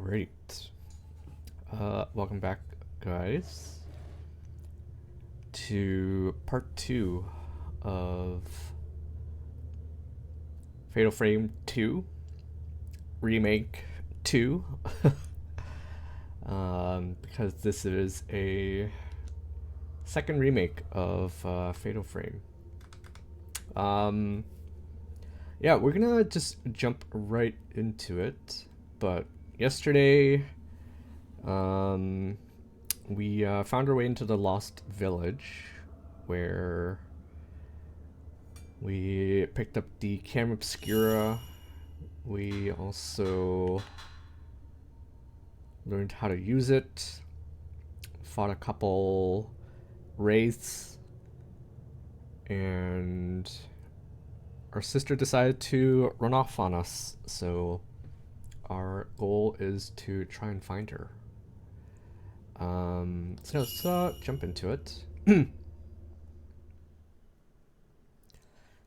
Alright. Welcome back, guys, to part 2 of Fatal Frame 2 Remake 2. Because this is a second remake of Fatal Frame. Yeah, we're gonna just jump right into it. But yesterday, we found our way into the Lost Village, where we picked up the Cam Obscura. We also learned how to use it, fought a couple wraiths, and our sister decided to run off on us, so our goal is to try and find her. So let's jump into it.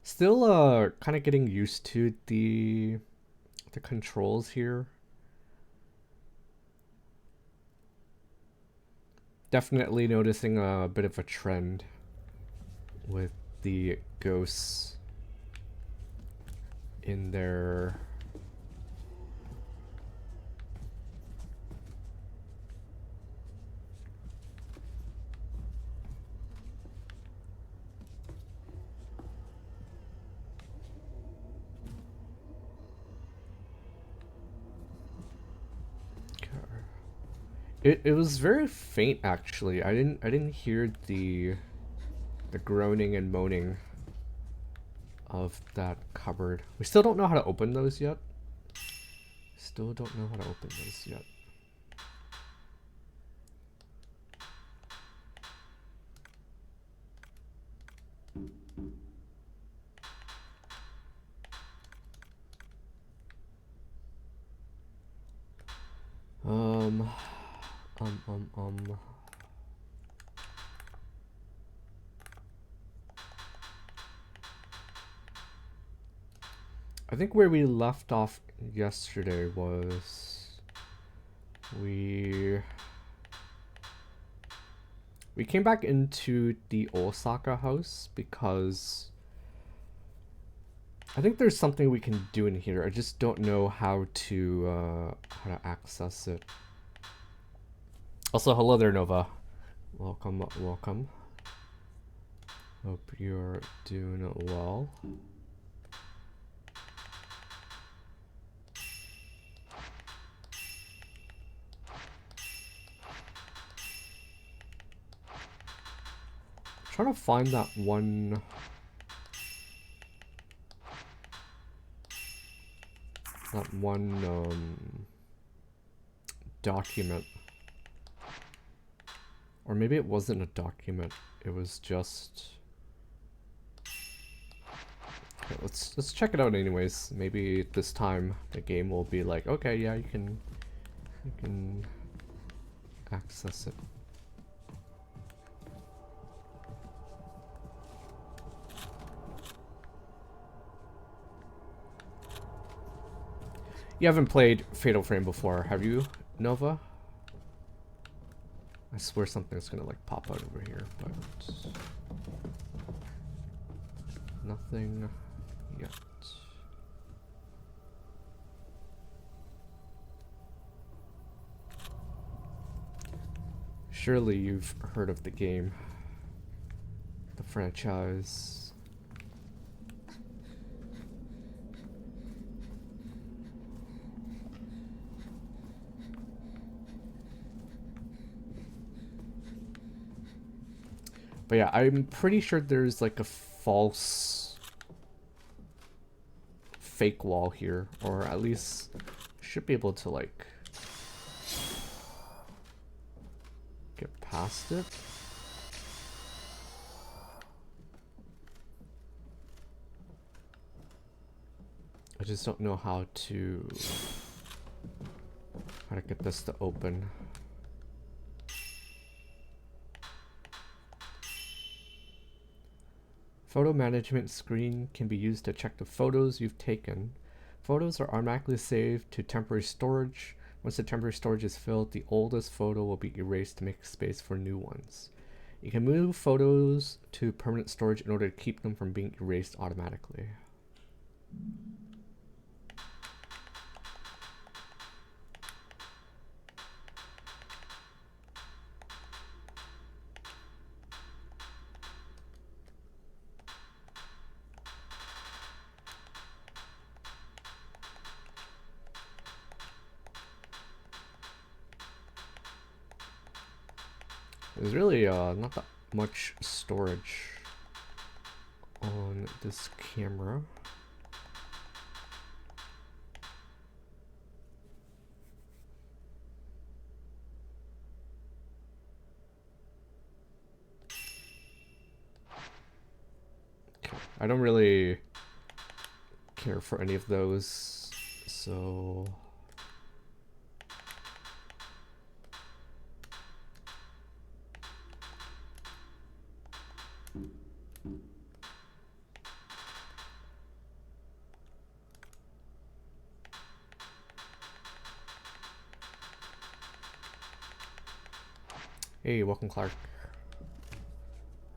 Still kind of getting used to the controls here. Definitely noticing a bit of a trend with the ghosts in their It was very faint, actually. I didn't hear the groaning and moaning of that cupboard. We still don't know how to open those yet. Still don't know how to open those yet. I think where we left off yesterday was we came back into the Osaka house because I think there's something we can do in here. I just don't know how to access it. Also, hello there, Nova. Welcome, welcome. Hope you're doing well. I'm trying to find that one document. Or maybe it wasn't a document. It was just... Okay, let's check it out anyways. Maybe this time the game will be like, okay, yeah, you can access it. You haven't played Fatal Frame before, have you, Nova? I swear something's gonna like pop out over here, but nothing yet. Surely you've heard of the game, the franchise. But yeah, I'm pretty sure there's like a false fake wall here, or at least should be able to like get past it. I just don't know how to get this to open. Photo management screen can be used to check the photos you've taken. Photos are automatically saved to temporary storage. Once the temporary storage is filled, the oldest photo will be erased to make space for new ones. You can move photos to permanent storage in order to keep them from being erased automatically. There's really not that much storage on this camera. Okay. I don't really care for any of those, so hey, welcome Clark.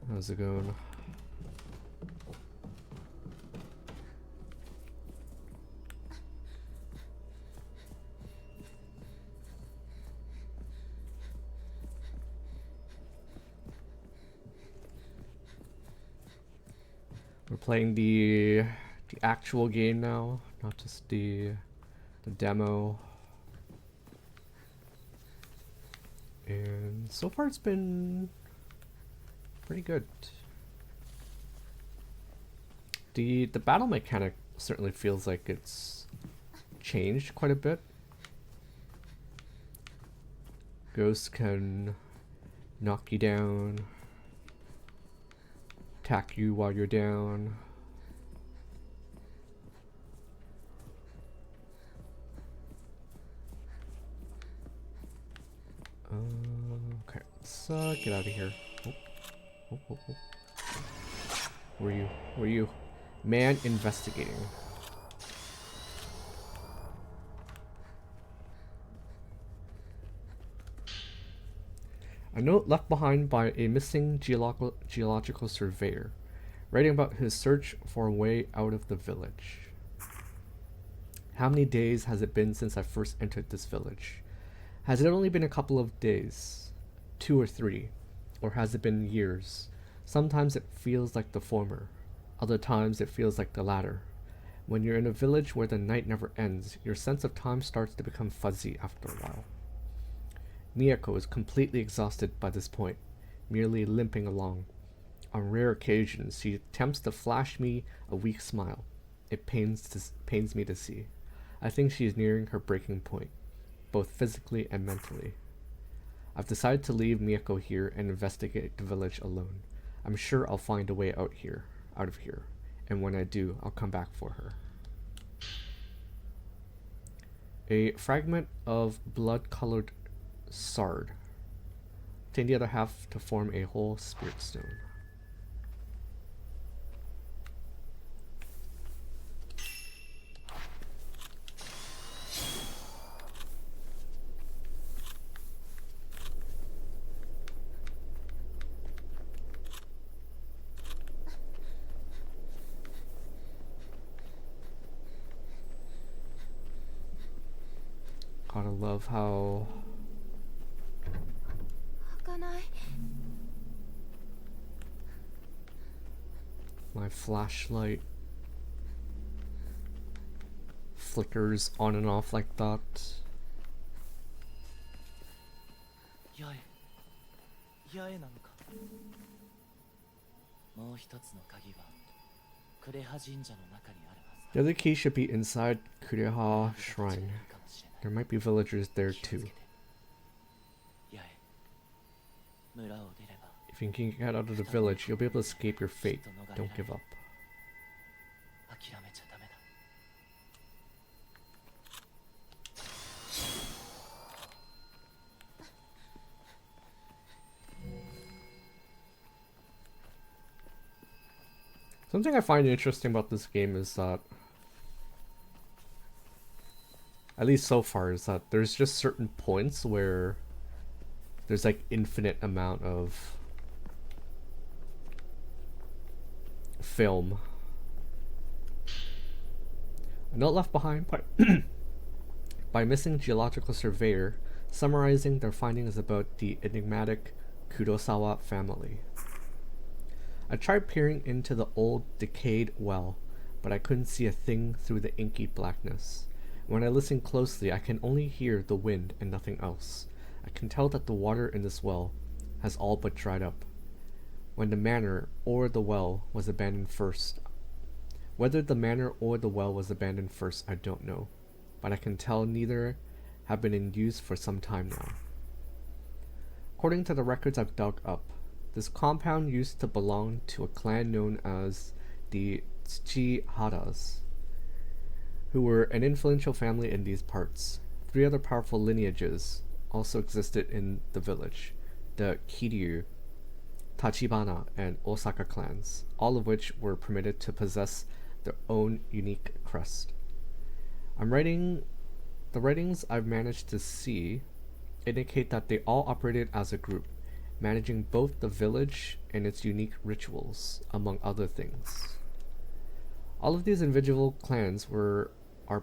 How's it going? We're playing the actual game now, not just the demo. And so far it's been pretty good. The battle mechanic certainly feels like it's changed quite a bit. Ghosts can knock you down, attack you while you're down. Okay, let's get out of here. Oh. Where are you? Where are you? Man investigating. A note left behind by a missing geological surveyor, writing about his search for a way out of the village. How many days has it been since I first entered this village? Has it only been a couple of days? 2 or 3? Or has it been years? Sometimes it feels like the former. Other times it feels like the latter. When you're in a village where the night never ends, your sense of time starts to become fuzzy after a while. Miyako is completely exhausted by this point, merely limping along. On rare occasions, she attempts to flash me a weak smile. It pains me to see. I think she is nearing her breaking point, both physically and mentally. I've decided to leave Miyako here and investigate the village alone. I'm sure I'll find a way out of here, and when I do, I'll come back for her. A fragment of blood-colored sard. Obtain the other half to form a whole spirit stone. Gotta love how my flashlight flickers on and off like that. The other key should be inside Kureha Shrine. There might be villagers there too. If you can get out of the village, you'll be able to escape your fate. Don't give up. Something I find interesting about this game is that at least so far, is that there's just certain points where there's like infinite amount of film. A note left behind by missing geological surveyor, summarizing their findings about the enigmatic Kurosawa family. I tried peering into the old, decayed well, but I couldn't see a thing through the inky blackness. When I listen closely, I can only hear the wind and nothing else. I can tell that the water in this well has all but dried up. When the manor or the well was abandoned first. Whether the manor or the well was abandoned first, I don't know, but I can tell neither have been in use for some time now. According to the records I've dug up, this compound used to belong to a clan known as the Tsuchiharas, who were an influential family in these parts. 3 other powerful lineages also existed in the village, the Kiryu, Tachibana, and Osaka clans, all of which were permitted to possess their own unique crest. The writings I've managed to see indicate that they all operated as a group, managing both the village and its unique rituals, among other things. All of these individual clans are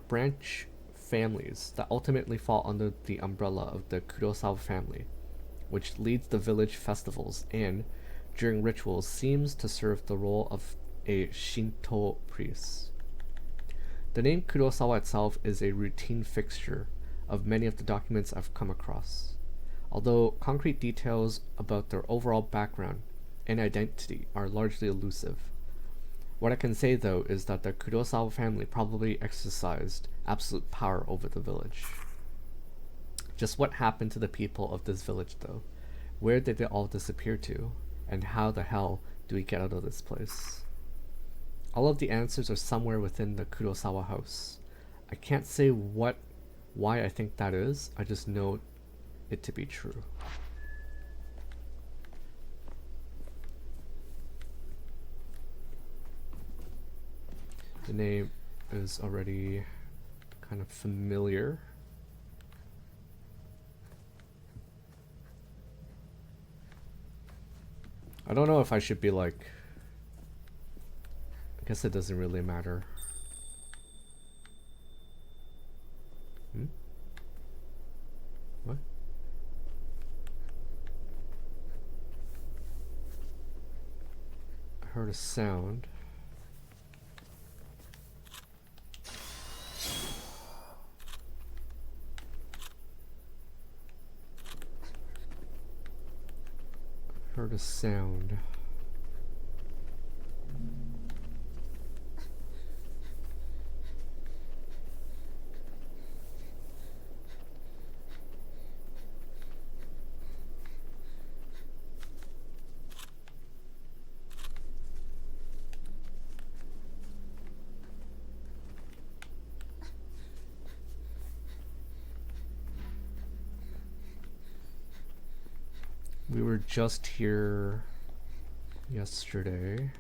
branch families that ultimately fall under the umbrella of the Kurosawa family, which leads the village festivals and, during rituals, seems to serve the role of a Shinto priest. The name Kurosawa itself is a routine fixture of many of the documents I've come across, although concrete details about their overall background and identity are largely elusive. What I can say, though, is that the Kurosawa family probably exercised absolute power over the village. Just what happened to the people of this village, though? Where did they all disappear to? And how the hell do we get out of this place? All of the answers are somewhere within the Kurosawa house. I can't say why I think that is, I just know it to be true. The name is already kind of familiar. I don't know if I should be like... I guess it doesn't really matter. What? I heard a sound. Heard a sound. We were just here yesterday.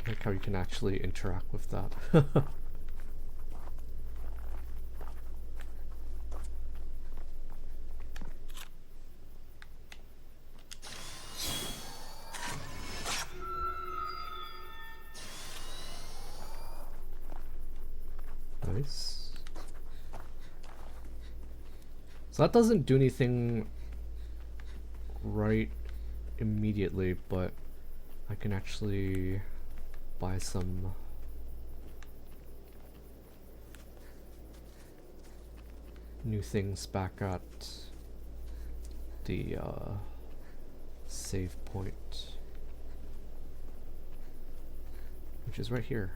I like how you can actually interact with that. Nice. So that doesn't do anything right immediately, but I can actually buy some new things back at the save point, which is right here.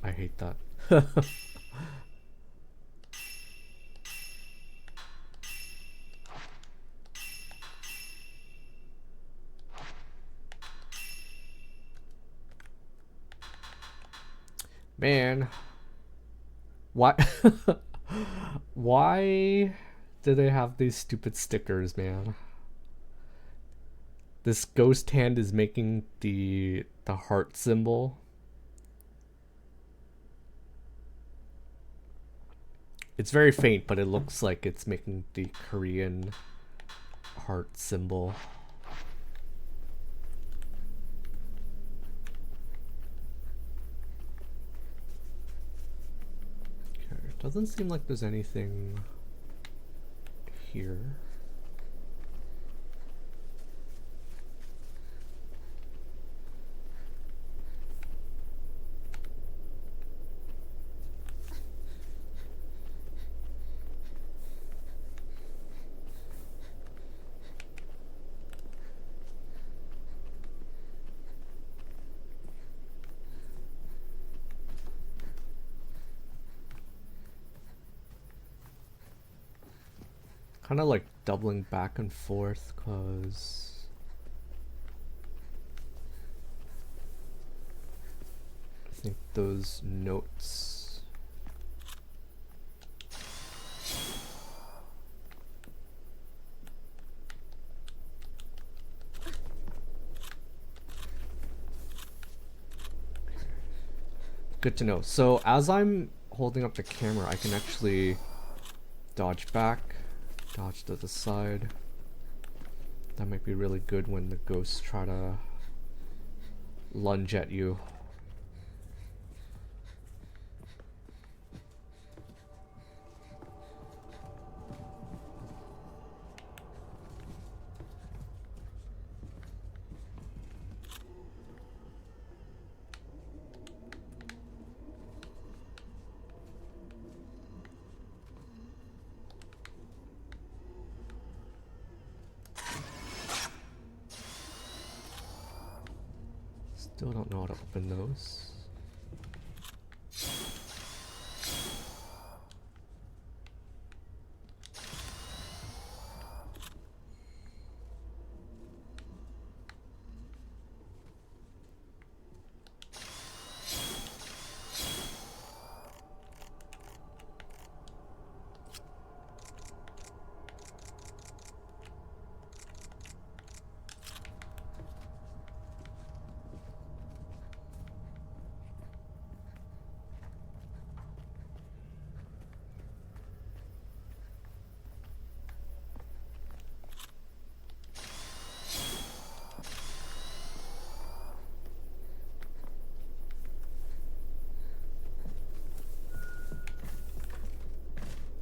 I hate that. Man, why? Why do they have these stupid stickers, man? This ghost hand is making the heart symbol. It's very faint, but it looks like it's making the Korean heart symbol. Okay, it doesn't seem like there's anything here. Kind of like doubling back and forth because I think those notes. Good to know. So as I'm holding up the camera, I can actually dodge back, dodge to the side. That might be really good when the ghosts try to lunge at you. Still don't know how to open those.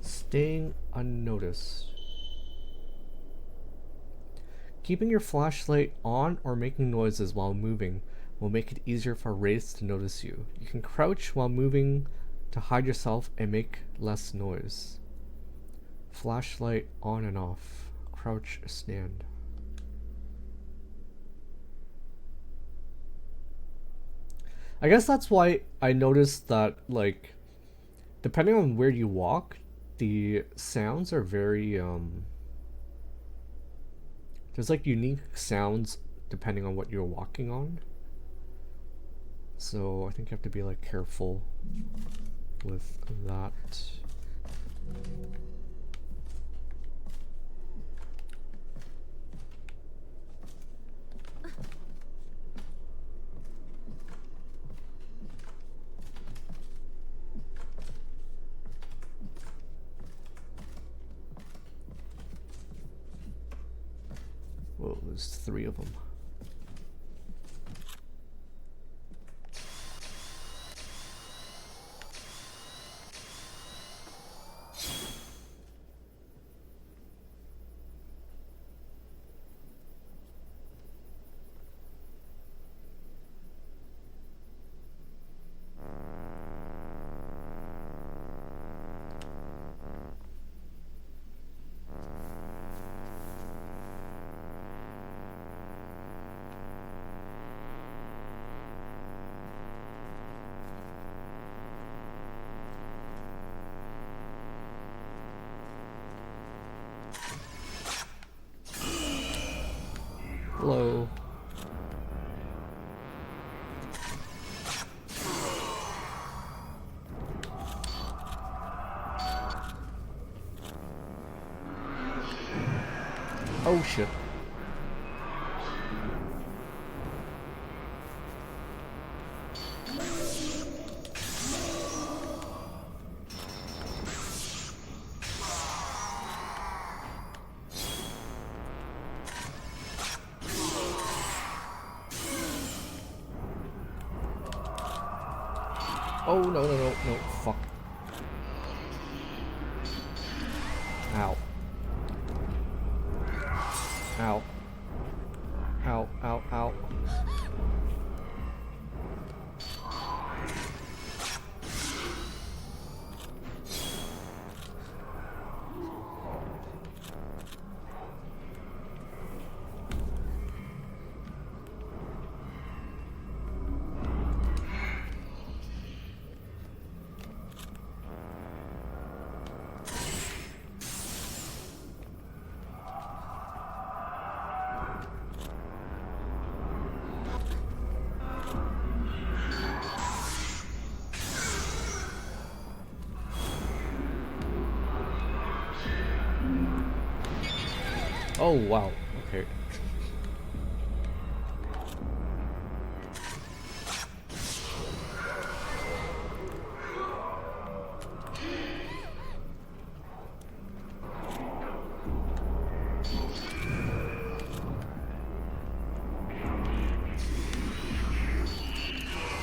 Staying unnoticed. Keeping your flashlight on or making noises while moving will make it easier for wraiths to notice you. You can crouch while moving to hide yourself and make less noise. Flashlight on and off. Crouch, stand. I guess that's why I noticed that, like, depending on where you walk, the sounds are very there's like unique sounds depending on what you're walking on, so I think you have to be like careful with that. Whoa, there's 3 of them. Hello. Oh shit. Oh no no no no, fuck. Ow. Ow. Ow, ow, ow. Oh wow, okay.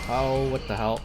Oh, what the hell?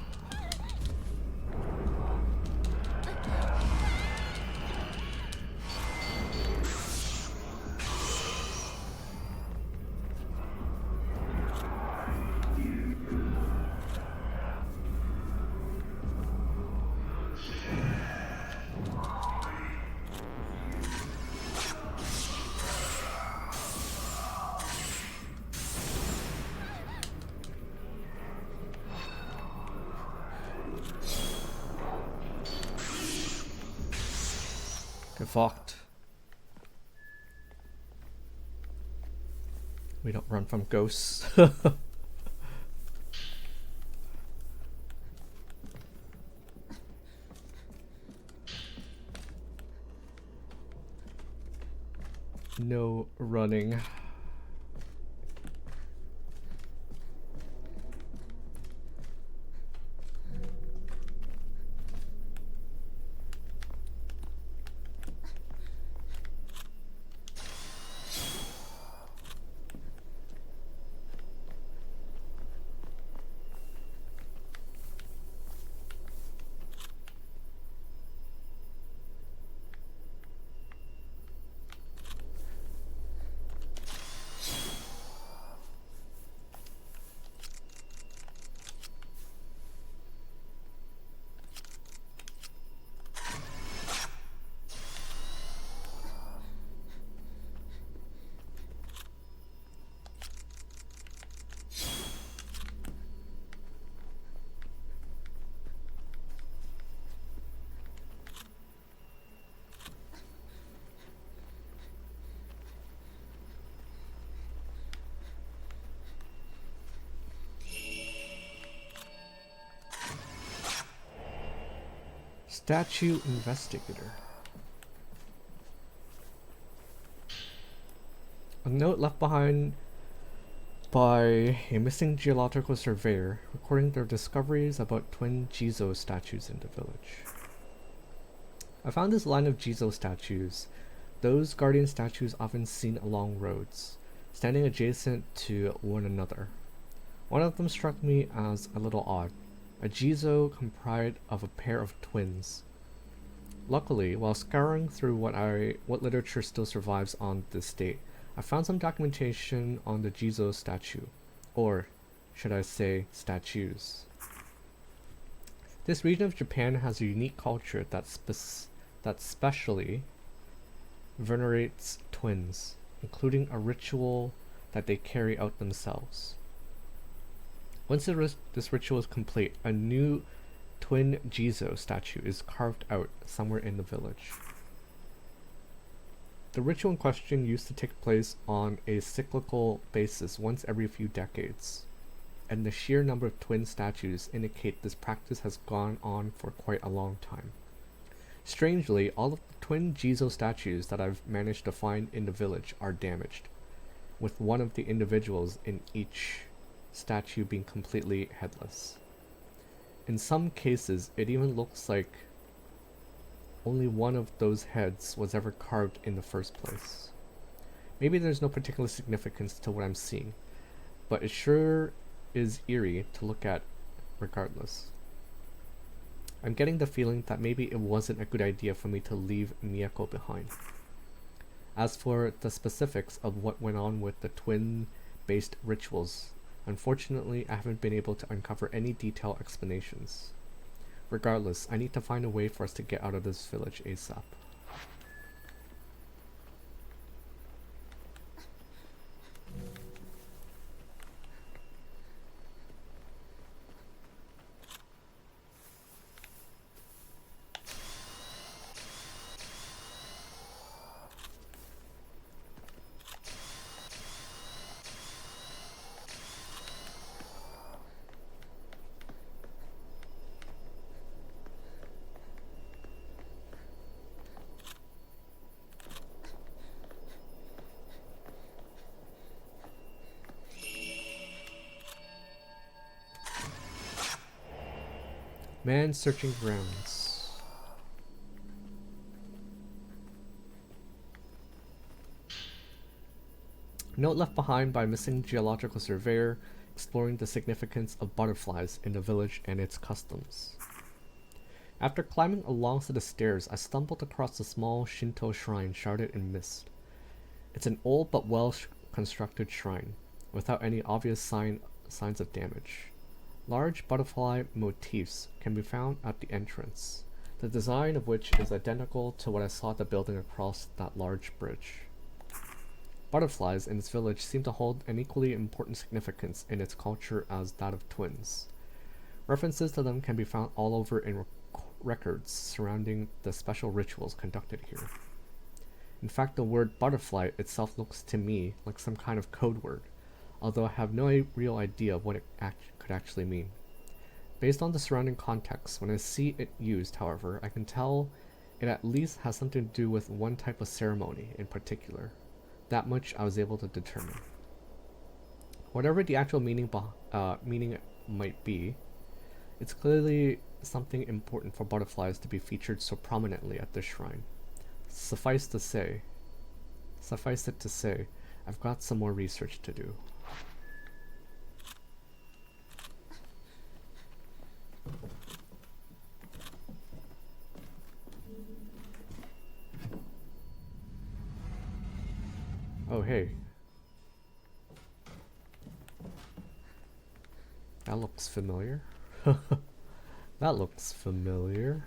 Get fucked. We don't run from ghosts. No running. Statue investigator. A note left behind by a missing geological surveyor recording their discoveries about twin Jizo statues in the village. I found this line of Jizo statues, those guardian statues often seen along roads, standing adjacent to one another. One of them struck me as a little odd, a Jizo comprised of a pair of twins. Luckily, while scouring through what literature still survives on this date, I found some documentation on the Jizo statue, or should I say statues. This region of Japan has a unique culture that specially venerates twins, including a ritual that they carry out themselves. Once this ritual is complete, a new twin Jizo statue is carved out somewhere in the village. The ritual in question used to take place on a cyclical basis once every few decades, and the sheer number of twin statues indicate this practice has gone on for quite a long time. Strangely, all of the twin Jizo statues that I've managed to find in the village are damaged, with one of the individuals in each statue being completely headless. In some cases, it even looks like only one of those heads was ever carved in the first place. Maybe there's no particular significance to what I'm seeing, but it sure is eerie to look at regardless. I'm getting the feeling that maybe it wasn't a good idea for me to leave Miyako behind. As for the specifics of what went on with the twin-based rituals, unfortunately I haven't been able to uncover any detailed explanations. Regardless, I need to find a way for us to get out of this village ASAP. Man searching grounds. Note left behind by missing geological surveyor exploring the significance of butterflies in the village and its customs. After climbing along the stairs, I stumbled across a small Shinto shrine shrouded in mist. It's an old but well-constructed shrine, without any obvious signs of damage. Large butterfly motifs can be found at the entrance, the design of which is identical to what I saw at the building across that large bridge. Butterflies in this village seem to hold an equally important significance in its culture as that of twins. References to them can be found all over in records surrounding the special rituals conducted here. In fact, the word butterfly itself looks to me like some kind of code word, although I have no real idea what it could actually mean. Based on the surrounding context, when I see it used, however, I can tell it at least has something to do with one type of ceremony in particular. That much I was able to determine. Whatever the actual meaning might be, it's clearly something important for butterflies to be featured so prominently at this shrine. Suffice it to say, I've got some more research to do. Oh, hey. That looks familiar. That looks familiar.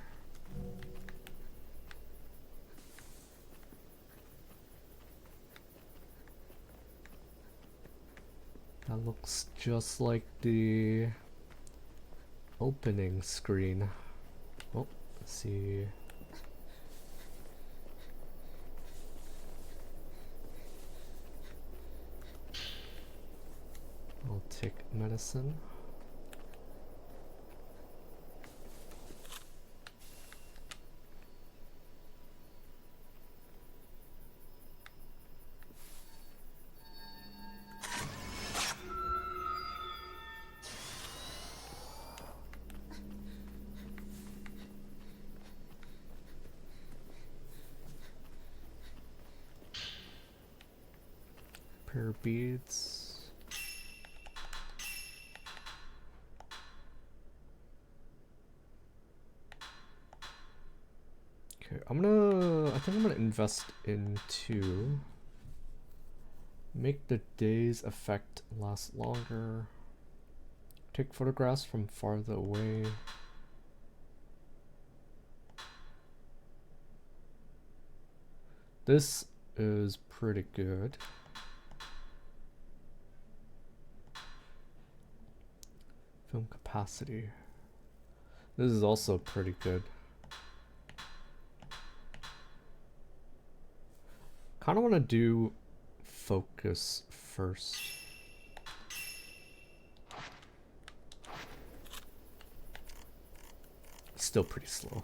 That looks just like the opening screen. Oh, let's see. I'll take medicine. Pair of beads. Okay, I think I'm gonna invest into make the day's effect last longer. Take photographs from farther away. This is pretty good. Film capacity. This is also pretty good. Kind of want to do focus first. Still pretty slow.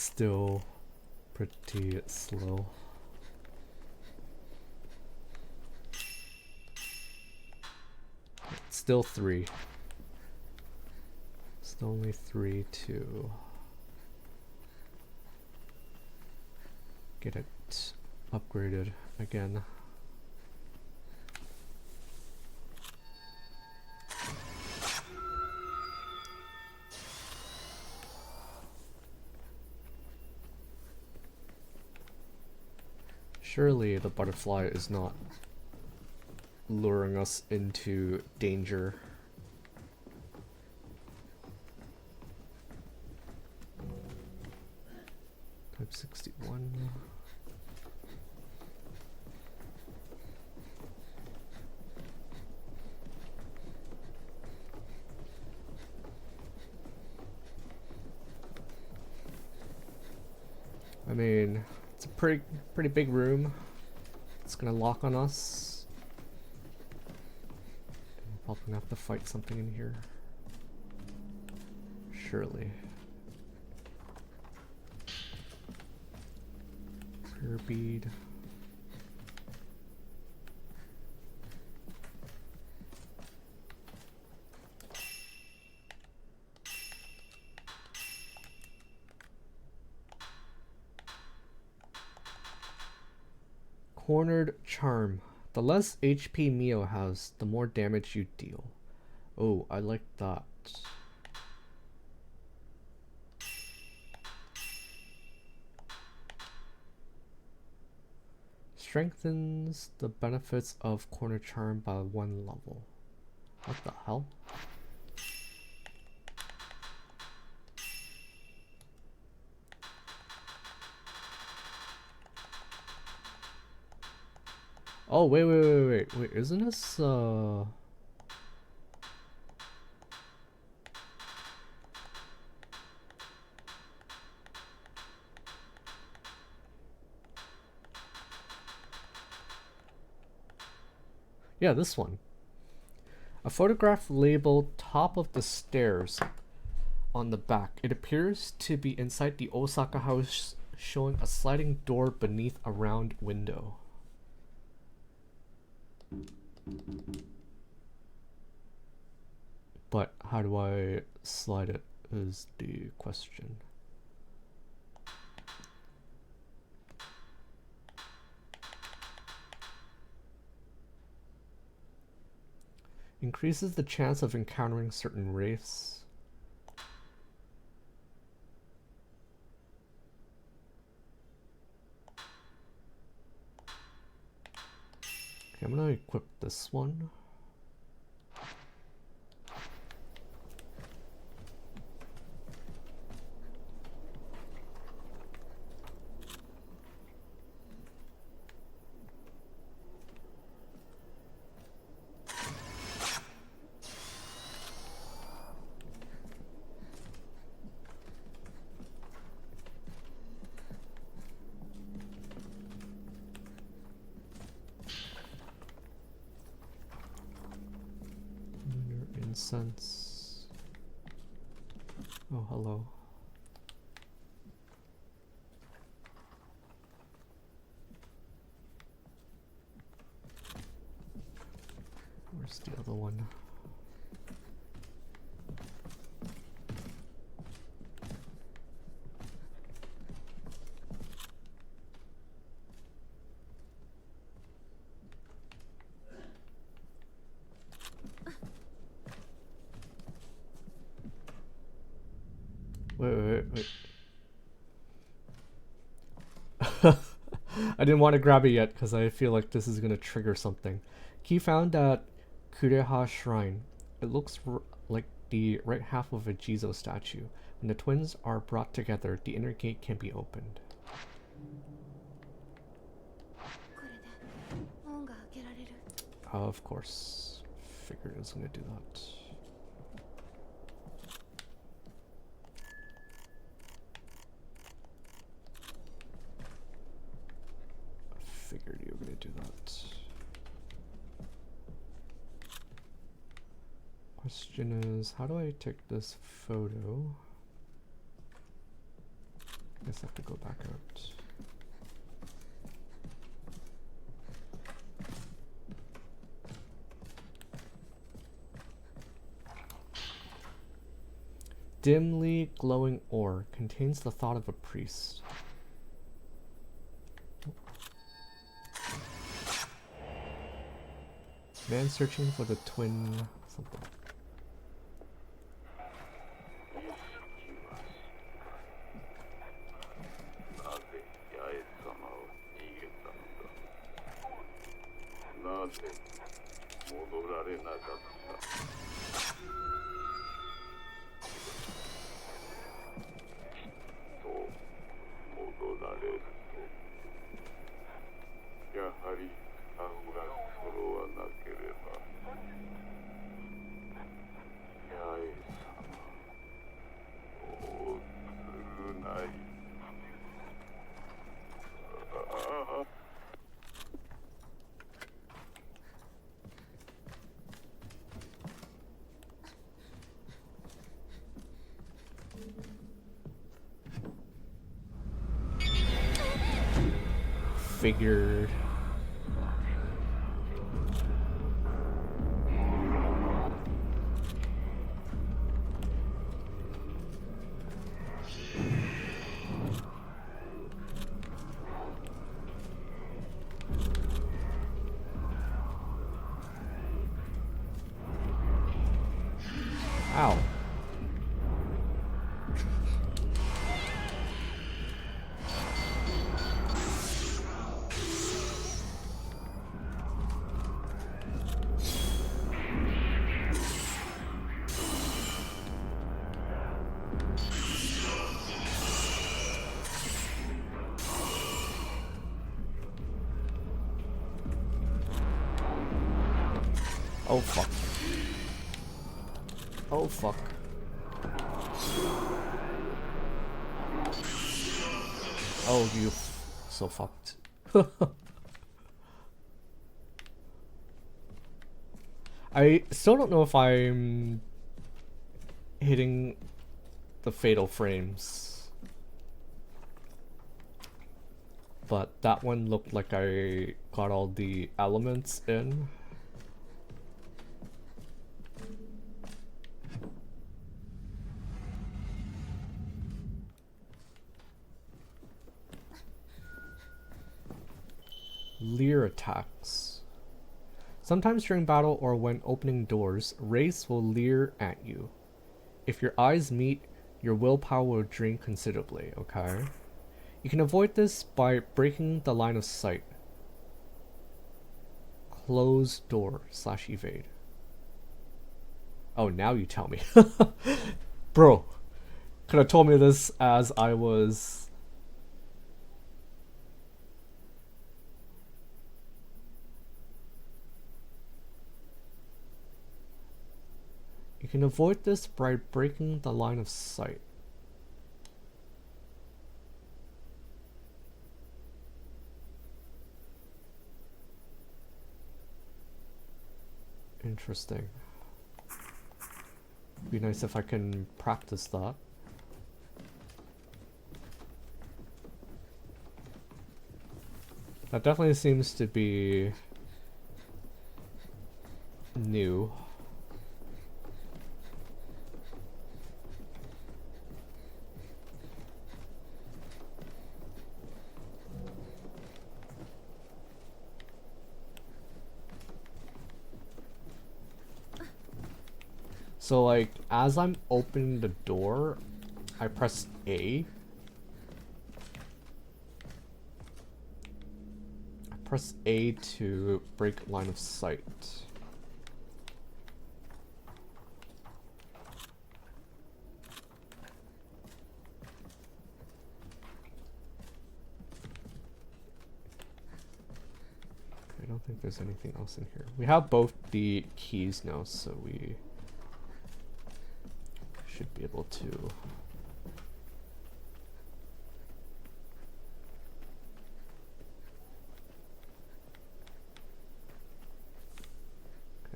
Still pretty slow. Still 3. Still only 3 to get it upgraded again. Surely the butterfly is not luring us into danger. Type 61. I mean, it's a pretty big room. It's gonna lock on us. I'm probably gonna have to fight something in here. Surely. Prayer bead. Cornered charm. The less HP Mio has, the more damage you deal. Oh, I like that. Strengthens the benefits of corner charm by 1 level. What the hell? Oh, wait, isn't this, yeah, this one. A photograph labeled top of the stairs on the back. It appears to be inside the Osaka house, showing a sliding door beneath a round window. But how do I slide it is the question. Increases the chance of encountering certain wraiths. Okay, I'm gonna equip this one. Incense. Oh, hello. Where's the other one? Wait. I didn't want to grab it yet because I feel like this is going to trigger something. Key found at Kureha Shrine. It looks like the right half of a Jizo statue. When the twins are brought together, the inner gate can be opened. Of course. Figured it was going to do that. Figured you were going to do that. Question is, how do I take this photo? I guess I have to go back out. Dimly glowing ore contains the thought of a priest. Man searching for the twin something. Figured. Ow. Oh fuck. Oh fuck. Oh, you so fucked. I still don't know if I'm hitting the fatal frames, but that one looked like I got all the elements in. Leer attacks. Sometimes during battle or when opening doors, wraiths will leer at you. If your eyes meet, your willpower will drain considerably, okay? You can avoid this by breaking the line of sight. Close door / evade. Oh, now you tell me. Bro, could have told me this as I was... You can avoid this by breaking the line of sight. Interesting. Be nice if I can practice that. That definitely seems to be new. So like, as I'm opening the door, I press A. I press A to break line of sight. I don't think there's anything else in here. We have both the keys now, so we should be able to.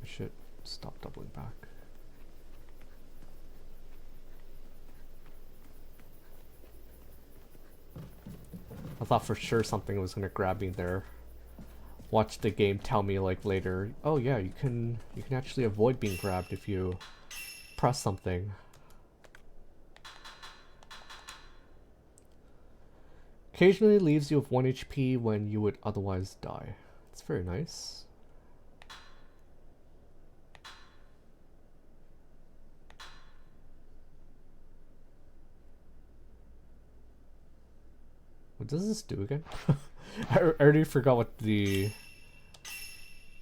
I should stop doubling back. I thought for sure something was gonna grab me there. Watch the game tell me like later, oh yeah, you can actually avoid being grabbed if you press something. Occasionally leaves you with 1 HP when you would otherwise die. It's very nice. What does this do again? I already forgot what the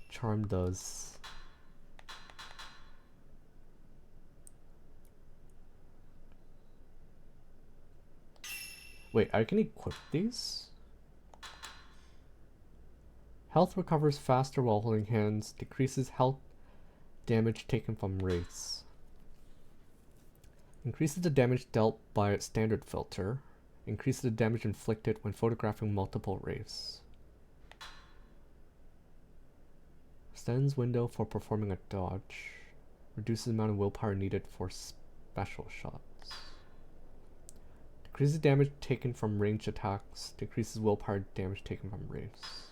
charm does. Wait, I can equip these? Health recovers faster while holding hands. Decreases health damage taken from wraiths. Increases the damage dealt by its standard filter. Increases the damage inflicted when photographing multiple wraiths. Extends window for performing a dodge. Reduces the amount of willpower needed for special shots. Decreases damage taken from ranged attacks. Decreases willpower damage taken from wraiths.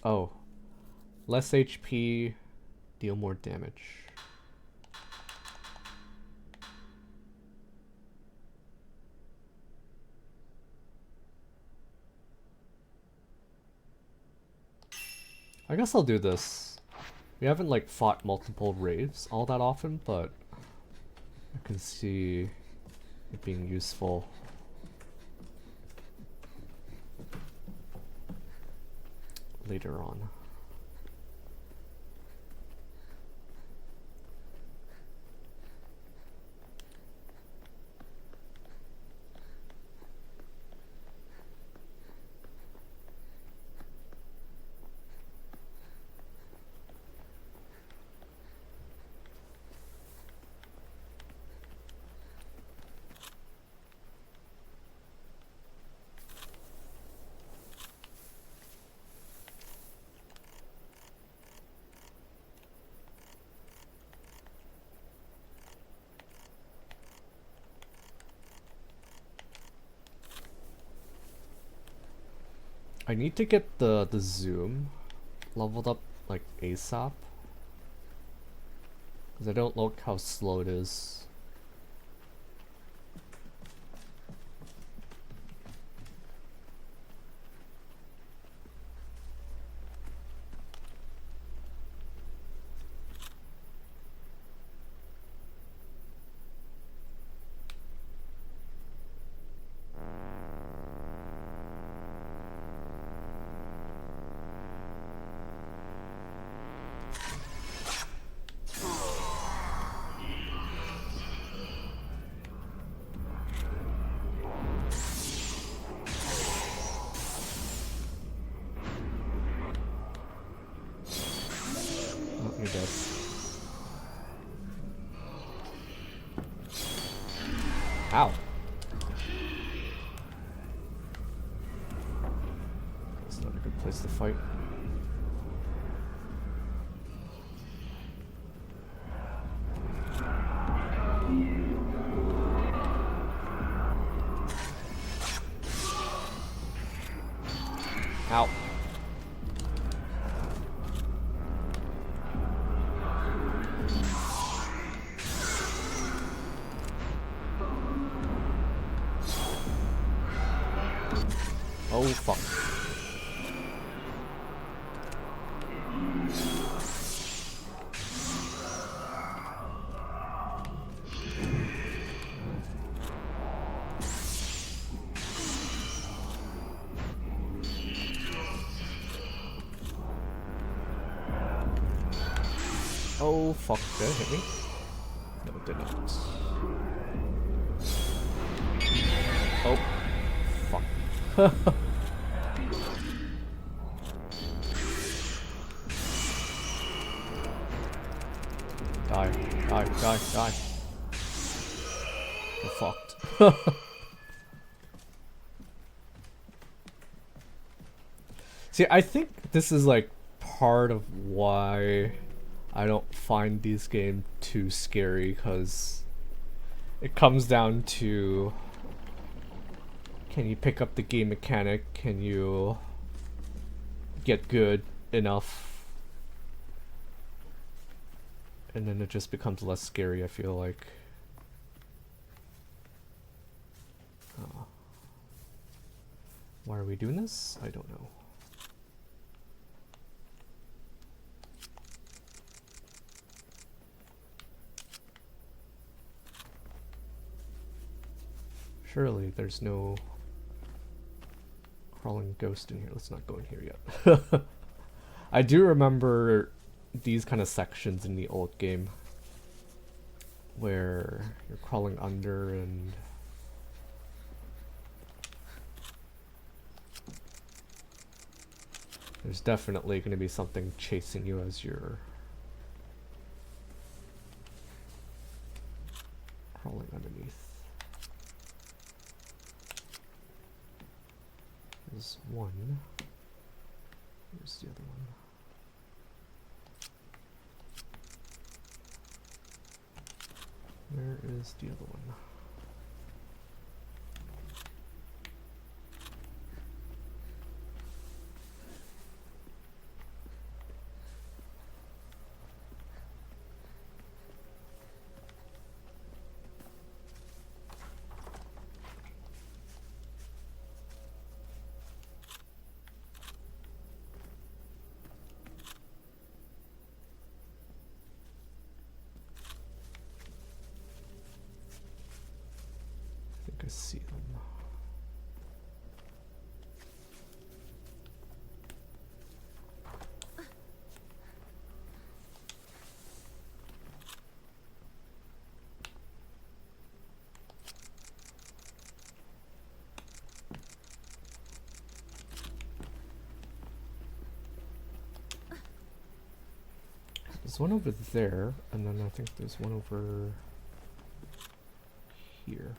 Oh. Less HP, deal more damage. I guess I'll do this. We haven't like fought multiple wraiths all that often, but I can see it being useful. Later on. I need to get the zoom leveled up like ASAP, because I don't like how slow it is. You're dead. Ow. That's not a good place to fight. Ow. Oh fuck. Oh fuck, did it hit me? No, it did not. Oh. Fuck. Die, die, die, die. You're fucked. See, I think this is like part of why I don't find these games too scary because it comes down to, can you pick up the game mechanic? Can you get good enough? And then it just becomes less scary, I feel like. Why are we doing this? I don't know. Surely there's no crawling ghost in here. Let's not go in here yet. I do remember these kind of sections in the old game where you're crawling under and there's definitely going to be something chasing you as you're crawling underneath. There's one. Where's the other one? Where is the other one? I see them. There's one over there, and then I think there's one over here.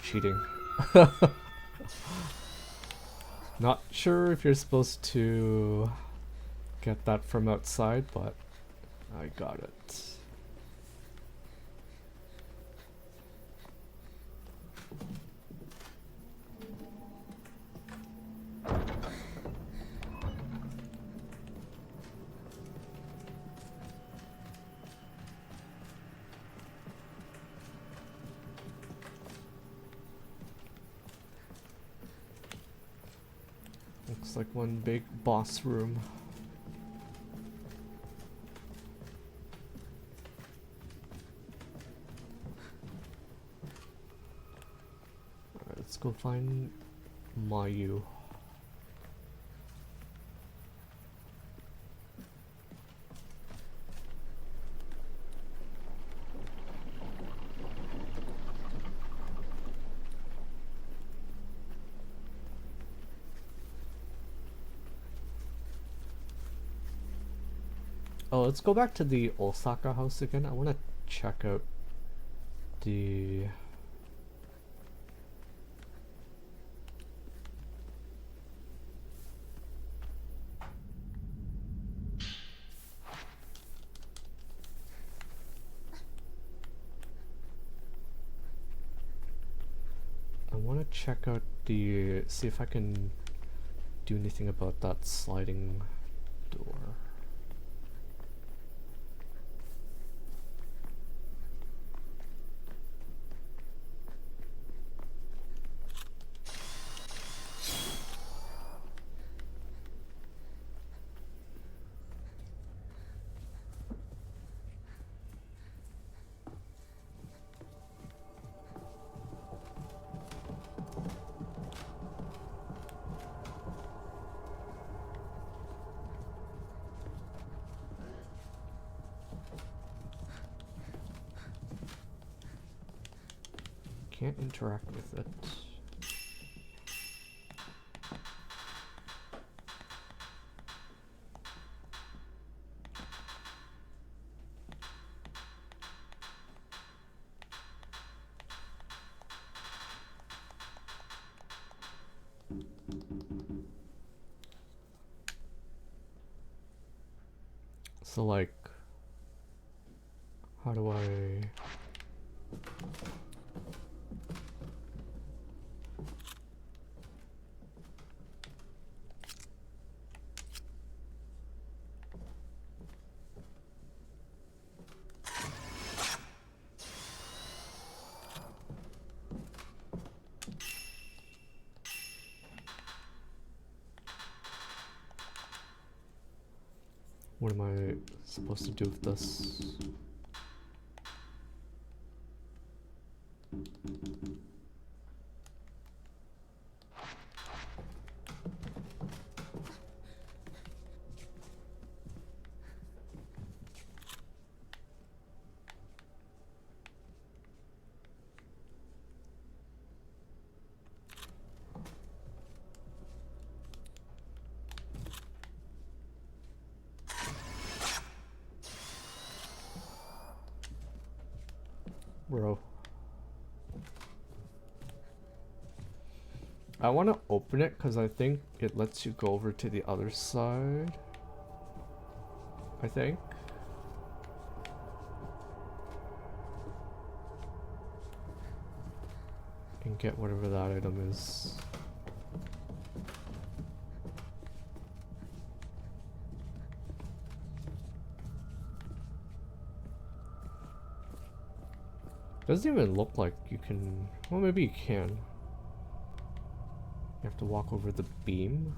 Cheating. Not sure if you're supposed to get that from outside, but I got it. Looks like one big boss room. Alright, let's go find Mayu. Oh, let's go back to the Osaka house again. I want to check out the... I want to check out the... see if I can do anything about that sliding door. Can't interact with it. So like, how do I... What am I supposed to do with this? Bro. I want to open it because I think it lets you go over to the other side. I think. And get whatever that item is. Doesn't even look like you can... Well, maybe you can. You have to walk over the beam.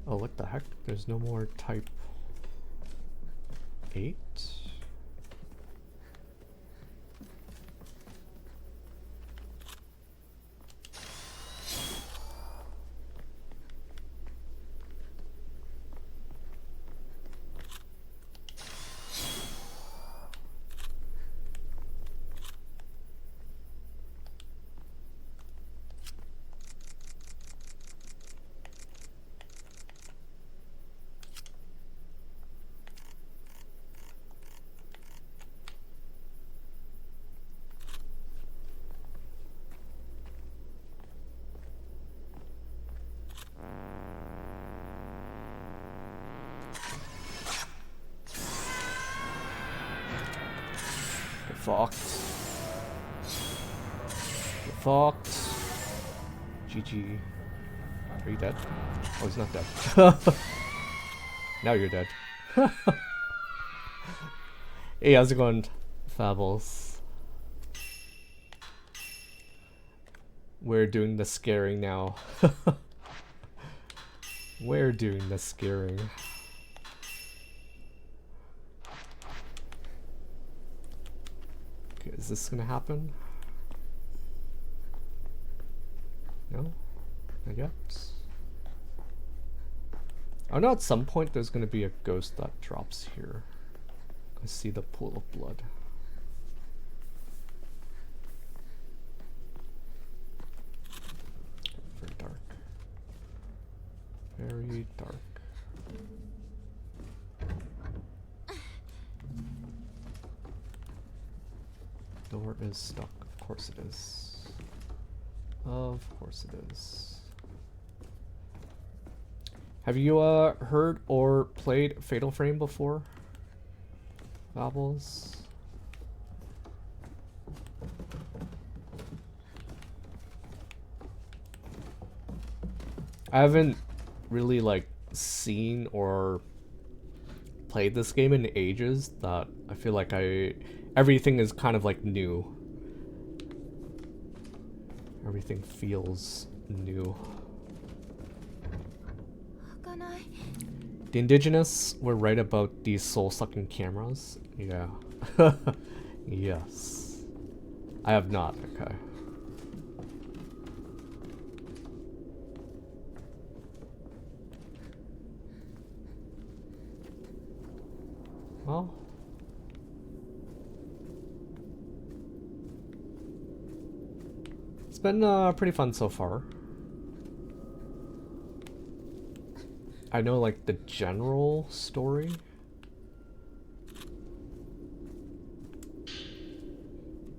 Oh, what the heck? There's no more type 8? Fucked. Get fucked. GG. Are you dead? Oh, he's not dead. Now you're dead. Hey, how's it going, Fabbles? We're doing the scaring now. We're doing the scaring. Is this gonna happen? No? Not yet. I know at some point there's gonna be a ghost that drops here. I see the pool of blood. Very dark. Very dark. Door is stuck. Of course it is. Of course it is. Have you heard or played Fatal Frame before? Babbles? I haven't really like seen or played this game in ages that I feel like everything is kind of like new. Everything feels new. The indigenous were right about these soul-sucking cameras. Yeah. Yes. I have not, okay. Well. been pretty fun so far. I know like the general story.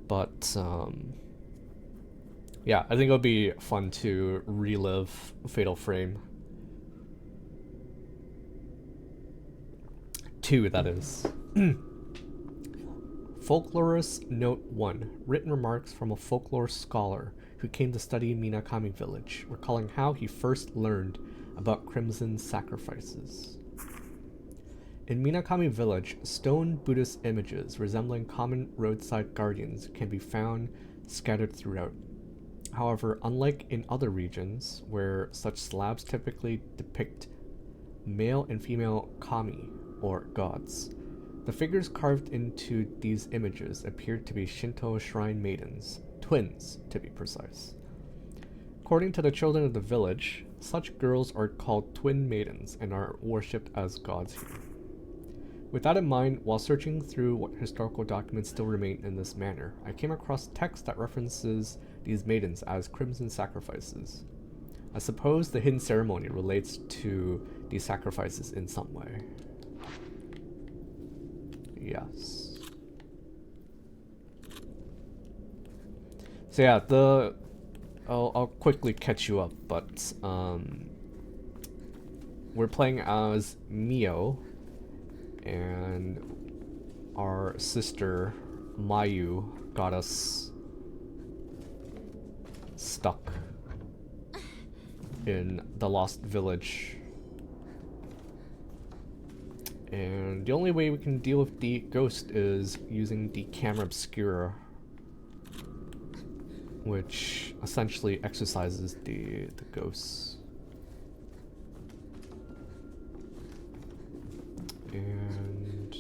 But yeah, I think it'll be fun to relive Fatal Frame 2, that is. Folklorist Note 1. Written remarks from a folklore scholar who came to study Minakami Village, recalling how he first learned about crimson sacrifices. In Minakami Village, stone Buddhist images resembling common roadside guardians can be found scattered throughout. However, unlike in other regions, where such slabs typically depict male and female kami, or gods, the figures carved into these images appear to be Shinto shrine maidens, twins to be precise. According to the children of the village, such girls are called twin maidens and are worshipped as gods here. With that in mind, while searching through what historical documents still remain in this manner, I came across text that references these maidens as crimson sacrifices. I suppose the hidden ceremony relates to these sacrifices in some way. Yes. So yeah, I'll quickly catch you up, but we're playing as Mio, and our sister Mayu got us stuck in the lost village. And the only way we can deal with the ghost is using the camera obscura, which essentially exorcises the ghosts. And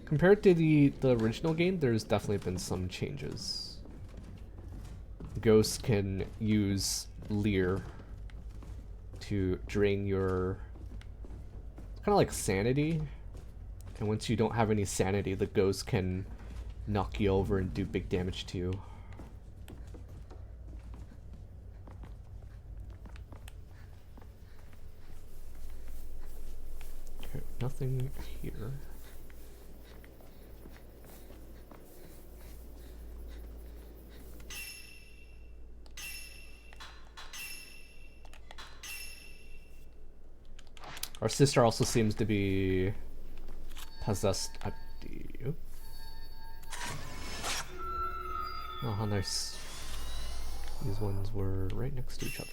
compared to the original game, there's definitely been some changes. Ghosts can use Leer to drain your kind of like sanity, and once you don't have any sanity, the ghost can knock you over and do big damage to you. Okay, nothing here. Our sister also seems to be possessed at the... Oh, how nice. These ones were right next to each other.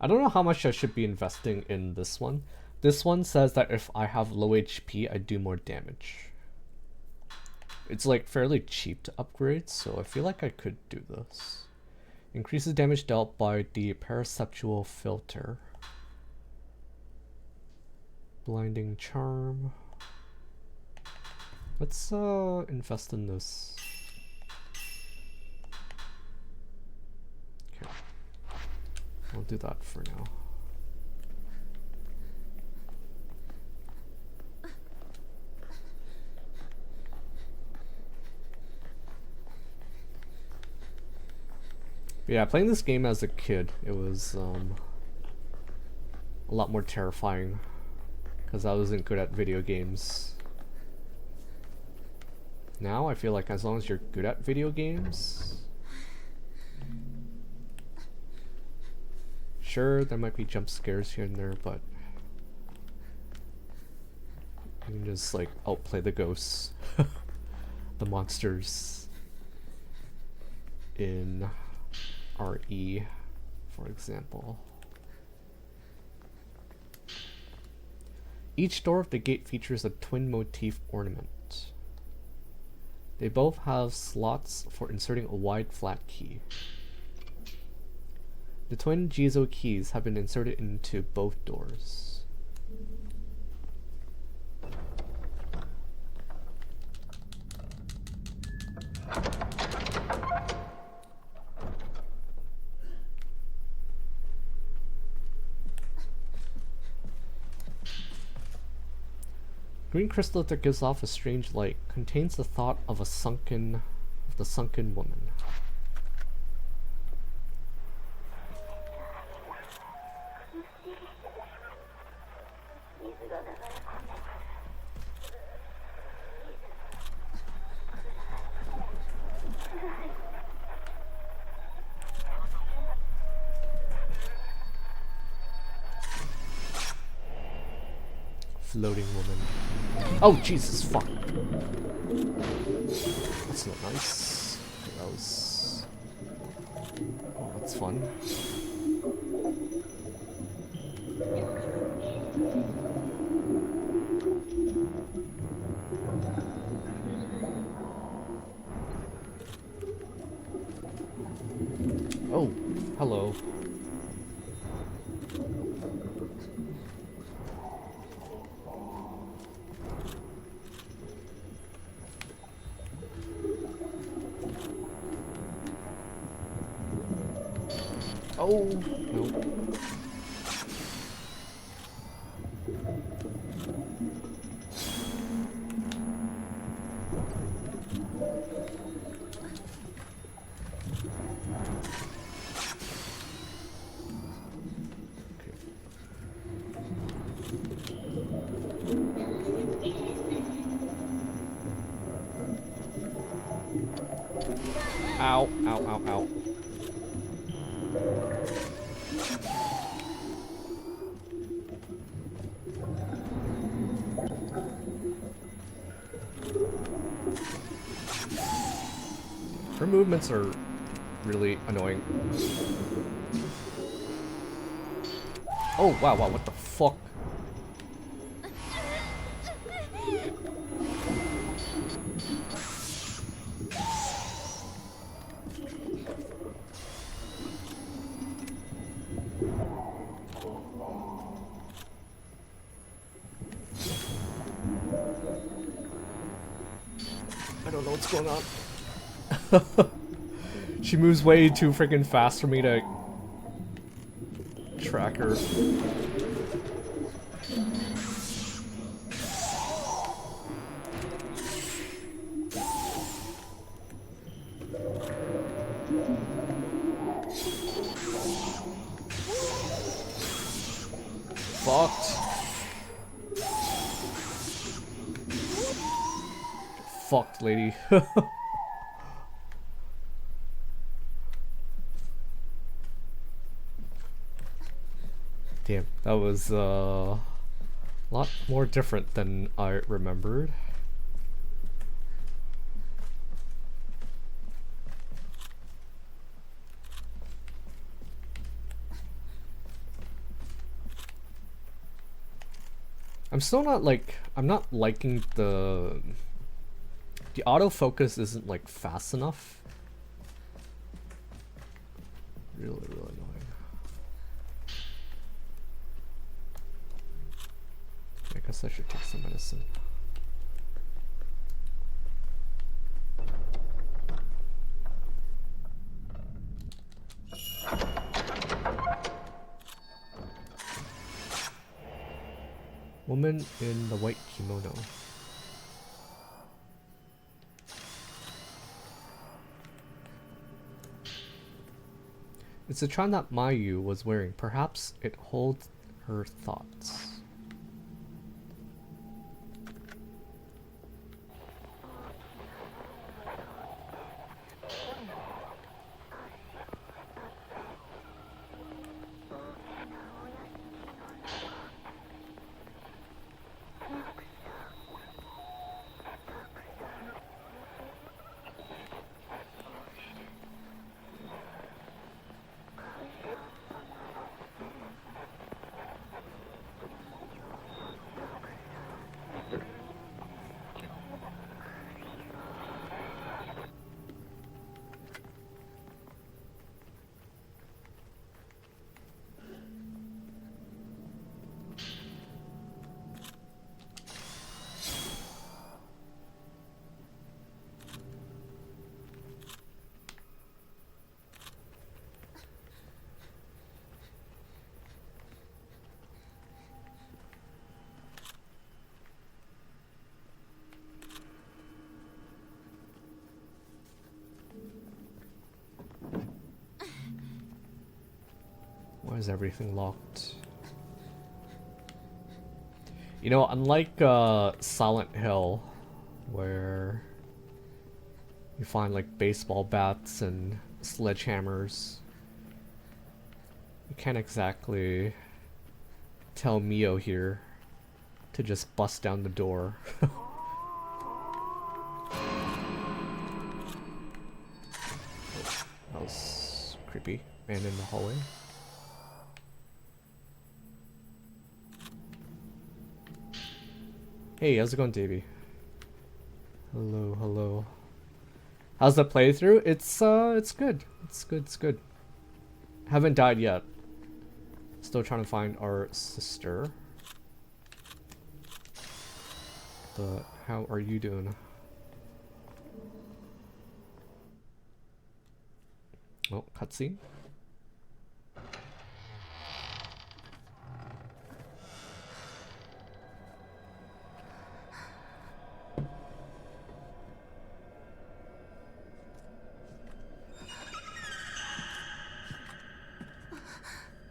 I don't know how much I should be investing in this one. This one says that if I have low HP, I do more damage. It's like fairly cheap to upgrade, so I feel like I could do this. Increases damage dealt by the Paraceptual Filter. Blinding Charm. Let's invest in this. Okay. I'll do that for now. Yeah, playing this game as a kid, it was a lot more terrifying because I wasn't good at video games. Now I feel like as long as you're good at video games, sure, there might be jump scares here and there, but you can just like outplay the ghosts, the monsters in RE, for example. Each door of the gate features a twin motif ornament. They both have slots for inserting a wide flat key. The twin Jizo keys have been inserted into both doors. Green crystal that gives off a strange light contains the thought of the sunken woman. Floating woman. Oh, Jesus, fuck. That's not nice. That was... Oh, that's fun. Oh, hello. Oh, no. Ow, ow, ow, ow. Her movements are really annoying. Oh, wow, wow, what the fuck? I don't know what's going on. She moves way too freaking fast for me to track her. Fucked. Fucked, lady. Damn, that was a lot more different than I remembered. I'm still not like, I'm not liking the autofocus isn't like fast enough. Really, really annoying. I guess I should take some medicine. Woman in the white kimono. It's the charm that Mayu was wearing. Perhaps it holds her thoughts. Why is everything locked? You know, unlike Silent Hill, where you find like baseball bats and sledgehammers, you can't exactly tell Mio here to just bust down the door. That was creepy. Man in the hallway. Hey, how's it going, Davey? Hello, hello. How's the playthrough? It's good. It's good, it's good. Haven't died yet. Still trying to find our sister. But how are you doing? Oh, cutscene.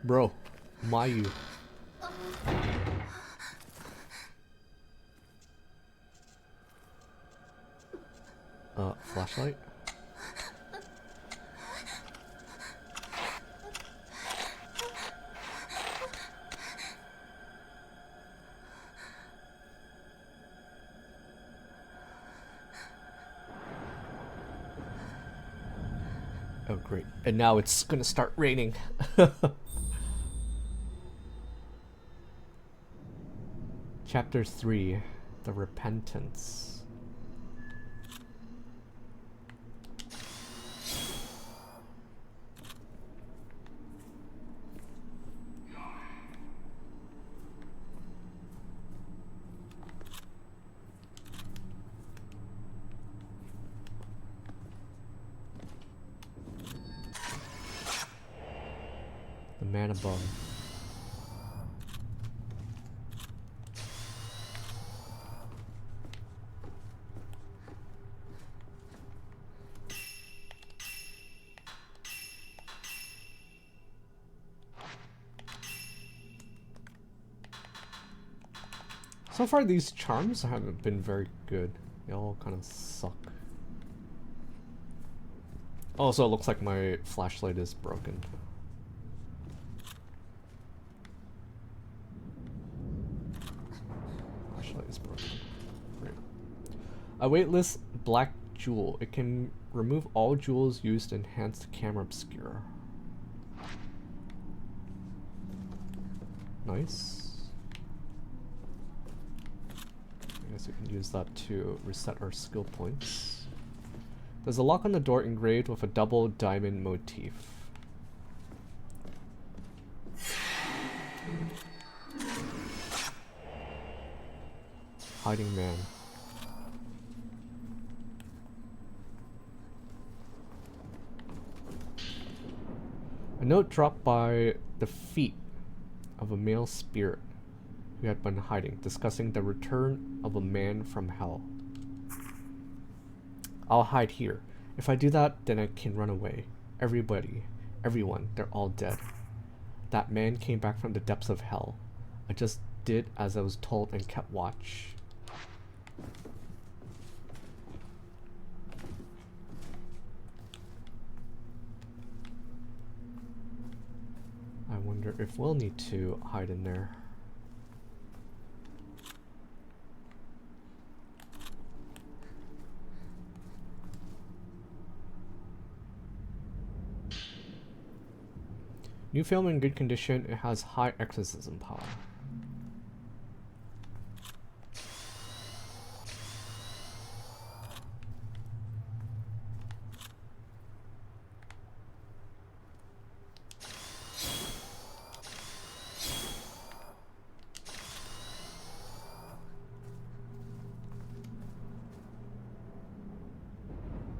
Bro, Mayu. Flashlight? Oh great. And now it's gonna start raining. Chapter 3, The Repentance. The man above. So far these charms haven't been very good. They all kind of suck. Also, it looks like my flashlight is broken. Flashlight is broken. Great. A weightless black jewel. It can remove all jewels used to enhance the camera obscura. Nice. I guess we can use that to reset our skill points. There's a lock on the door engraved with a double diamond motif. Hiding man. A note dropped by the feet of a male spirit who had been hiding, discussing the return of a man from hell. I'll hide here. If I do that, then I can run away. Everybody, everyone, they're all dead. That man came back from the depths of hell. I just did as I was told and kept watch. I wonder if we'll need to hide in there. New film in good condition, it has high exorcism power.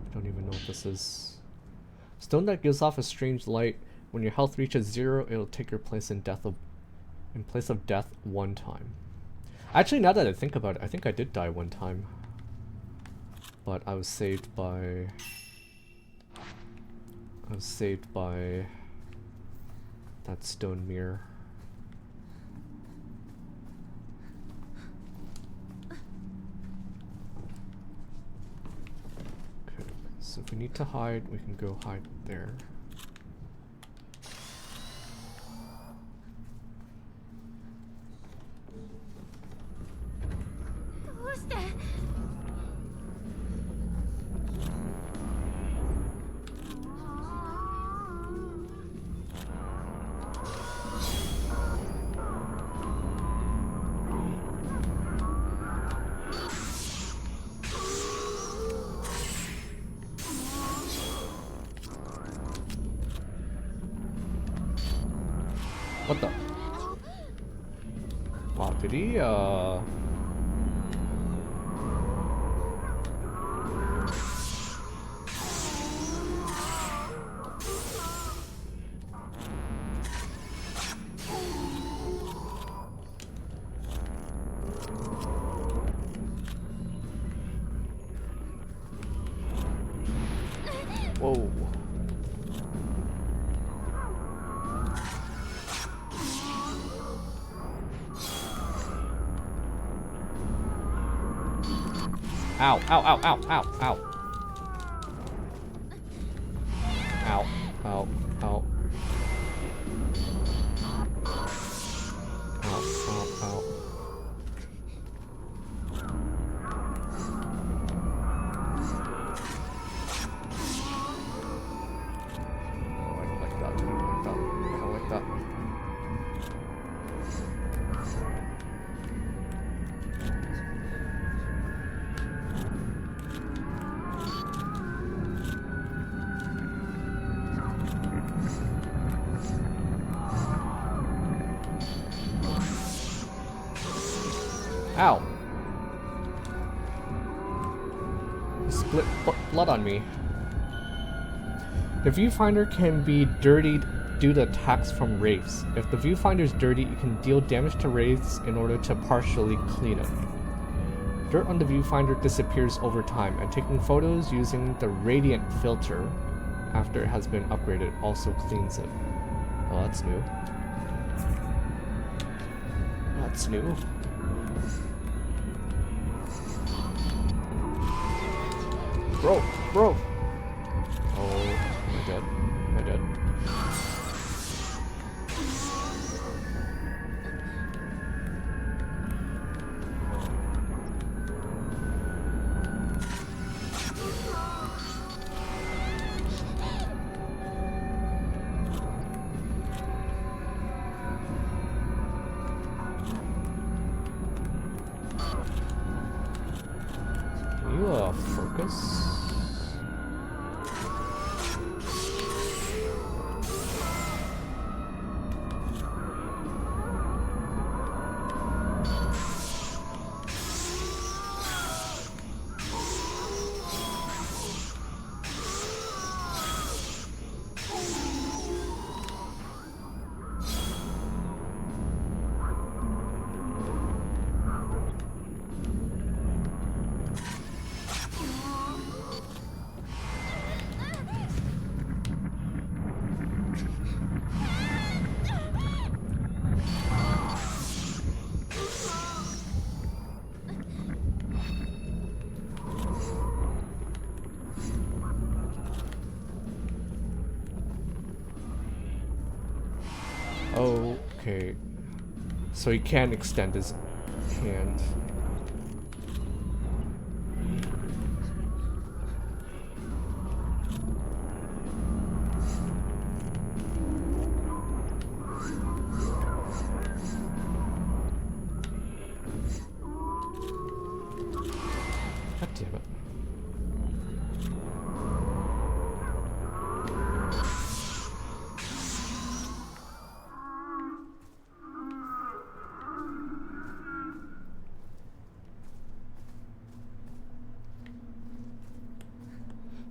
I don't even know what this is. Stone that gives off a strange light. When your health reaches 0, it'll take your place in place of death 1 time. Actually, now that I think about it, I think I did die 1 time. But I was saved by that stone mirror. Okay, so if we need to hide, we can go hide there. What the? Wow, did he, Whoa. Ow, ow, ow, ow, ow, ow. Ow, ow, ow. Ow, ow, ow. Oh, I don't like that. I don't like that. I don't like that. Ow! Split blood on me. The viewfinder can be dirtied due to attacks from wraiths. If the viewfinder is dirty, you can deal damage to wraiths in order to partially clean it. Dirt on the viewfinder disappears over time, and taking photos using the radiant filter after it has been upgraded also cleans it. Oh, that's new. That's new. Bro, bro. Oh, am I dead? Am I dead? Can you, focus? Okay. So he can extend his hand. God damn it.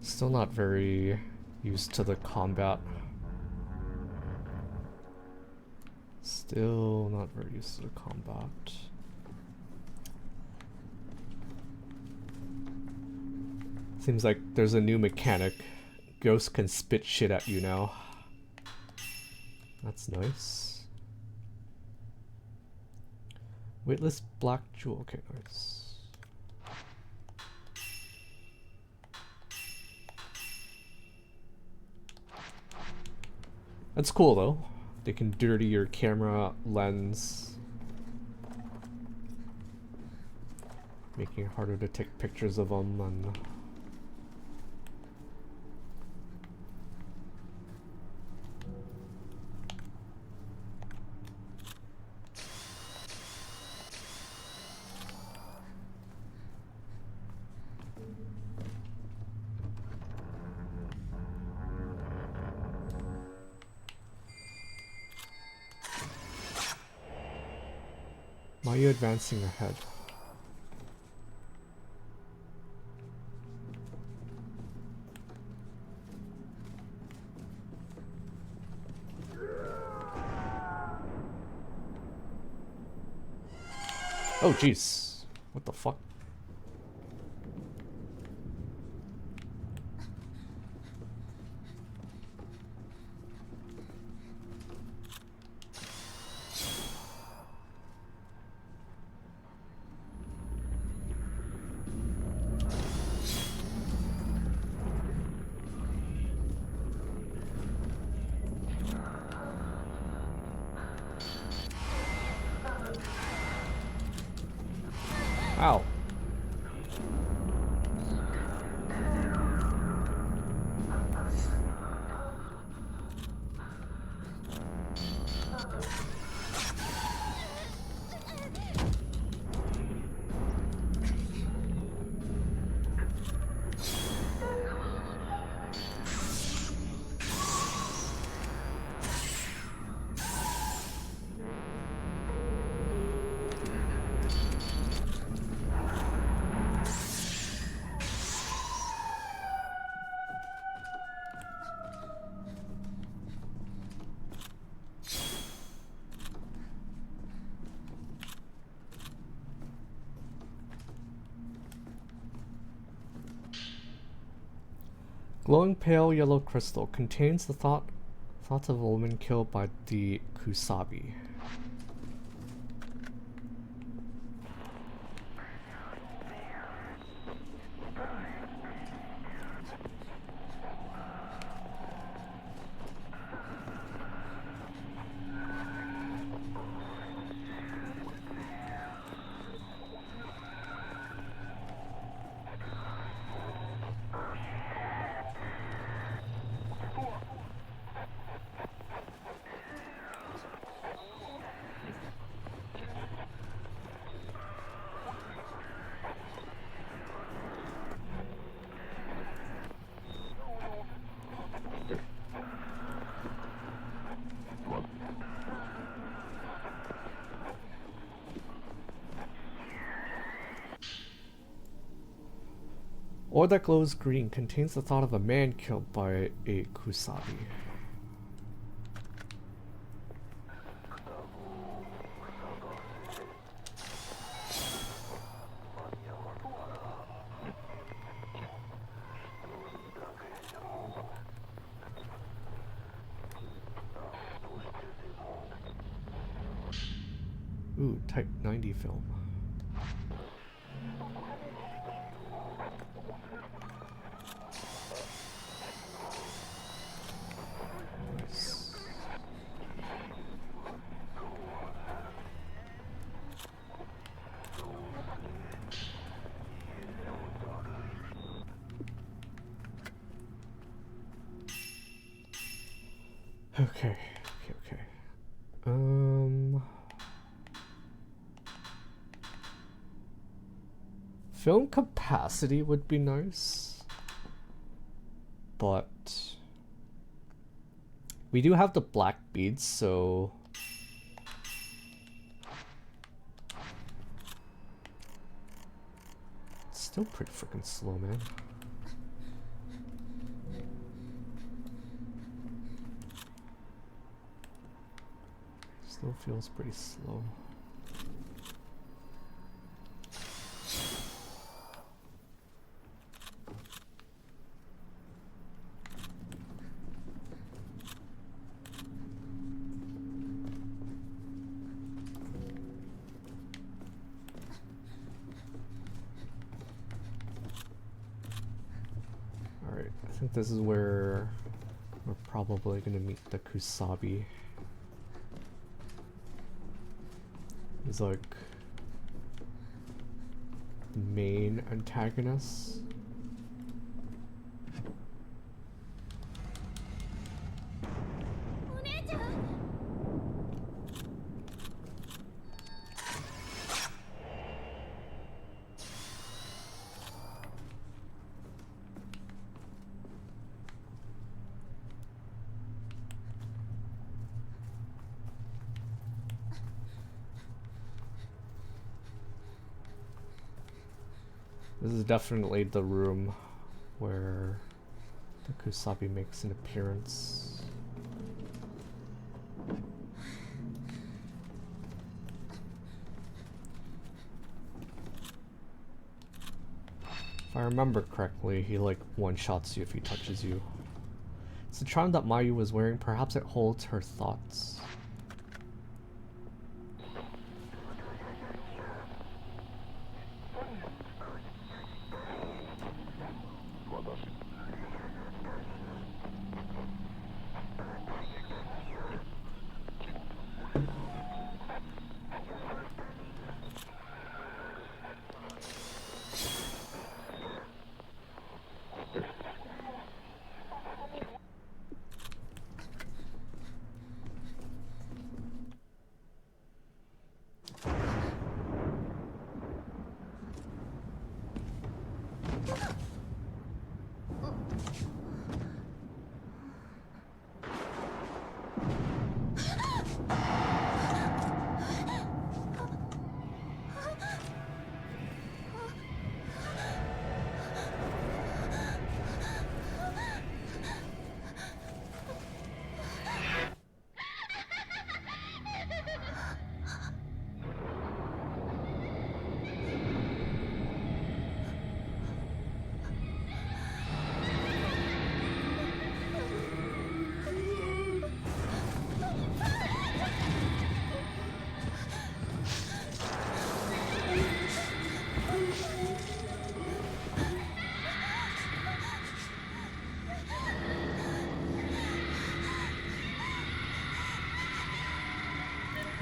Still not very used to the combat. Still not very used to the combat. Seems like there's a new mechanic. Ghosts can spit shit at you now. That's nice. Weightless black jewel. Okay, nice. That's cool though. They can dirty your camera lens, making it harder to take pictures of them. And Mayu advancing ahead. Oh jeez, what the fuck? Ow. Glowing pale yellow crystal contains the thoughts of a woman killed by the Kusabi. Ore that glows green contains the thought of a man killed by a Kusabi. Ooh, Type 90 film. Okay. Film capacity would be nice, but we do have the black beads, so it's still pretty freaking slow, man. Still feels pretty slow. Alright, I think this is where we're probably gonna meet the Kusabi. He's like the main antagonist. This is definitely the room where the Kusabi makes an appearance. If I remember correctly, he like one-shots you if he touches you. It's the charm that Mayu was wearing. Perhaps it holds her thoughts.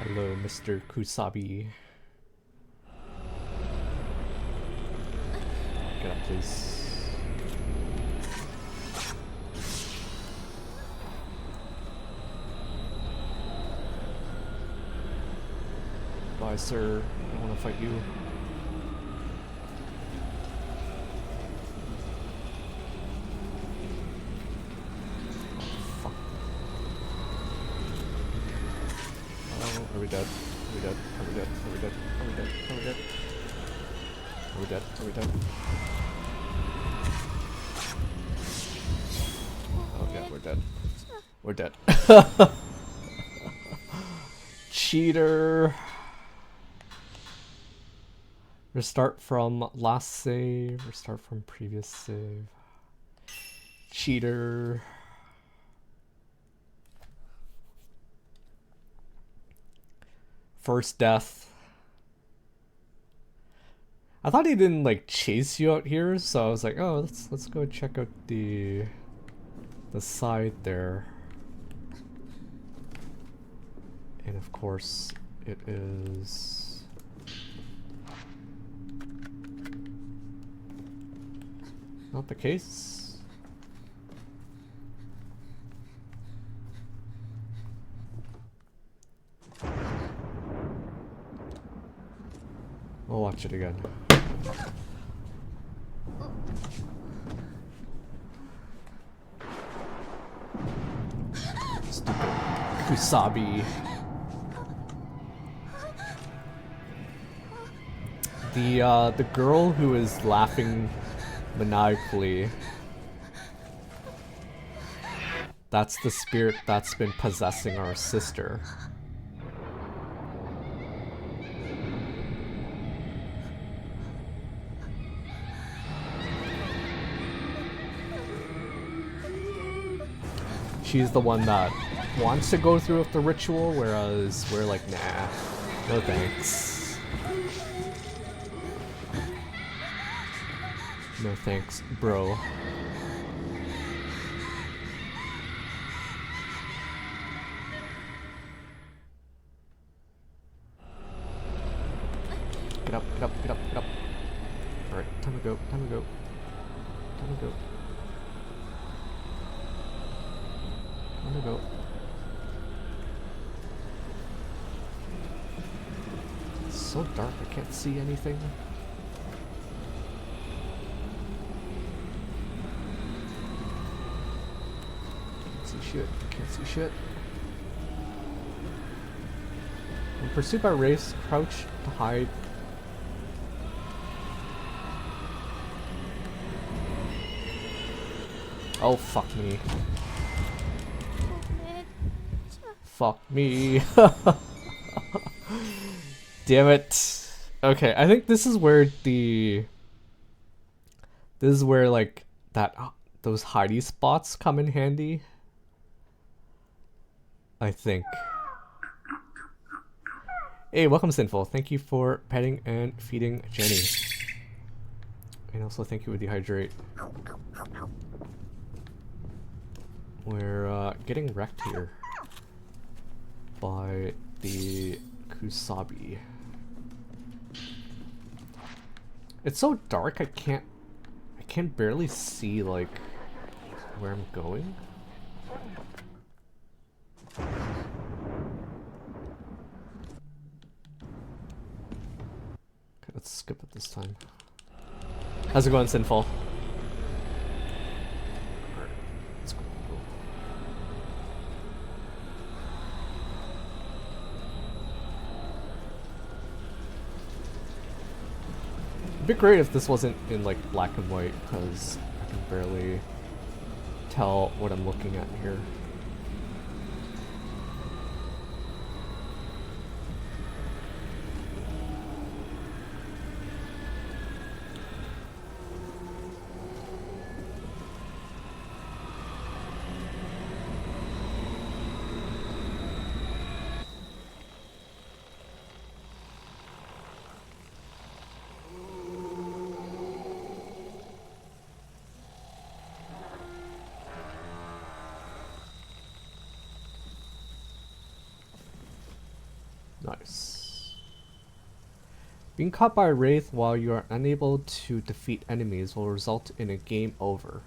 Hello, Mr. Kusabi. Get up, please. Bye, sir. I don't want to fight you. Are we dead? Are we dead? Are we dead? Are we dead? Are we dead? Are we dead? Are we dead? Are we dead? Oh yeah, we're dead. We're dead. Cheater. Restart from last save. Restart from previous save. Cheater. First death. I thought he didn't like chase you out here, so I was like, oh, let's go check out the side there. And of course, it is not the case. We'll watch it again. Stupid Kusabi. The girl who is laughing maniacally, that's the spirit that's been possessing our sister. She's the one that wants to go through with the ritual, whereas we're like, nah, no thanks. No thanks, bro. Get up, get up, get up, get up. Alright, time to go, time to go. Time to go. Time to go. It's so dark, I can't see anything. Can't see shit, can't see shit. When pursued by Wraiths, crouch to hide. Oh, fuck me. Fuck me. Damn it. Okay, I think this is where like those hidey spots come in handy. I think. Hey, welcome Sinful. Thank you for petting and feeding Jenny. And also thank you for dehydrate. We're getting wrecked here by the Kusabi. It's so dark I can barely see like where I'm going. Okay, let's skip it this time. How's it going, Sinful? Let's go. It'd be great if this wasn't in like black and white, because I can barely tell what I'm looking at here. Nice. Being caught by a Wraith while you are unable to defeat enemies will result in a game over.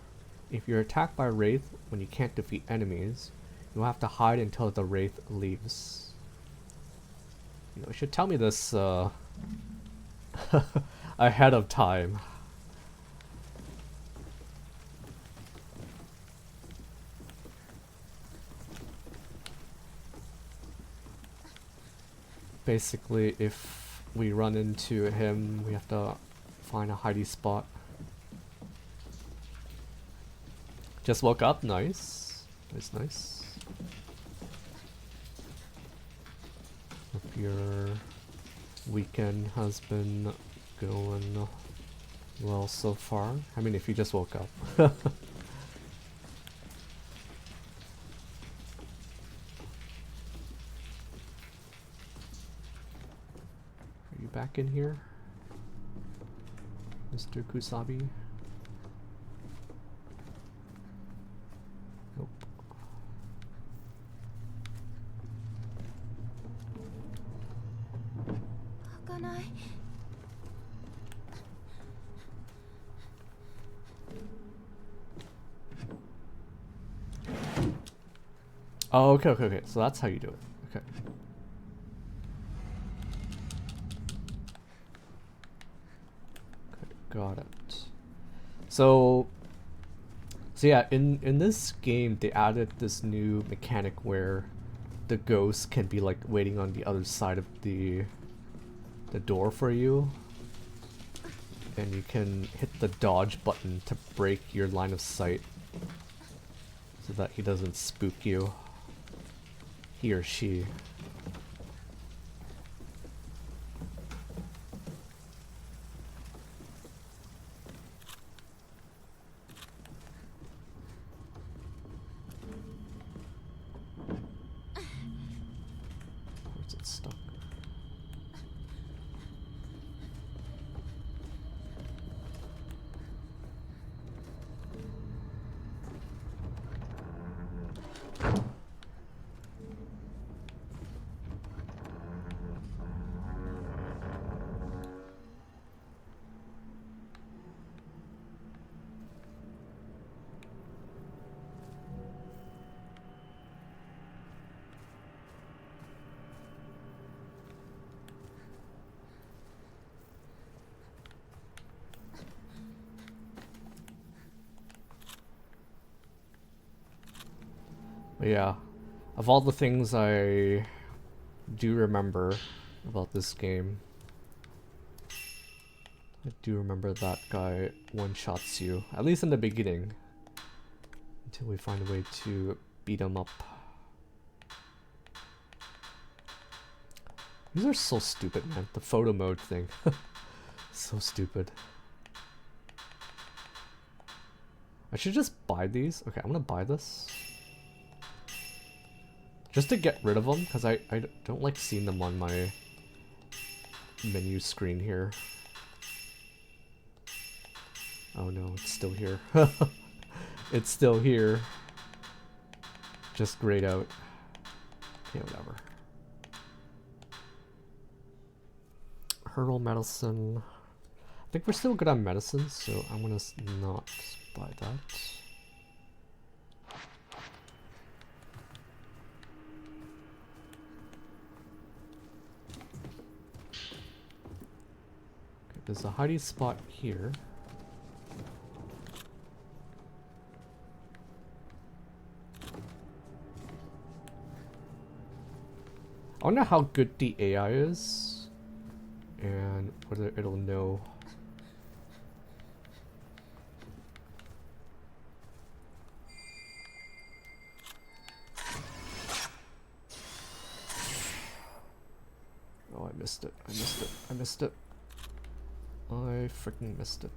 If you're attacked by a Wraith when you can't defeat enemies, you'll have to hide until the Wraith leaves. You know, you should tell me this ahead of time. Basically, if we run into him, we have to find a hidey spot. Just woke up, nice. Nice, nice. Hope your weekend has been going well so far. I mean, if you just woke up. Back in here, Mr. Kusabi. Nope. How can I? Oh, okay, okay, okay. So that's how you do it. Okay. Got it. So yeah, in this game they added this new mechanic where the ghost can be like waiting on the other side of the door for you, and you can hit the dodge button to break your line of sight so that he doesn't spook you. He or she. Stuck. But yeah, of all the things I do remember about this game, I do remember that guy one-shots you, at least in the beginning, until we find a way to beat him up. These are so stupid, man. The photo mode thing. So stupid. I should just buy these. Okay, I'm gonna buy this. Just to get rid of them, because I don't like seeing them on my menu screen here. Oh no, it's still here. It's still here. Just grayed out. Okay, whatever. Hurdle medicine. I think we're still good on medicine, so I'm gonna not buy that. Okay, there's a hiding spot here. I wonder how good the AI is, and whether it'll know. Oh, I missed it. I missed it. I missed it. I freaking missed it.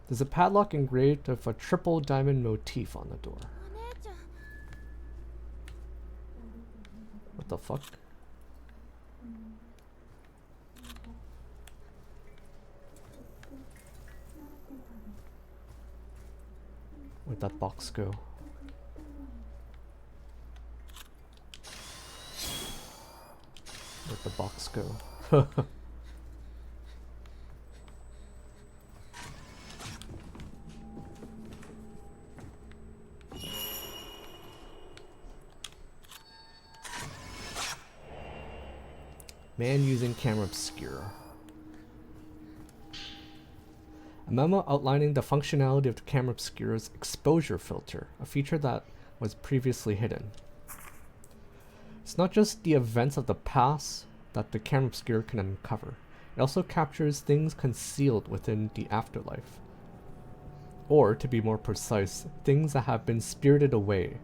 There's a padlock engraved with a triple diamond motif on the door. What the fuck? Where'd that box go? Where'd the box go? Man using camera obscura. A memo outlining the functionality of the camera obscura's exposure filter, a feature that was previously hidden. It's not just the events of the past that the camera obscura can uncover. It also captures things concealed within the afterlife. Or, to be more precise, things that have been spirited away,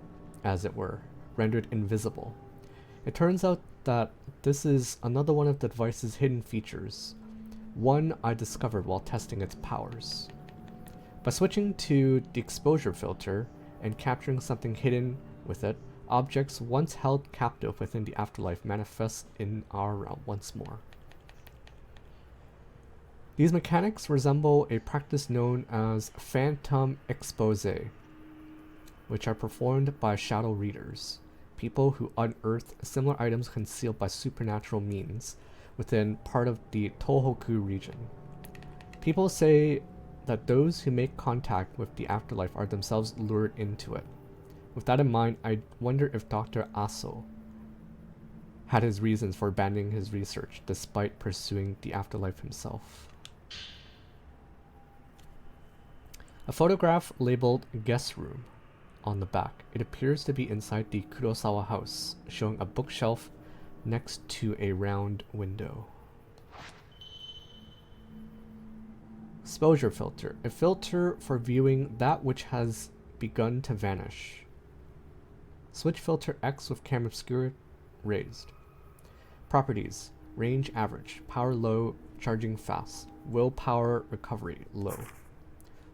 as it were, rendered invisible. It turns out that this is another one of the device's hidden features, one I discovered while testing its powers. By switching to the exposure filter and capturing something hidden with it, objects once held captive within the afterlife manifest in our realm once more. These mechanics resemble a practice known as phantom expose, which are performed by shadow readers, people who unearth similar items concealed by supernatural means within part of the Tohoku region. People say that those who make contact with the afterlife are themselves lured into it. With that in mind, I wonder if Dr. Aso had his reasons for abandoning his research despite pursuing the afterlife himself. A photograph labeled guest room on the back. It appears to be inside the Kurosawa house, showing a bookshelf next to a round window. Exposure filter. A filter for viewing that which has begun to vanish. Switch filter X with camera obscura raised. Properties. Range average. Power low. Charging fast. Willpower recovery low.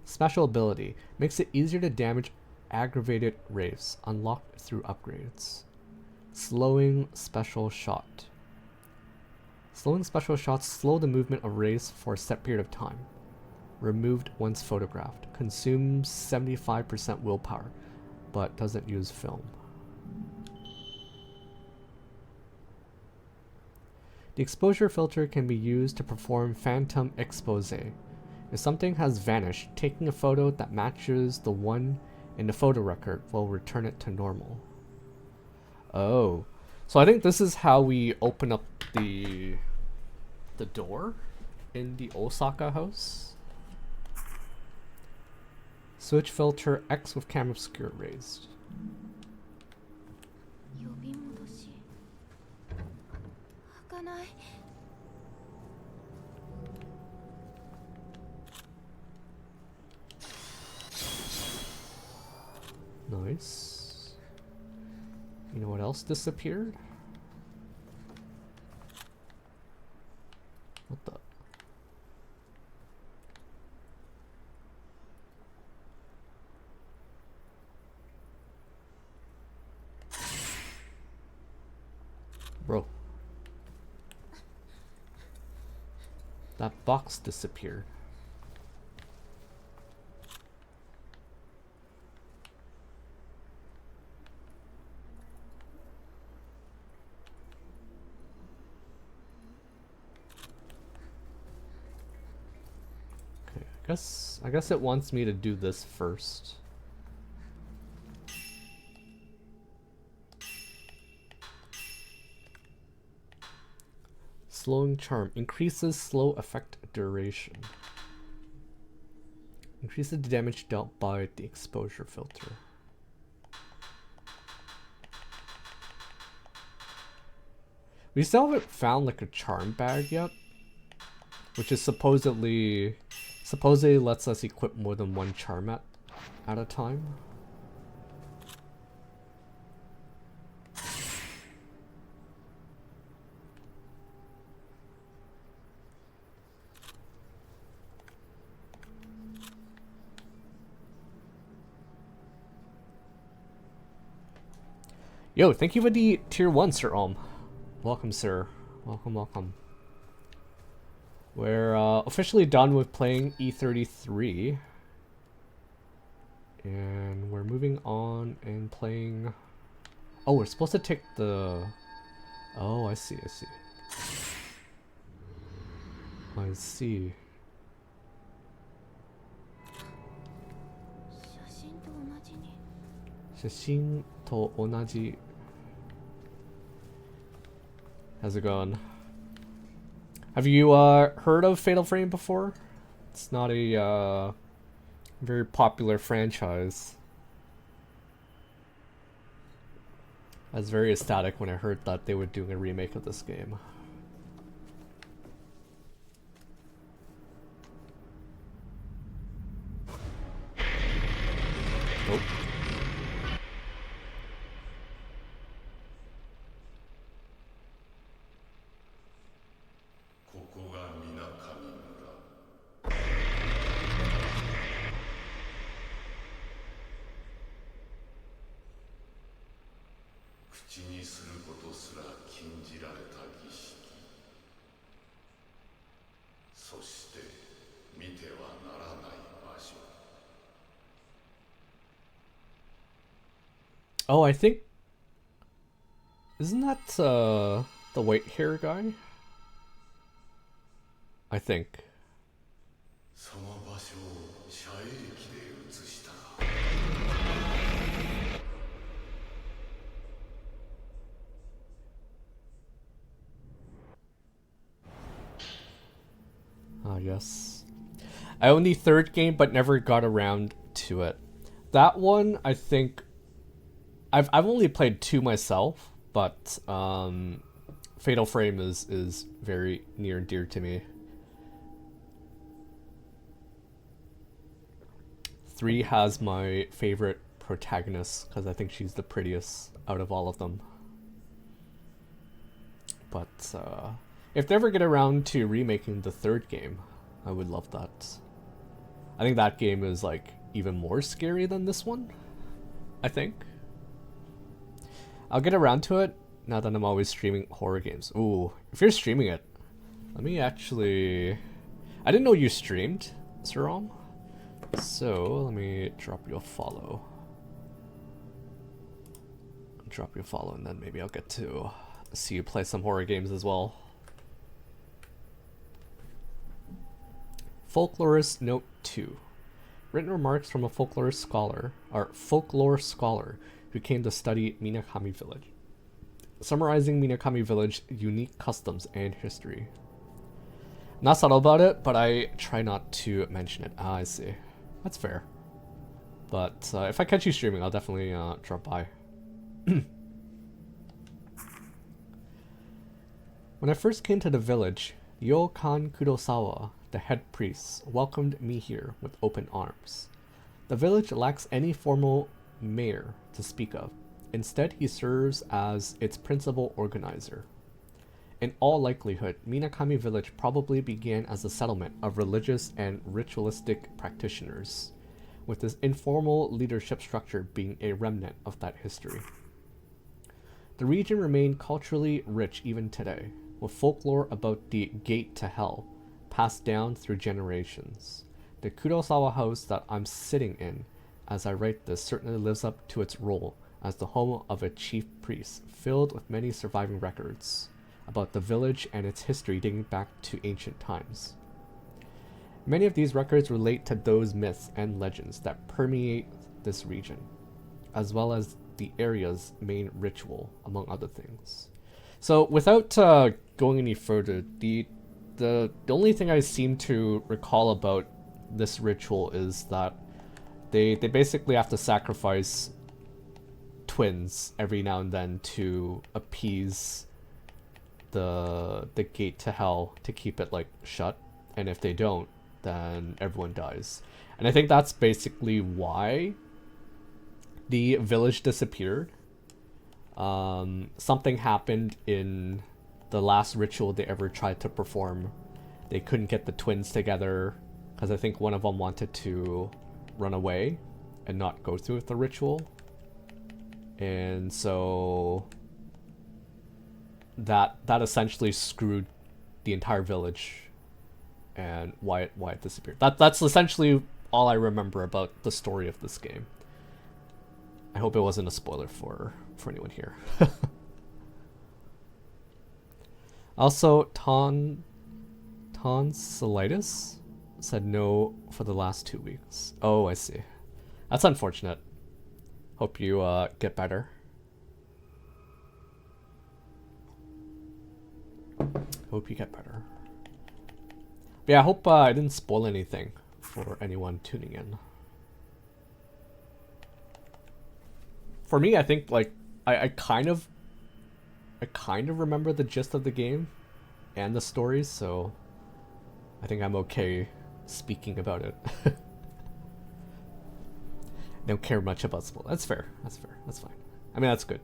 Special ability. Makes it easier to damage aggravated wraiths, unlocked through upgrades. Slowing special shot. Slowing special shots slow the movement of rays for a set period of time. Removed once photographed. Consumes 75% willpower, but doesn't use film. The exposure filter can be used to perform phantom expose. If something has vanished, taking a photo that matches the one in the photo record will return it to normal. Oh. So I think this is how we open up the door in the Osaka house. Switch filter X with camera obscure raised. Nice. You know what else disappeared? What the? Bro. That box disappeared. I guess it wants me to do this first. Slowing charm increases slow effect duration. Increases the damage dealt by the exposure filter. We still haven't found like a charm bag yet, which is supposedly lets us equip more than one charm at a time. Yo, thank you for the tier 1, Sir Om. Welcome, sir. Welcome, welcome. We're officially done with playing E33. And we're moving on and playing... Oh, we're supposed to take the... Oh, I see, I see. I see. Shashin to onaji. How's it going? Have you heard of Fatal Frame before? It's not a very popular franchise. I was very ecstatic when I heard that they were doing a remake of this game. Nope. Oh, I think... Isn't that, the white hair guy? I think. Ah, yes. I own the third game, but never got around to it. That one, I think... I've only played 2 myself, but Fatal Frame is very near and dear to me. 3 has my favorite protagonist, because I think she's the prettiest out of all of them. But if they ever get around to remaking the third game, I would love that. I think that game is like even more scary than this one, I think. I'll get around to it now that I'm always streaming horror games. Ooh, if you're streaming it, Let me actually... I didn't know you streamed, Saram. So, let me drop you a follow. Drop you a follow, and then maybe I'll get to see you play some horror games as well. Folklorist Note 2. Written remarks from a folklore scholar who came to study Minakami Village. Summarizing Minakami Village unique customs and history. Not subtle about it, but I try not to mention it. Ah, I see. That's fair. But if I catch you streaming, I'll definitely drop by. When I first came to the village, Yokan Kurosawa, the head priest, welcomed me here with open arms. The village lacks any formal mayor to speak of. Instead, he serves as its principal organizer. In all likelihood, Minakami Village probably began as a settlement of religious and ritualistic practitioners, with this informal leadership structure being a remnant of that history. The region remained culturally rich even today, with folklore about the Gate to Hell, passed down through generations. The Kurosawa house that I'm sitting in as I write this certainly lives up to its role as the home of a chief priest, filled with many surviving records about the village and its history dating back to ancient times. Many of these records relate to those myths and legends that permeate this region, as well as the area's main ritual, among other things. So without going any further, the only thing I seem to recall about this ritual is that they basically have to sacrifice twins every now and then to appease the gate to hell, to keep it like shut, and if they don't, then everyone dies. And I think that's basically why the village disappeared. Something happened in the last ritual they ever tried to perform. They couldn't get the twins together because I think one of them wanted to run away and not go through with the ritual. And so that essentially screwed the entire village and why it disappeared. That's essentially all I remember about the story of this game. I hope it wasn't a spoiler for anyone here. Also, tonsillitis said no for the last 2 weeks. Oh, I see. That's unfortunate. Hope you get better. Hope you get better. But yeah, I hope I didn't spoil anything for anyone tuning in. For me, I think like I kind of remember the gist of the game and the stories, so I think I'm okay speaking about it. Don't care much about spoil. That's fair. That's fair. That's fine. I mean, that's good.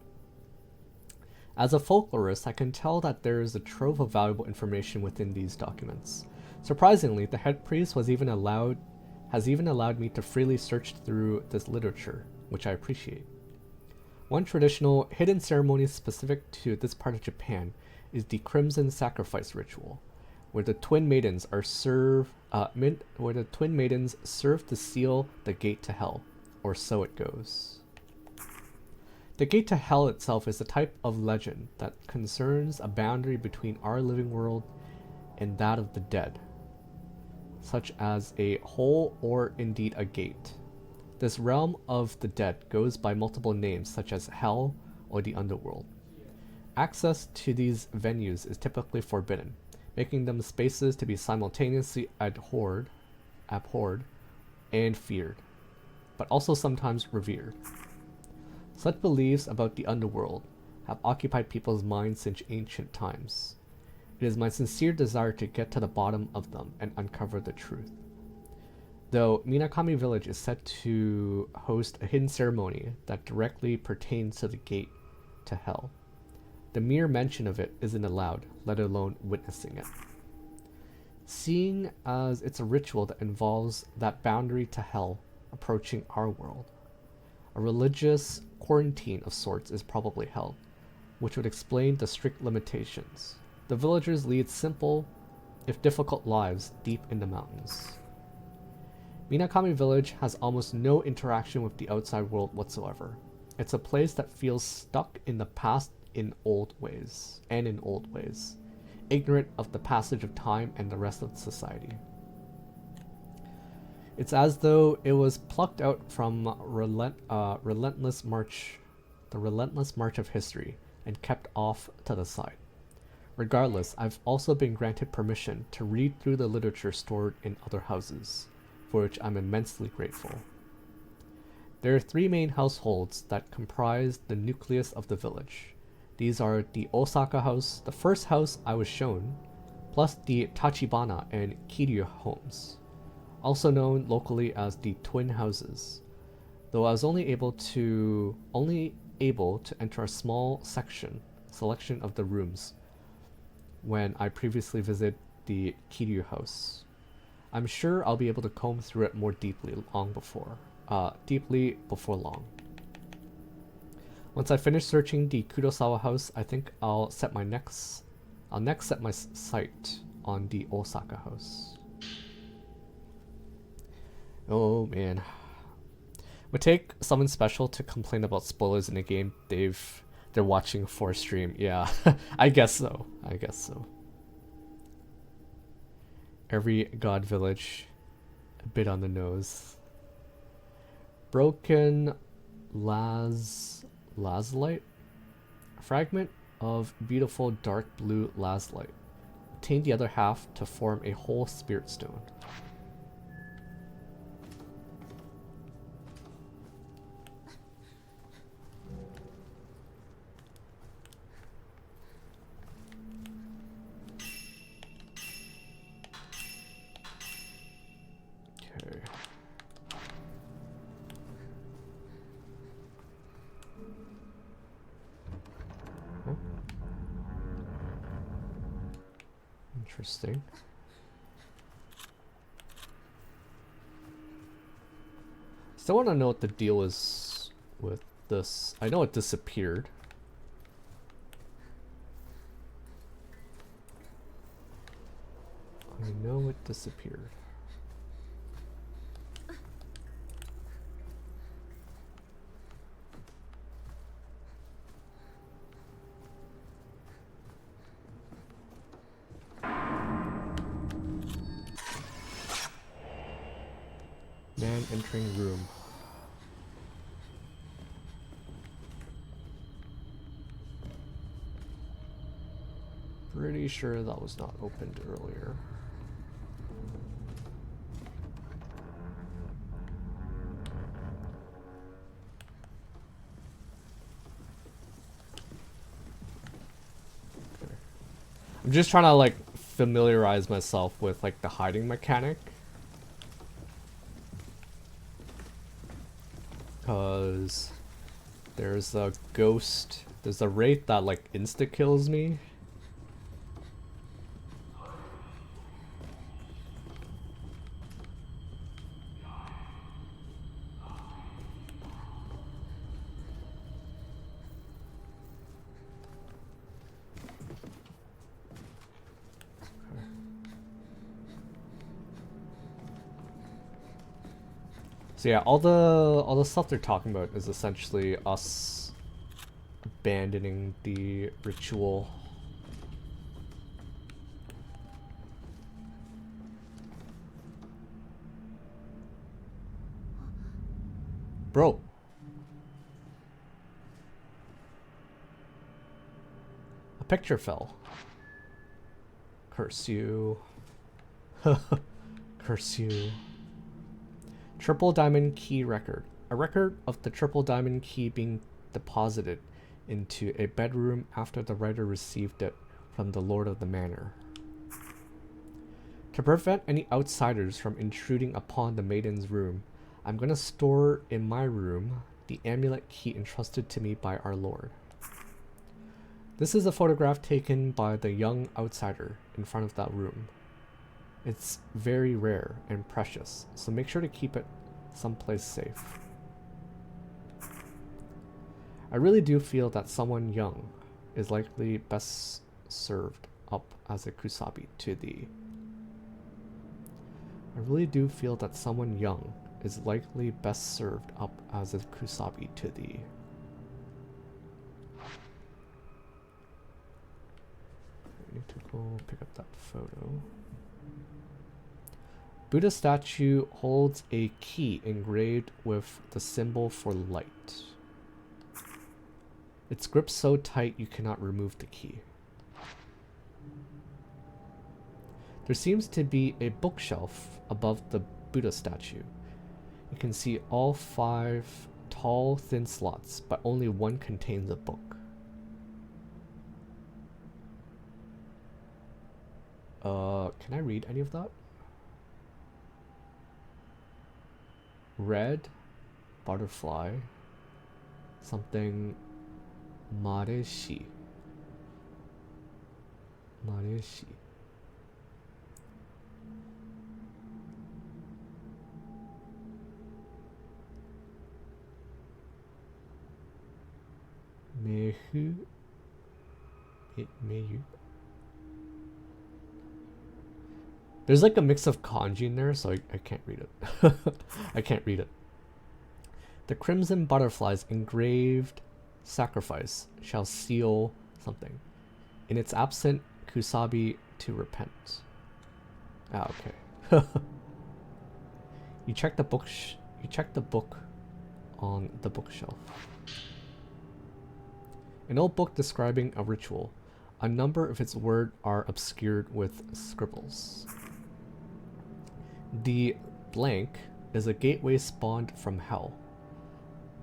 As a folklorist, I can tell that there is a trove of valuable information within these documents. Surprisingly, the head priest has even allowed me to freely search through this literature, which I appreciate. One traditional hidden ceremony specific to this part of Japan is the Crimson Sacrifice ritual, where the twin maidens serve to seal the gate to hell, or so it goes. The gate to hell itself is a type of legend that concerns a boundary between our living world and that of the dead, such as a hole or indeed a gate. This realm of the dead goes by multiple names such as hell or the underworld. Access to these venues is typically forbidden, making them spaces to be simultaneously abhorred and feared, but also sometimes revered. Such beliefs about the underworld have occupied people's minds since ancient times. It is my sincere desire to get to the bottom of them and uncover the truth. Though Minakami Village is set to host a hidden ceremony that directly pertains to the gate to hell, the mere mention of it isn't allowed, let alone witnessing it. Seeing as it's a ritual that involves that boundary to hell approaching our world, a religious quarantine of sorts is probably held, which would explain the strict limitations. The villagers lead simple, if difficult lives deep in the mountains. Minakami Village has almost no interaction with the outside world whatsoever. It's a place that feels stuck in the past in old ways, ignorant of the passage of time and the rest of society. It's as though it was plucked out from the relentless march of history and kept off to the side. Regardless, I've also been granted permission to read through the literature stored in other houses, for which I'm immensely grateful. There are 3 main households that comprise the nucleus of the village. These are the Osaka house, the first house I was shown, plus the Tachibana and Kiryu homes, also known locally as the twin houses, though I was only able to enter a small selection of the rooms when I previously visited the Kiryu house. I'm sure I'll be able to comb through it more deeply before long. Once I finish searching the Kurosawa house, I think I'll next set my sight on the Osaka house. Oh man. Would take someone special to complain about spoilers in a game they're watching for a stream. Yeah, I guess so. Every god village, a bit on the nose. Broken lazulite? A fragment of beautiful dark blue lazulite. Obtain the other half to form a whole spirit stone. Okay. Huh? Interesting. Still want to know what the deal is with this. I know it disappeared. I know it disappeared. Man entering room. Pretty sure that was not opened earlier. Okay. I'm just trying to like familiarize myself with like the hiding mechanic. Because there's a ghost, there's a wraith that like insta kills me. So yeah, all the stuff they're talking about is essentially us abandoning the ritual. Bro. A picture fell. Curse you. Curse you. Triple Diamond Key record. A record of the Triple Diamond Key being deposited into a bedroom after the writer received it from the Lord of the Manor. To prevent any outsiders from intruding upon the maiden's room, I'm gonna store in my room the amulet key entrusted to me by our Lord. This is a photograph taken by the young outsider in front of that room. It's very rare and precious, so make sure to keep it someplace safe. I really do feel that someone young is likely best served up as a kusabi to the I really do feel that someone young is likely best served up as a kusabi to thee. I need to go pick up that photo. Buddha statue holds a key engraved with the symbol for light. It's gripped so tight you cannot remove the key. There seems to be a bookshelf above the Buddha statue. You can see all 5 tall, thin slots, but only one contains a book. Can I read any of that? Red, butterfly, something, mareshi. Mareshi. Mehu. Mayu. There's like a mix of kanji in there, so I can't read it. I can't read it. The crimson butterfly's engraved sacrifice shall seal something. In its absent, kusabi to repent. Ah, okay. You check the book. You check the book on the bookshelf. An old book describing a ritual. A number of its words are obscured with scribbles. The blank is a gateway spawned from hell.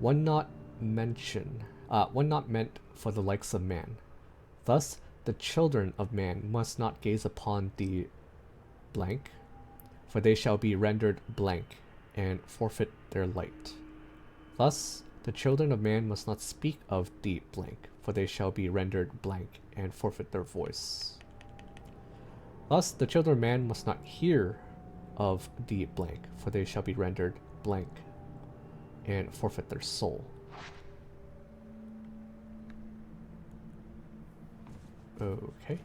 One not meant for the likes of man. Thus, the children of man must not gaze upon the blank, for they shall be rendered blank and forfeit their light. Thus, the children of man must not speak of the blank, for they shall be rendered blank and forfeit their voice. Thus, the children of man must not hear of the blank, for they shall be rendered blank and forfeit their soul. Okay.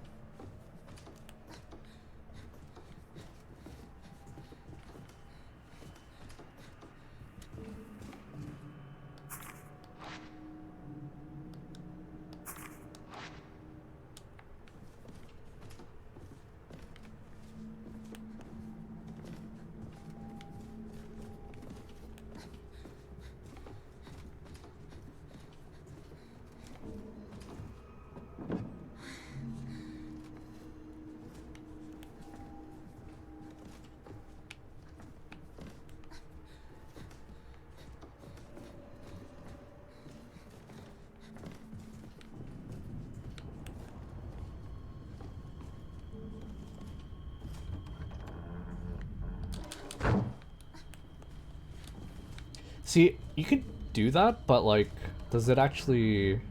See, you could do that, but like, does it actually...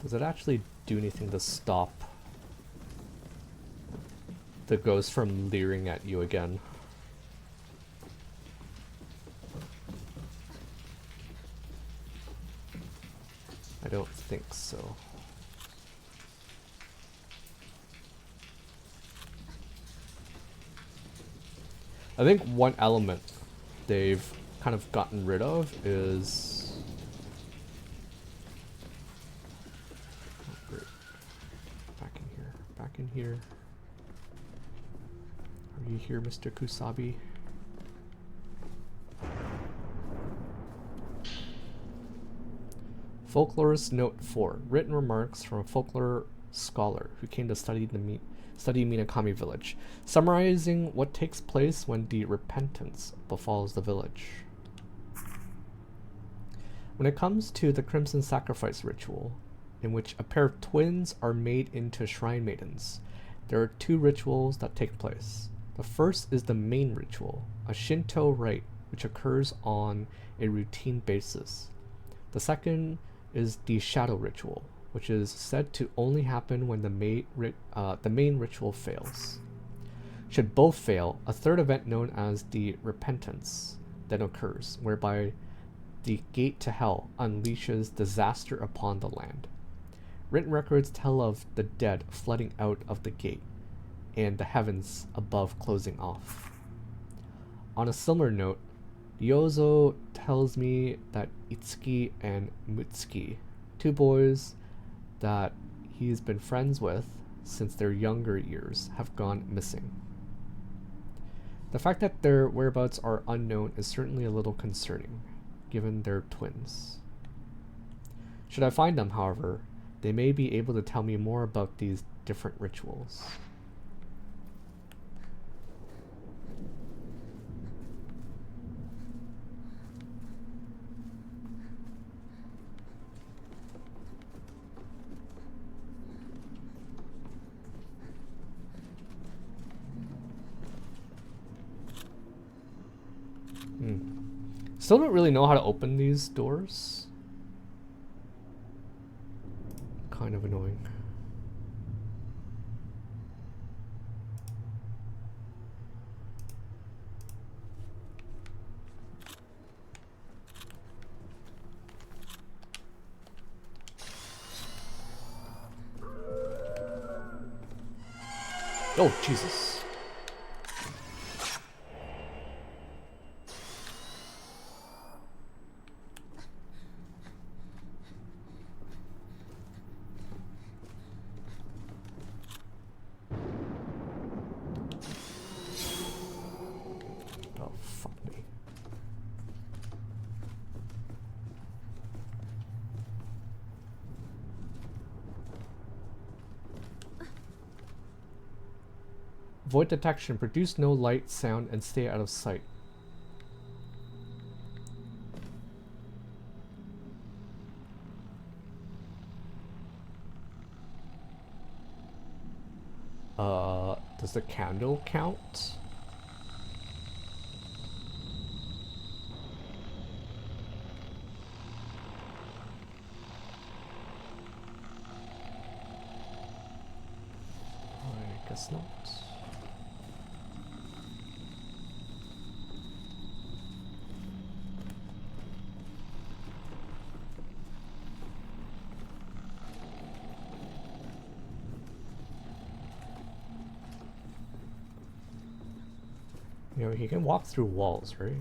Does it actually do anything to stop the ghost from leering at you again? I don't think so. I think one element they've kind of gotten rid of is... Oh, great. Back in here. Back in here. Are you here, Mr. Kusabi? Folklorist Note 4. Written remarks from a folklore scholar who came to study Minakami village, summarizing what takes place when the repentance befalls the village. When it comes to the Crimson Sacrifice ritual, in which a pair of twins are made into shrine maidens, there are 2 rituals that take place. The first is the main ritual, a Shinto rite which occurs on a routine basis. The second is the shadow ritual, which is said to only happen when the main ritual fails. Should both fail, a third event known as the repentance then occurs, whereby the gate to hell unleashes disaster upon the land. Written records tell of the dead flooding out of the gate and the heavens above closing off. On a similar note, Ryozo tells me that Itsuki and Mutsuki, two boys that he's been friends with since their younger years, have gone missing. The fact that their whereabouts are unknown is certainly a little concerning, given they're twins. Should I find them, however, they may be able to tell me more about these different rituals. Still don't really know how to open these doors. Kind of annoying. Oh, Jesus. Void detection. Produce no light, sound, and stay out of sight. Does the candle count? I guess not. You know, he can walk through walls, right?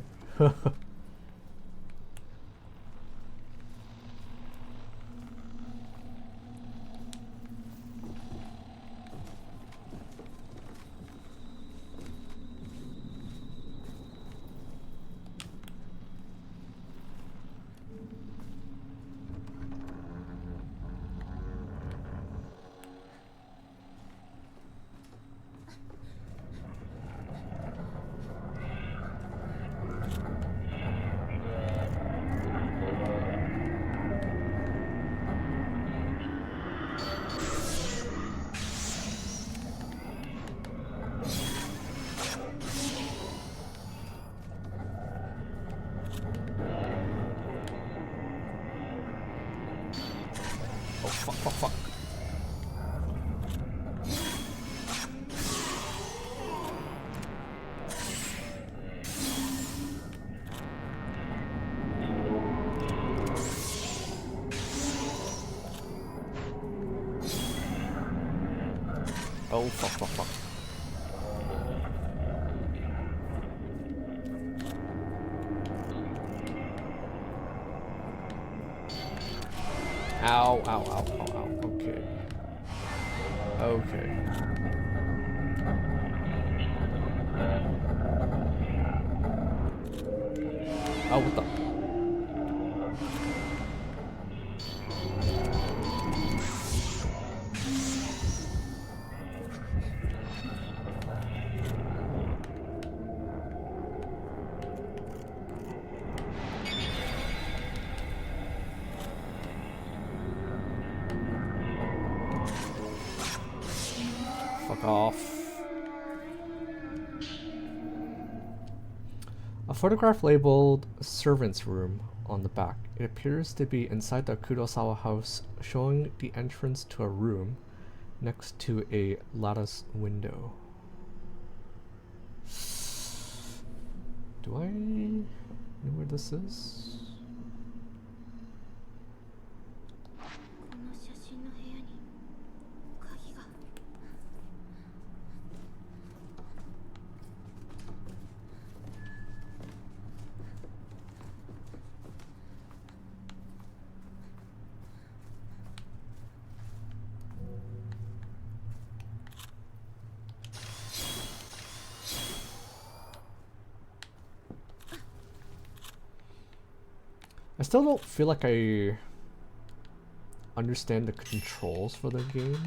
Fuck. Oh, fuck. Ow. Okay. Oh, what the? Fuck off. A photograph labeled servant's room on the back. It appears to be inside the Kurosawa house, showing the entrance to a room next to a lattice window. Do I know where this is? I still don't feel like I understand the controls for the game.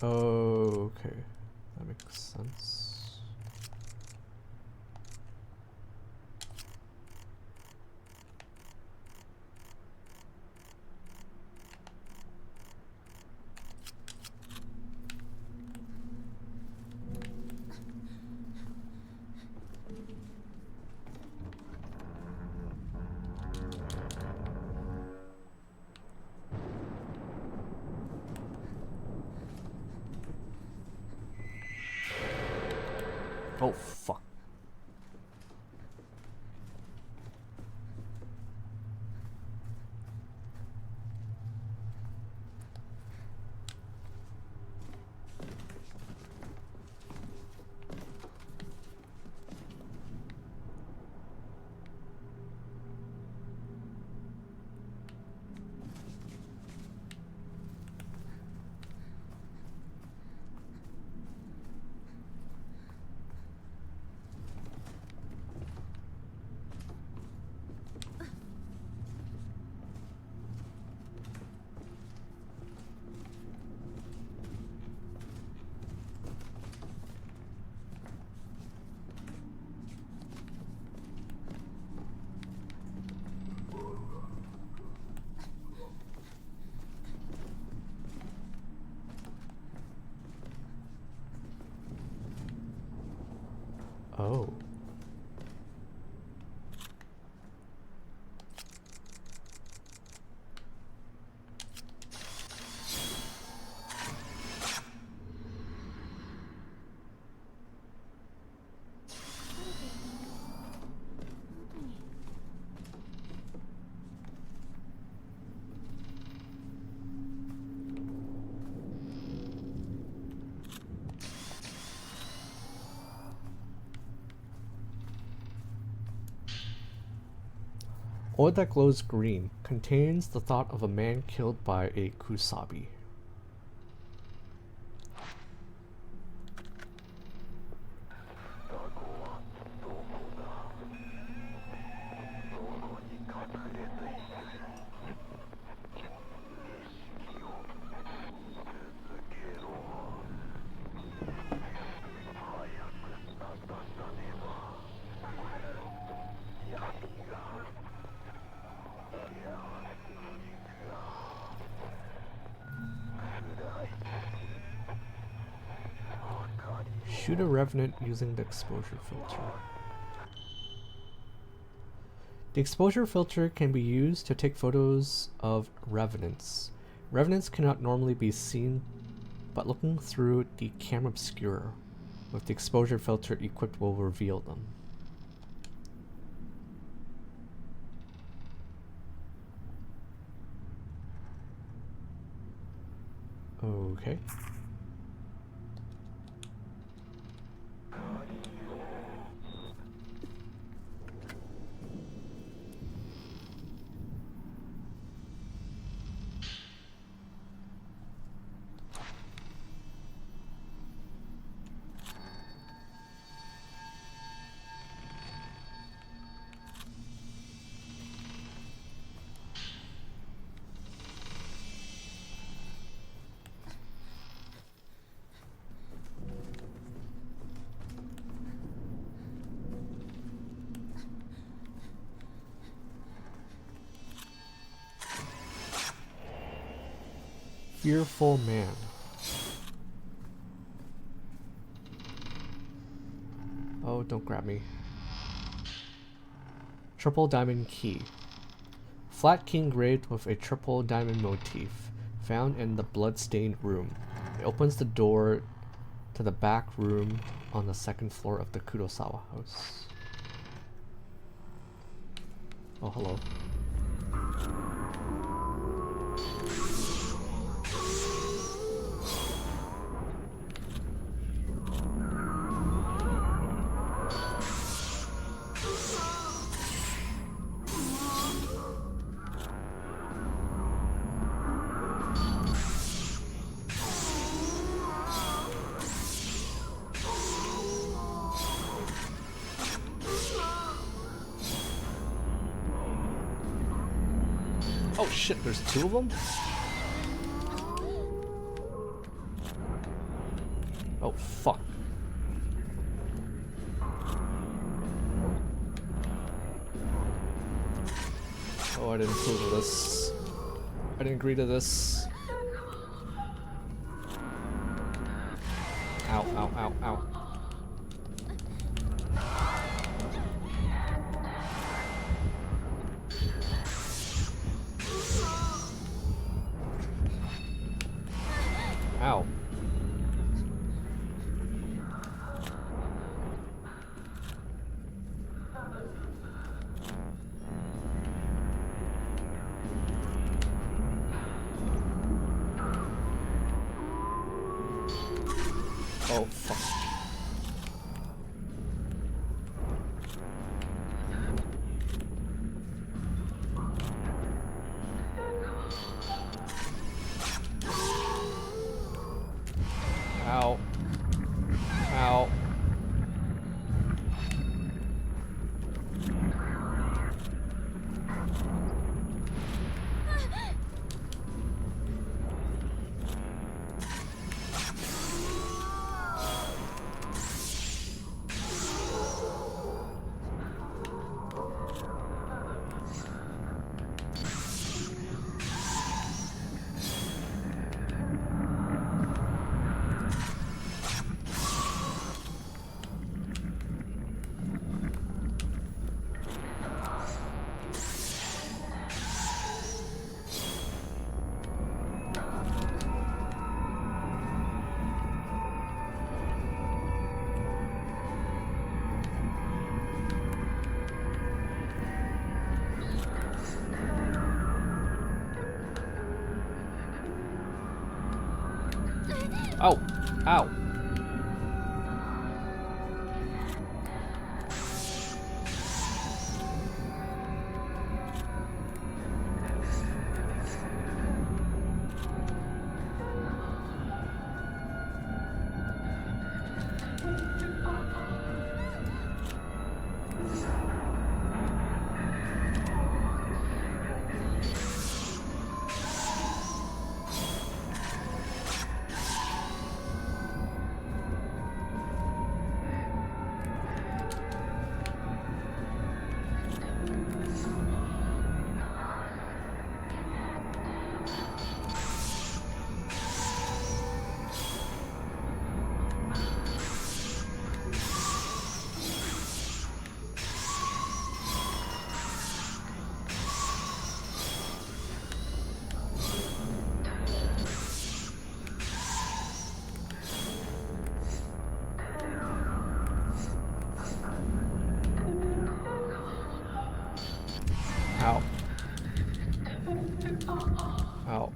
Okay, that makes sense. Oh, fuck. Oh. Ore that glows green contains the thought of a man killed by a kusabi. Shoot a revenant using the exposure filter. The exposure filter can be used to take photos of revenants. Revenants cannot normally be seen, but looking through the camera obscura with the exposure filter equipped will reveal them. Okay. Fearful man. Oh, don't grab me. Triple diamond key. Flat key engraved with a triple diamond motif, found in the blood-stained room. It opens the door to the back room on the second floor of the Kurosawa house. Oh, hello. Oh shit, there's two of them? Oh fuck. Oh, I didn't approve of this. I didn't agree to this. Ow, ow, ow, ow. Ow. Oh, fuck. Ow. Ow. Ow! Ow! Ow. Ow.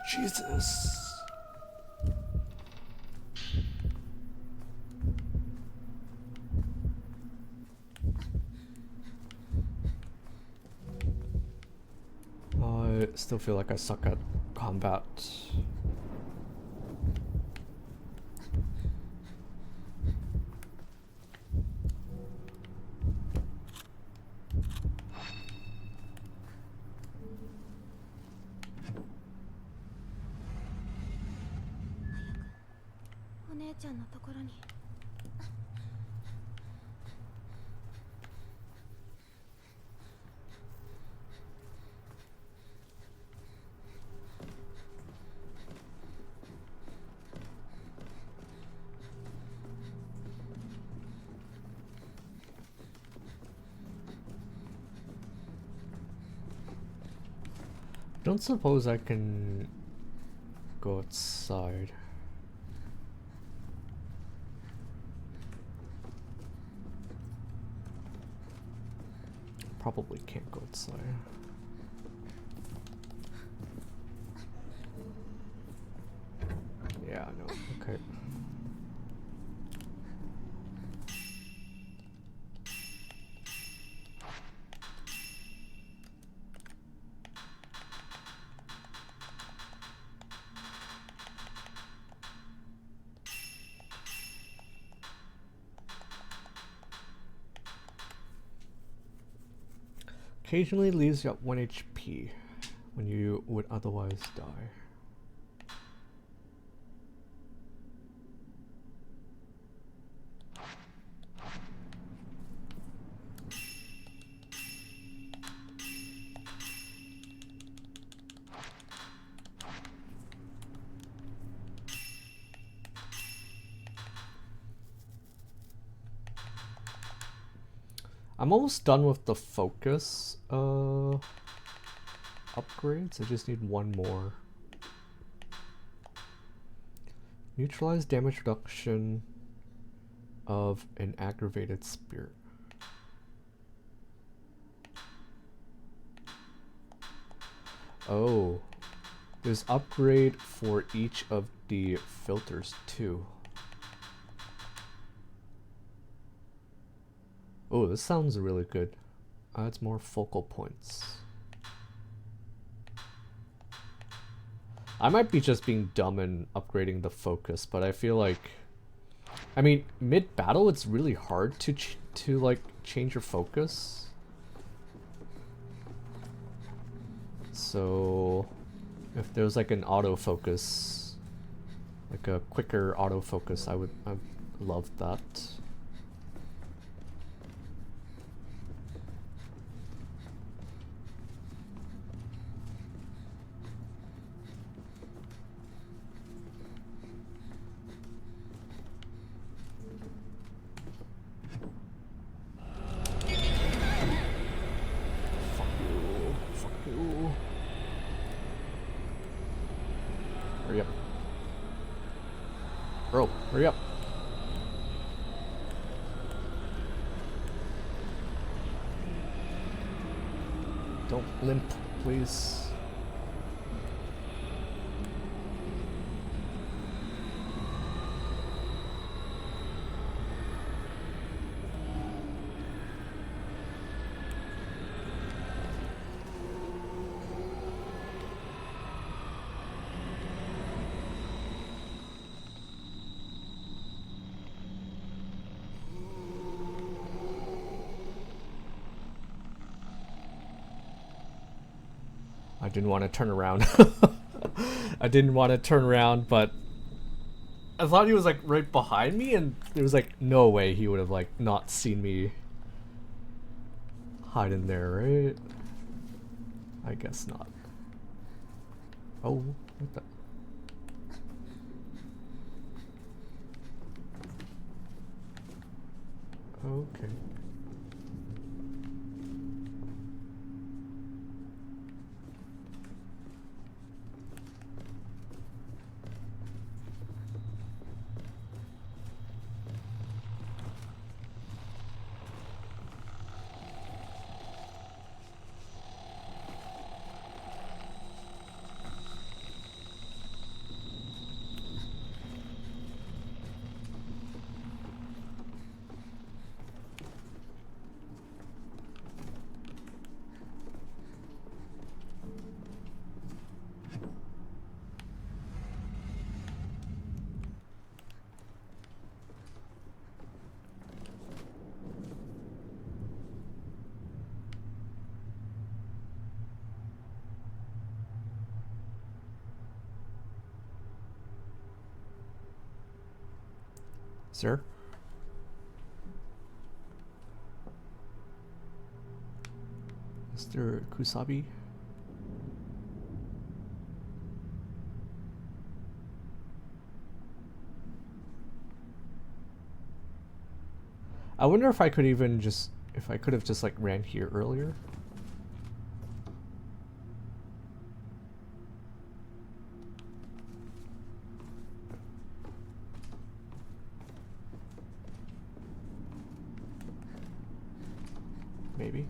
Jesus. I still feel like I suck at combat. Don't suppose I can go outside. Probably can't go outside. Yeah, no, okay. Occasionally leaves you at 1 HP when you would otherwise die. I'm almost done with the focus upgrades. I just need one more. Neutralize damage reduction of an aggravated spirit. Oh, there's upgrade for each of the filters too. Oh, this sounds really good. Adds more focal points. I might be just being dumb and upgrading the focus, but I feel like, I mean, mid-battle it's really hard to like change your focus. So if there's like an autofocus, like a quicker autofocus, I'd love that. Bro, hurry up. Don't limp, please. I didn't want to turn around. I didn't want to turn around, but I thought he was like right behind me, and there was like no way he would have like not seen me hide in there, right? I guess not. Oh, what the? Okay. Sir? Mr. Kusabi? I wonder if I could even just, if I could have just like ran here earlier. Maybe.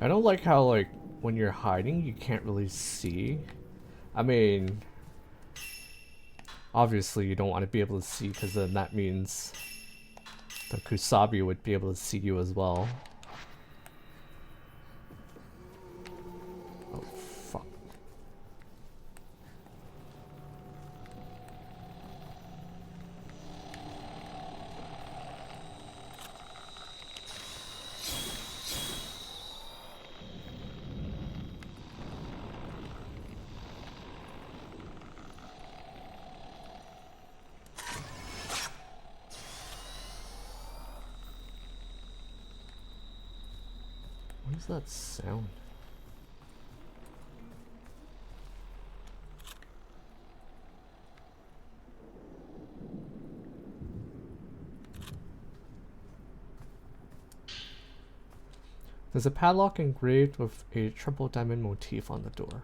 I don't like how, like, when you're hiding, you can't really see. I mean, obviously you don't want to be able to see, because then that means the Kusabi would be able to see you as well. Oh, fuck. What is that sound? There's a padlock engraved with a triple diamond motif on the door.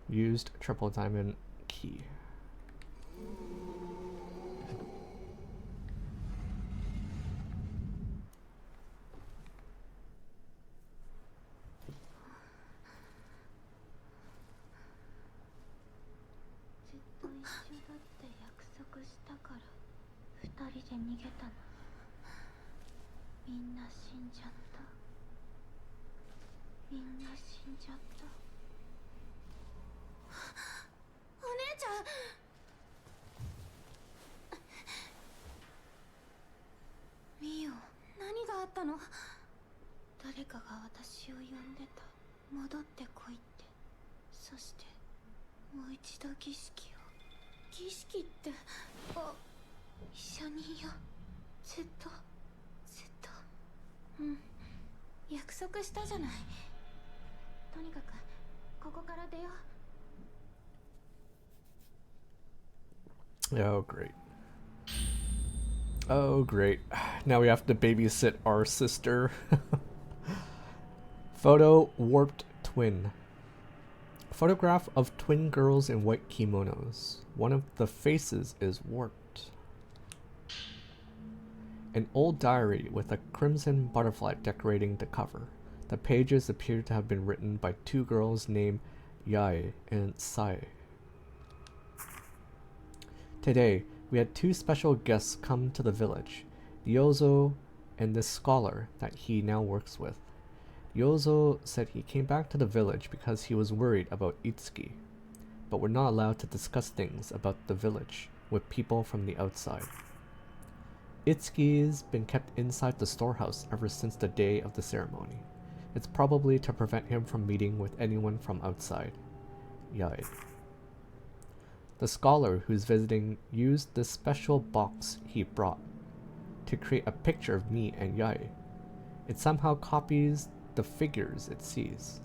Used triple diamond key. Miyu, 何があったの？誰かが私を呼んでた。戻ってこいって。そしてもう一度儀式を。儀式って、あ、一緒にいよ。ずっと。うん。約束したじゃない。とにかくここから出よう。 Oh, great. Oh, great. Now we have to babysit our sister. Photo warped twin. Photograph of twin girls in white kimonos. One of the faces is warped. An old diary with a crimson butterfly decorating the cover. The pages appear to have been written by two girls named Yae and Sae. Today, We had two special guests come to the village, Ryozo and this scholar that he now works with. Ryozo said he came back to the village because he was worried about Itsuki, but we're not allowed to discuss things about the village with people from the outside. Itsuki's been kept inside the storehouse ever since the day of the ceremony. It's probably to prevent him from meeting with anyone from outside. Yai. The scholar who's visiting used this special box he brought to create a picture of me and Yai. It somehow copies the figures it sees.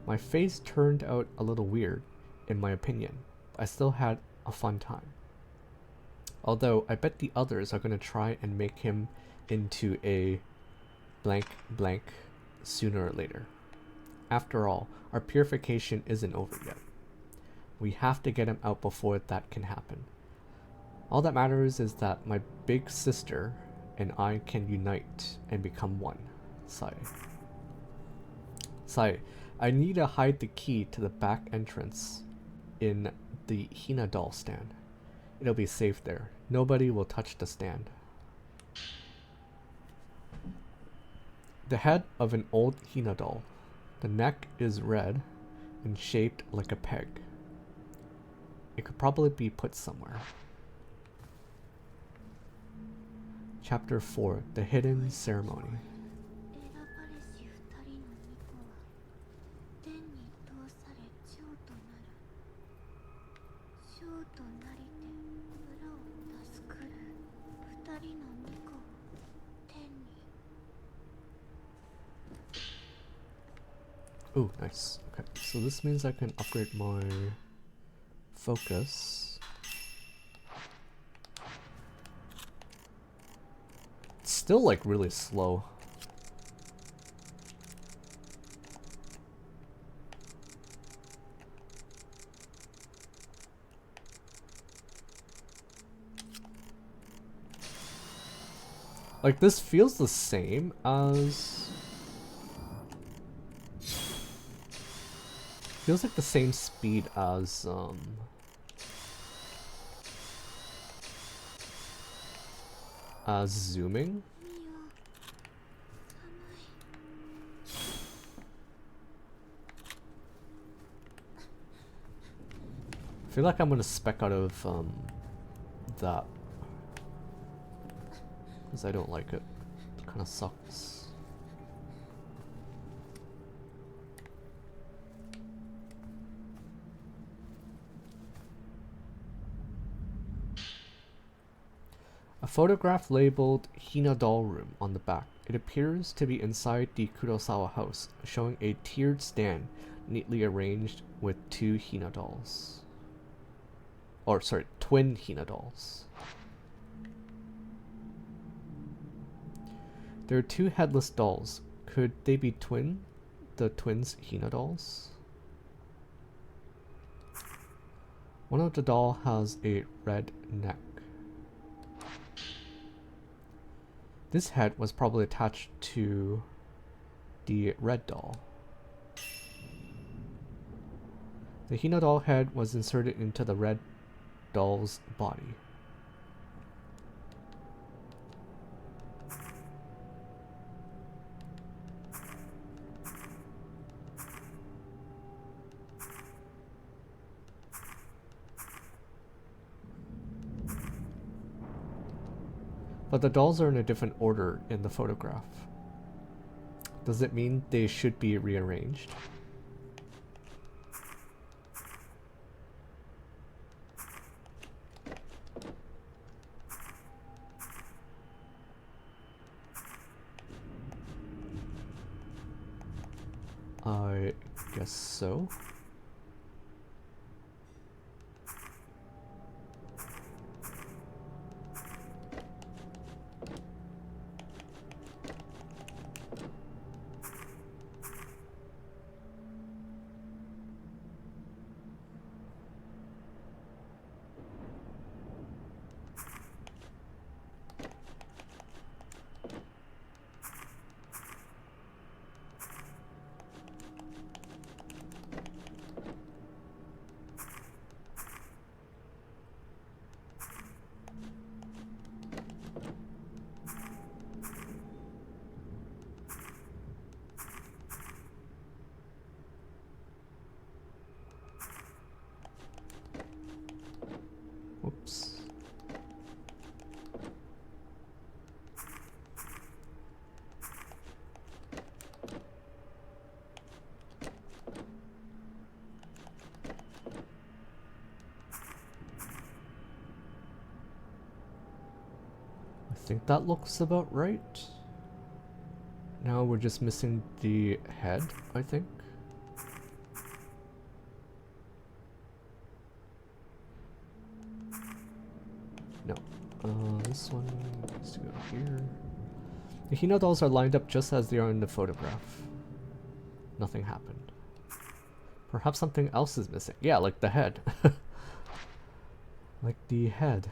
My face turned out a little weird, in my opinion, but I still had a fun time. Although I bet the others are going to try and make him into a blank blank sooner or later. After all, our purification isn't over yet. We have to get him out before that can happen. All that matters is that my big sister and I can unite and become one. Sai. Sai, I need to hide the key to the back entrance in the Hina doll stand. It'll be safe there. Nobody will touch the stand. The head of an old Hina doll. The neck is red and shaped like a peg. It could probably be put somewhere. Chapter 4, The Hidden Ceremony. Ooh, nice. Okay, so this means I can upgrade my focus. It's still like really slow. Like this feels the same as... Feels like the same speed as zooming. I feel like I'm gonna spec out of that because I don't like it. It kind of sucks. A photograph labeled Hina doll room on the back. It appears to be inside the Kurosawa house, showing a tiered stand neatly arranged with two Hina dolls. Or sorry, twin Hina dolls. There are two headless dolls. Could they be the twins Hina dolls? One of the doll has a red neck. This head was probably attached to the red doll. The Hina doll head was inserted into the red doll's body. But the dolls are in a different order in the photograph. Does it mean they should be rearranged? I guess so. think that looks about right. Now we're just missing the head, I think. No. This one needs to go here. The Hina dolls are lined up just as they are in the photograph. Nothing happened. Perhaps something else is missing. Yeah, like the head. Like the head.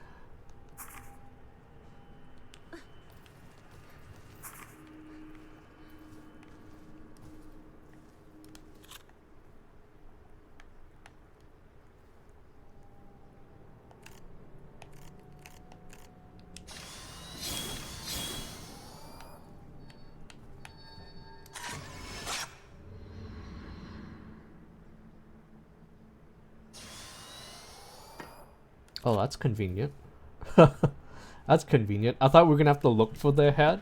Oh, that's convenient. That's convenient. I thought we were gonna have to look for their head.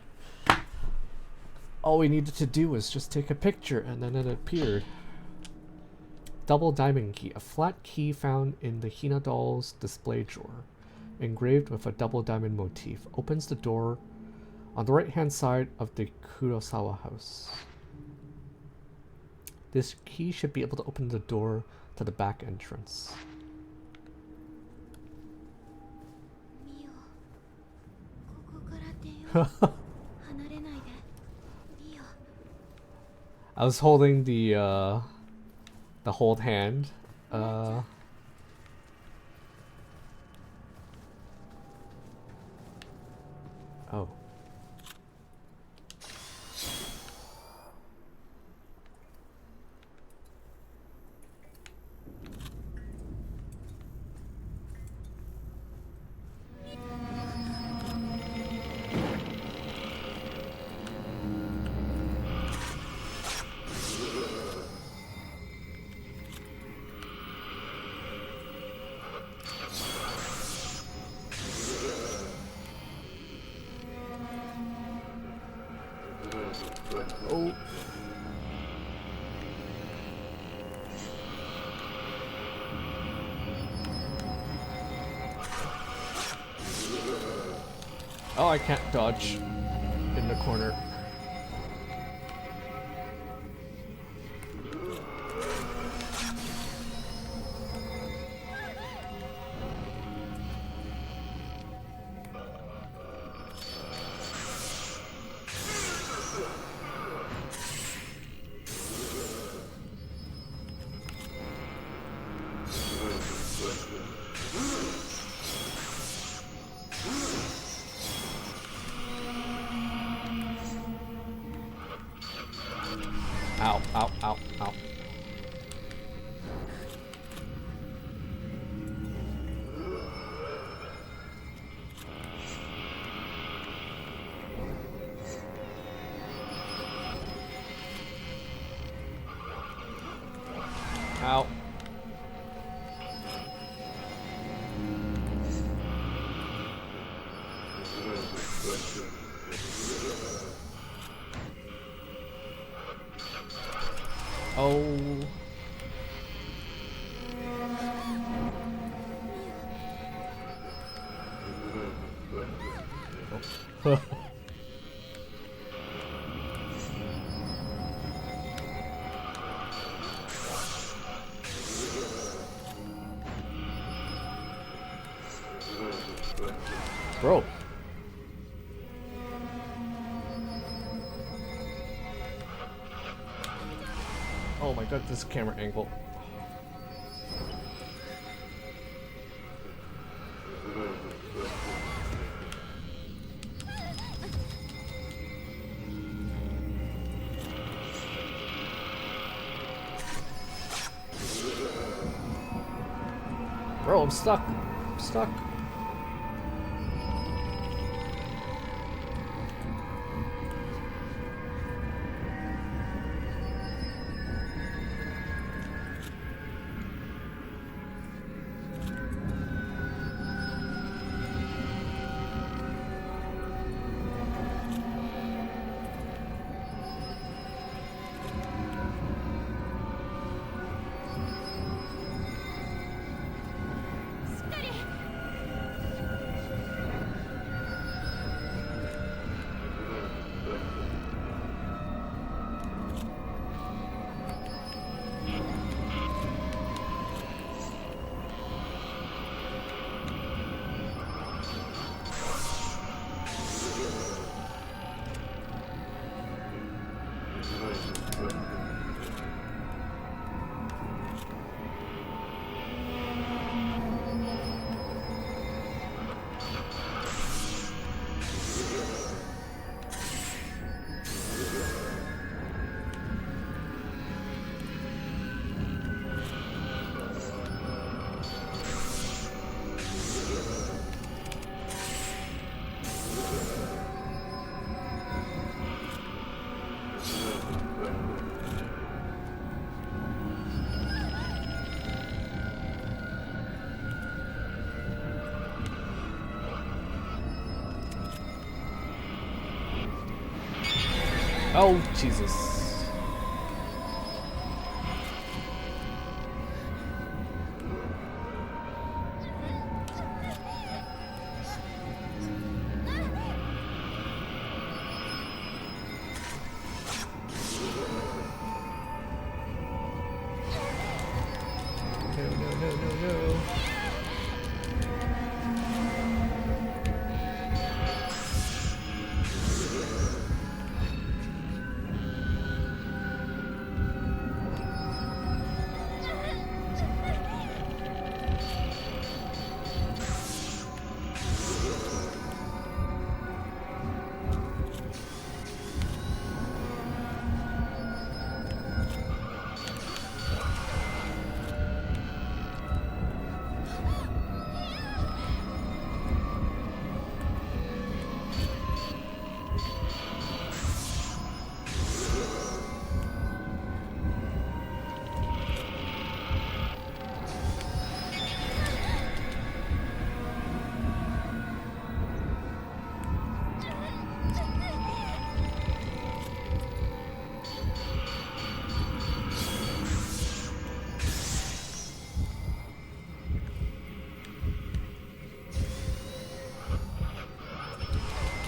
All we needed to do was just take a picture and then it appeared. Double diamond key. A flat key found in the Hina doll's display drawer. Engraved with a double diamond motif. Opens the door on the right hand side of the Kurosawa house. This key should be able to open the door to the back entrance. I was holding the hold hand. Oh. Oh, I can't dodge in the corner. Ow, ow, ow, ow. Ow. Oh. Bro. Oh my god, this camera angle. Bro, I'm stuck. I'm stuck. Oh, Jesus. No, no, no, no, no.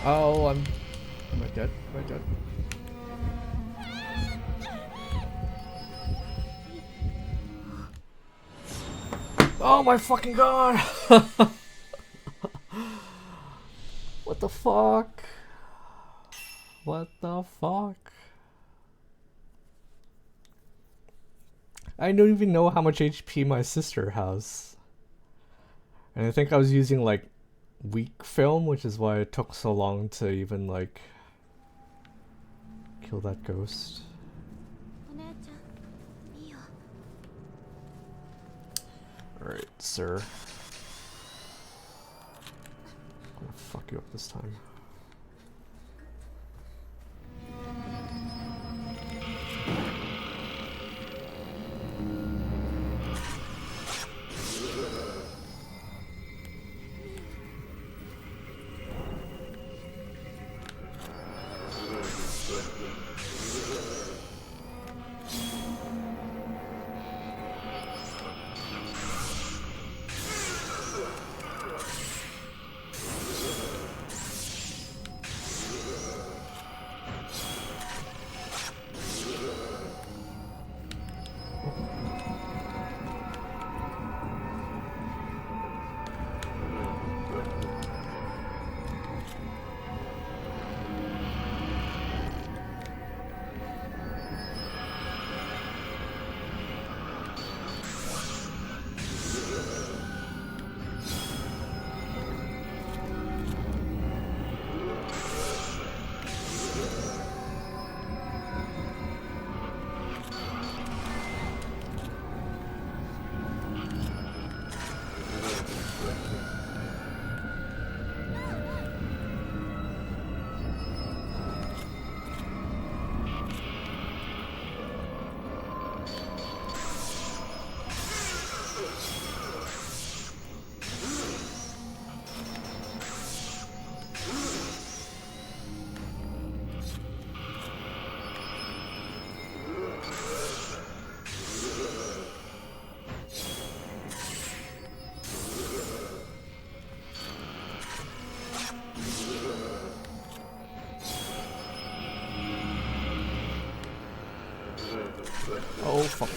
Oh, am I dead? Am I dead? Oh my fucking god! What the fuck? What the fuck? I don't even know how much HP my sister has. And I think I was using like weak film, which is why it took so long to even like kill that ghost. Alright, sir. I'm gonna fuck you up this time. Oh fuck.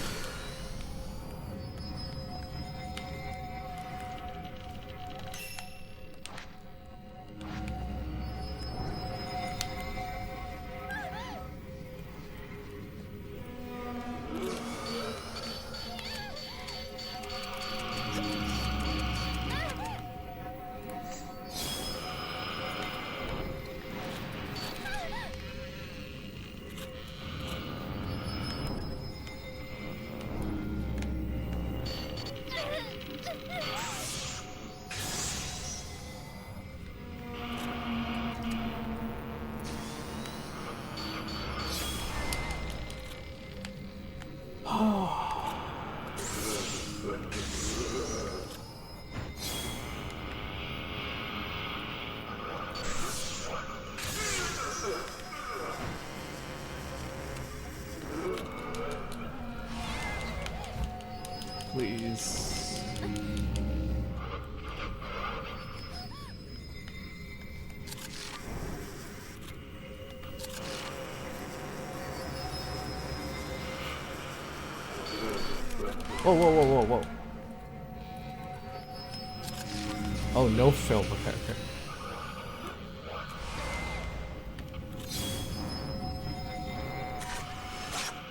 please. Whoa, whoa, whoa, whoa, whoa. Oh, no film. Okay, okay.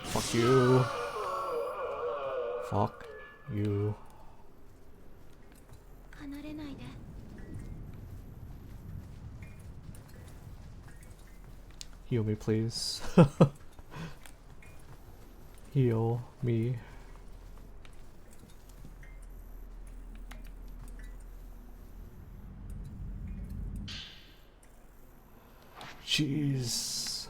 Fuck you. Fuck you. Heal me, please. Heal me. Jeez.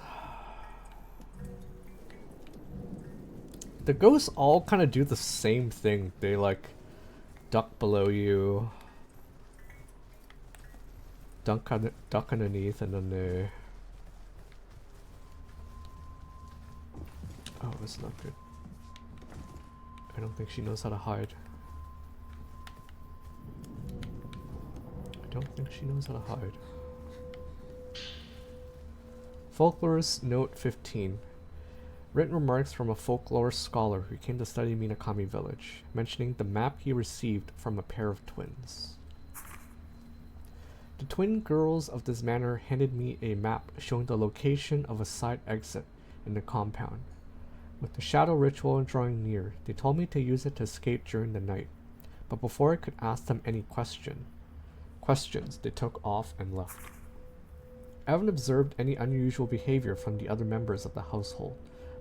The ghosts all kind of do the same thing. They like duck below you, duck underneath, and then they... Oh, it's not good. I don't think she knows how to hide. I don't think she knows how to hide. Folklorist Note 15. Written remarks from a folklore scholar who came to study Minakami Village, mentioning the map he received from a pair of twins. The twin girls of this manor handed me a map showing the location of a side exit in the compound. With the shadow ritual drawing near, they told me to use it to escape during the night. But before I could ask them any questions, they took off and left. I haven't observed any unusual behavior from the other members of the household,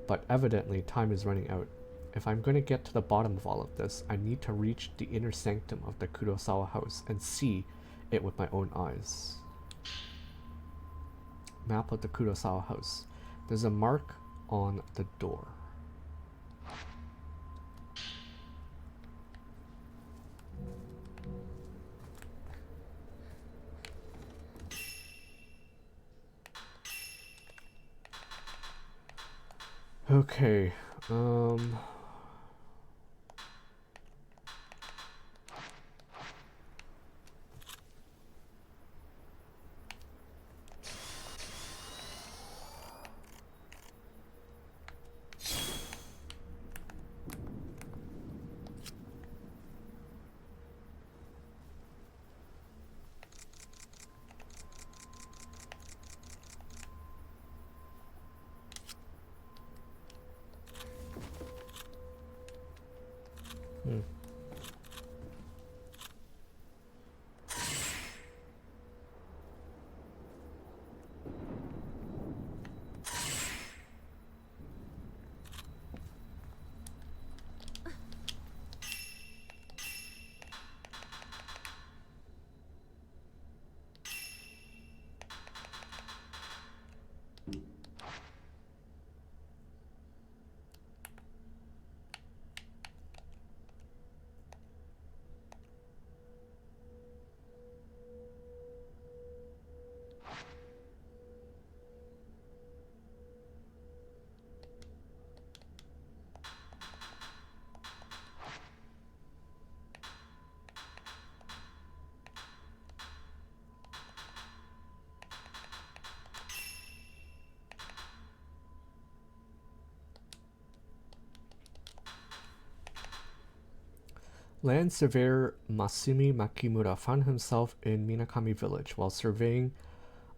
but evidently time is running out. If I'm going to get to the bottom of all of this, I need to reach the inner sanctum of the Kurosawa house and see it with my own eyes. Map of the Kurosawa house. There's a mark on the door. Okay, Land surveyor Masumi Makimura found himself in Minakami Village while surveying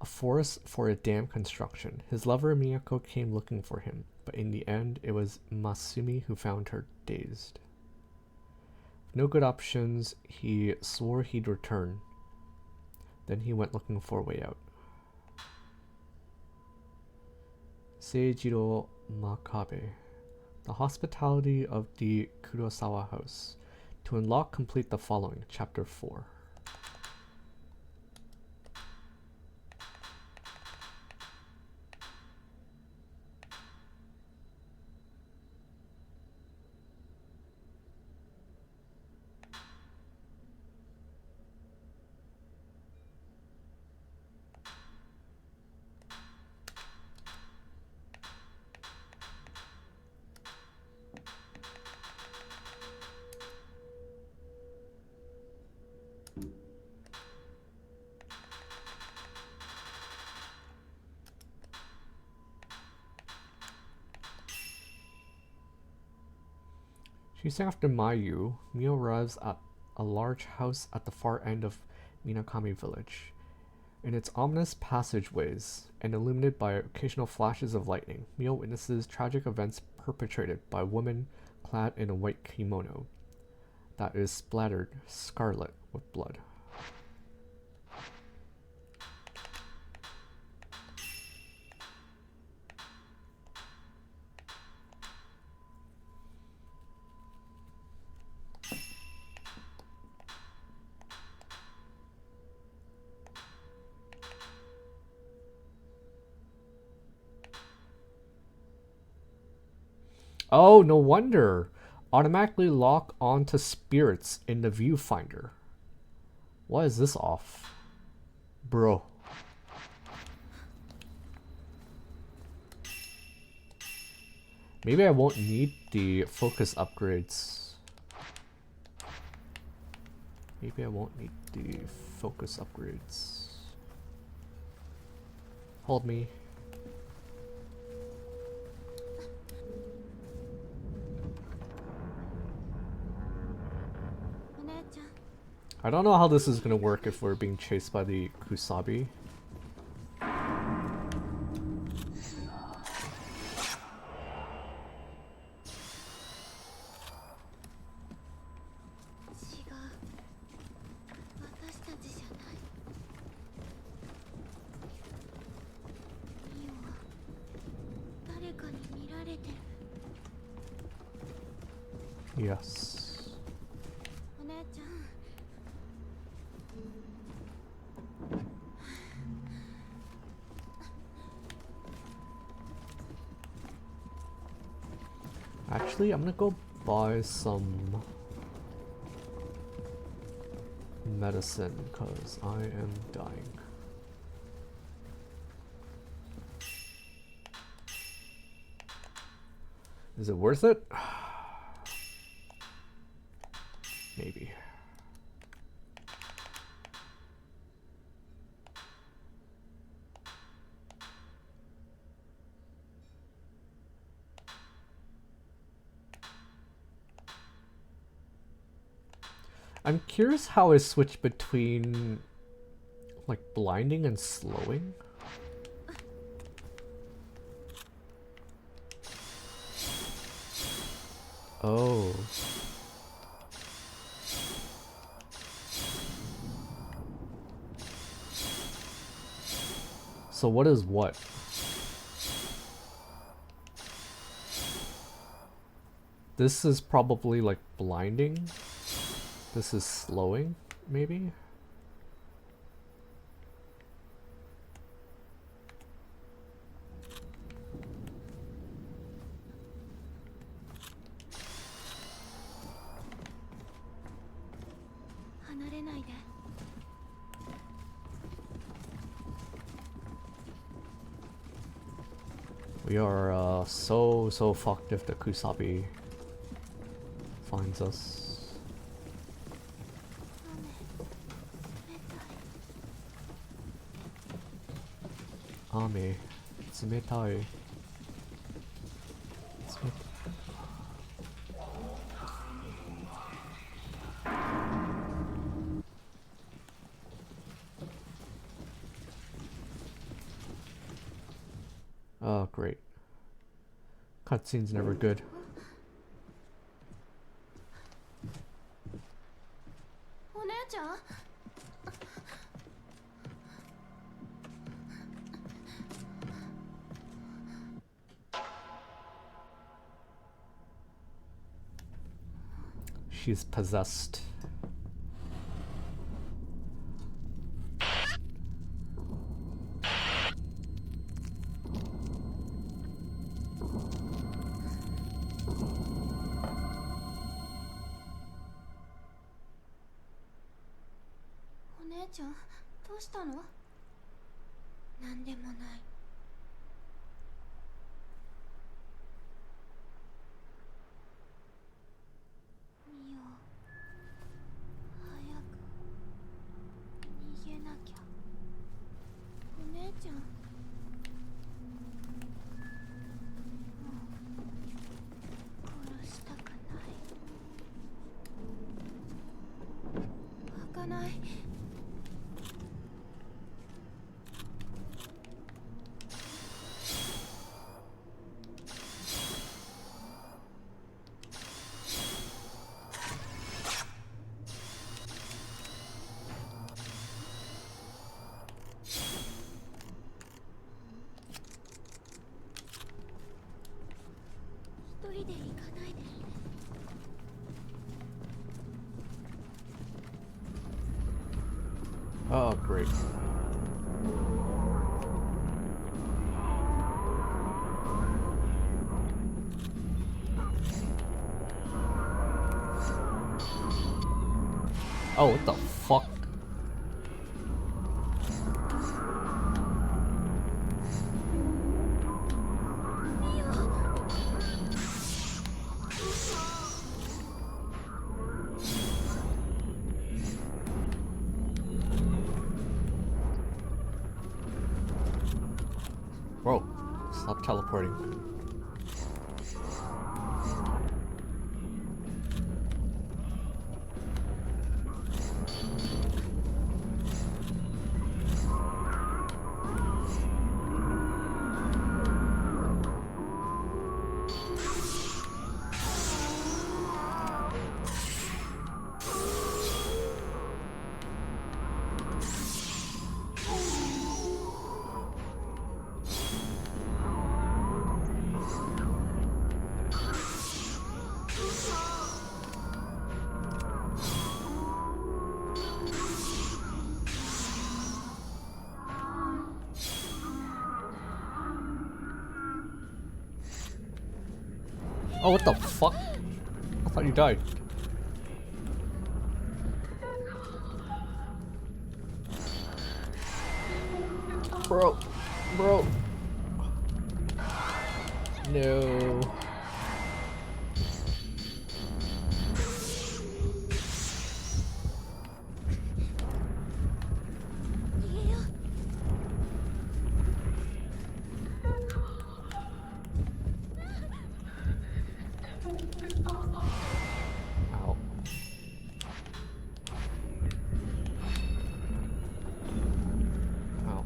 a forest for a dam construction. His lover Miyako came looking for him, but in the end it was Masumi who found her dazed. With no good options, he swore he'd return. Then he went looking for a way out. Seijiro Makabe. The hospitality of the Kurosawa house. To unlock, complete the following. Chapter 4. Chasing after Mayu, Mio arrives at a large house at the far end of Minakami village. In its ominous passageways, and illuminated by occasional flashes of lightning, Mio witnesses tragic events perpetrated by a woman clad in a white kimono that is splattered scarlet with blood. Oh, no wonder. Automatically lock onto spirits in the viewfinder. Why is this off? Bro. Maybe I won't need the focus upgrades. Maybe I won't need the focus upgrades. Hold me. I don't know how this is gonna work if we're being chased by the Kusabi. Yes. Actually, I'm gonna go buy some medicine because I am dying. Is it worth it? Maybe. I'm curious how I switch between like blinding and slowing. Oh. So what is what? This is probably like blinding. This is slowing, maybe? We are so fucked if the Kusabi finds us. Ame, tsumetai. Oh, great. Cutscene's never good. She's possessed. Oh, great. Oh, what the fuck? Whoa, stop teleporting. Oh, what the fuck? I thought you died. Bro. Bro. No. Ow. Ow.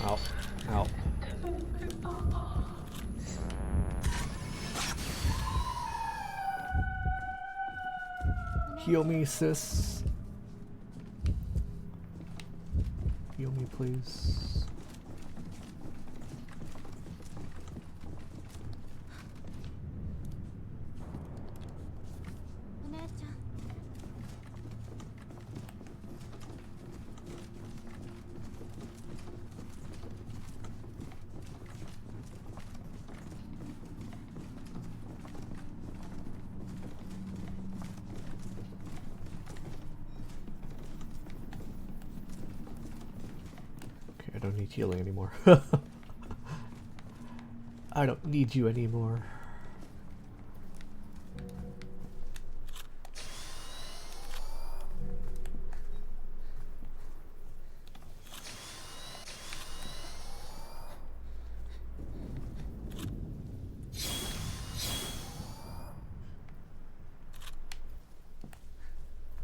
Ow. Ow. Heal me, sis. Heal me, please. I don't need healing anymore. I don't need you anymore.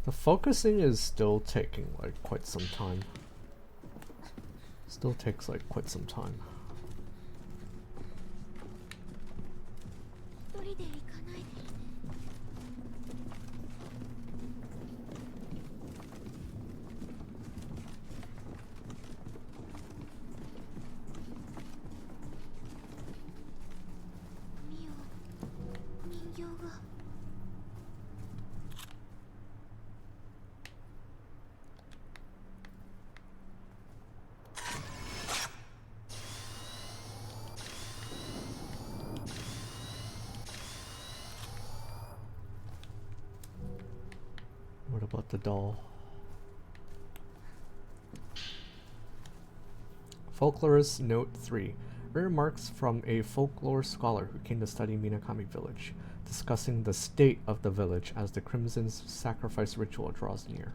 The focusing is still taking like quite some time. Still takes like quite some time. What about the doll? Folklorist Note 3. Remarks from a folklore scholar who came to study Minakami Village, discussing the state of the village as the Crimson's sacrifice ritual draws near.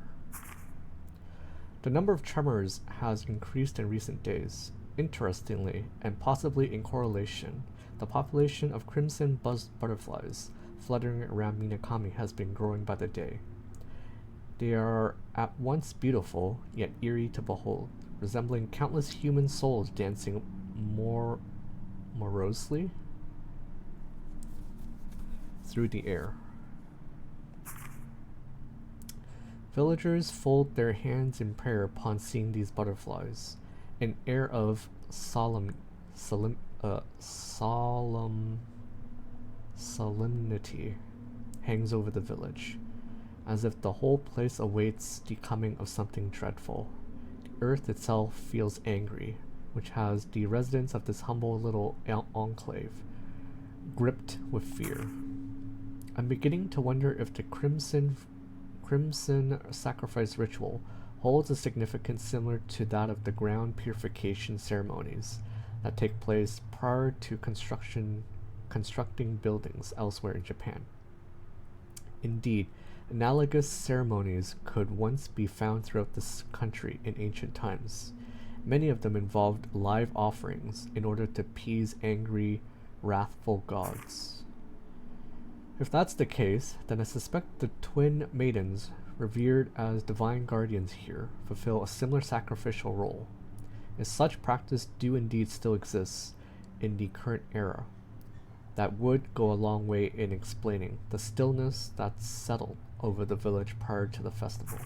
The number of tremors has increased in recent days. Interestingly, and possibly in correlation, the population of crimson buzzed butterflies fluttering around Minakami has been growing by the day. They are at once beautiful, yet eerie to behold, resembling countless human souls dancing more morosely through the air. Villagers fold their hands in prayer upon seeing these butterflies. An air of solemnity hangs over the village, as if the whole place awaits the coming of something dreadful. The earth itself feels angry, which has the residents of this humble little enclave gripped with fear. I'm beginning to wonder if the crimson sacrifice ritual holds a significance similar to that of the ground purification ceremonies that take place prior to constructing buildings elsewhere in Japan. Indeed, analogous ceremonies could once be found throughout this country in ancient times. Many of them involved live offerings in order to appease angry, wrathful gods. If that's the case, then I suspect the twin maidens revered as divine guardians here fulfill a similar sacrificial role. If such practice do indeed still exist in the current era, that would go a long way in explaining the stillness that settled over the village prior to the festival.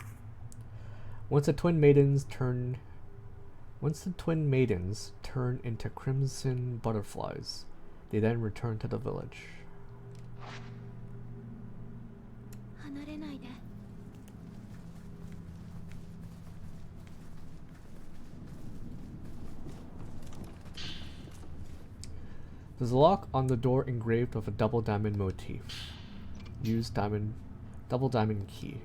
Once the twin maidens turn into crimson butterflies, they then return to the village. There's a lock on the door engraved with a double diamond motif. Use double diamond key.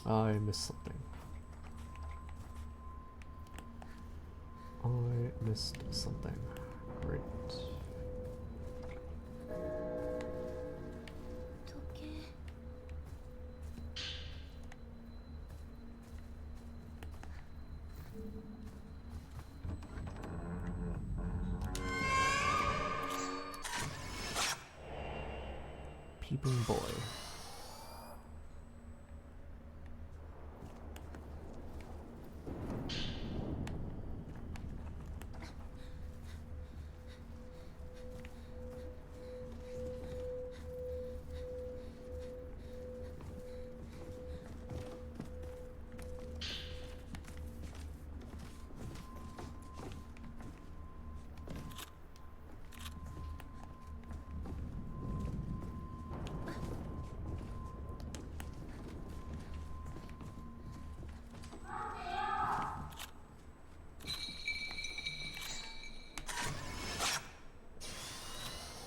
I missed something. I missed something. Great. Peeping boy.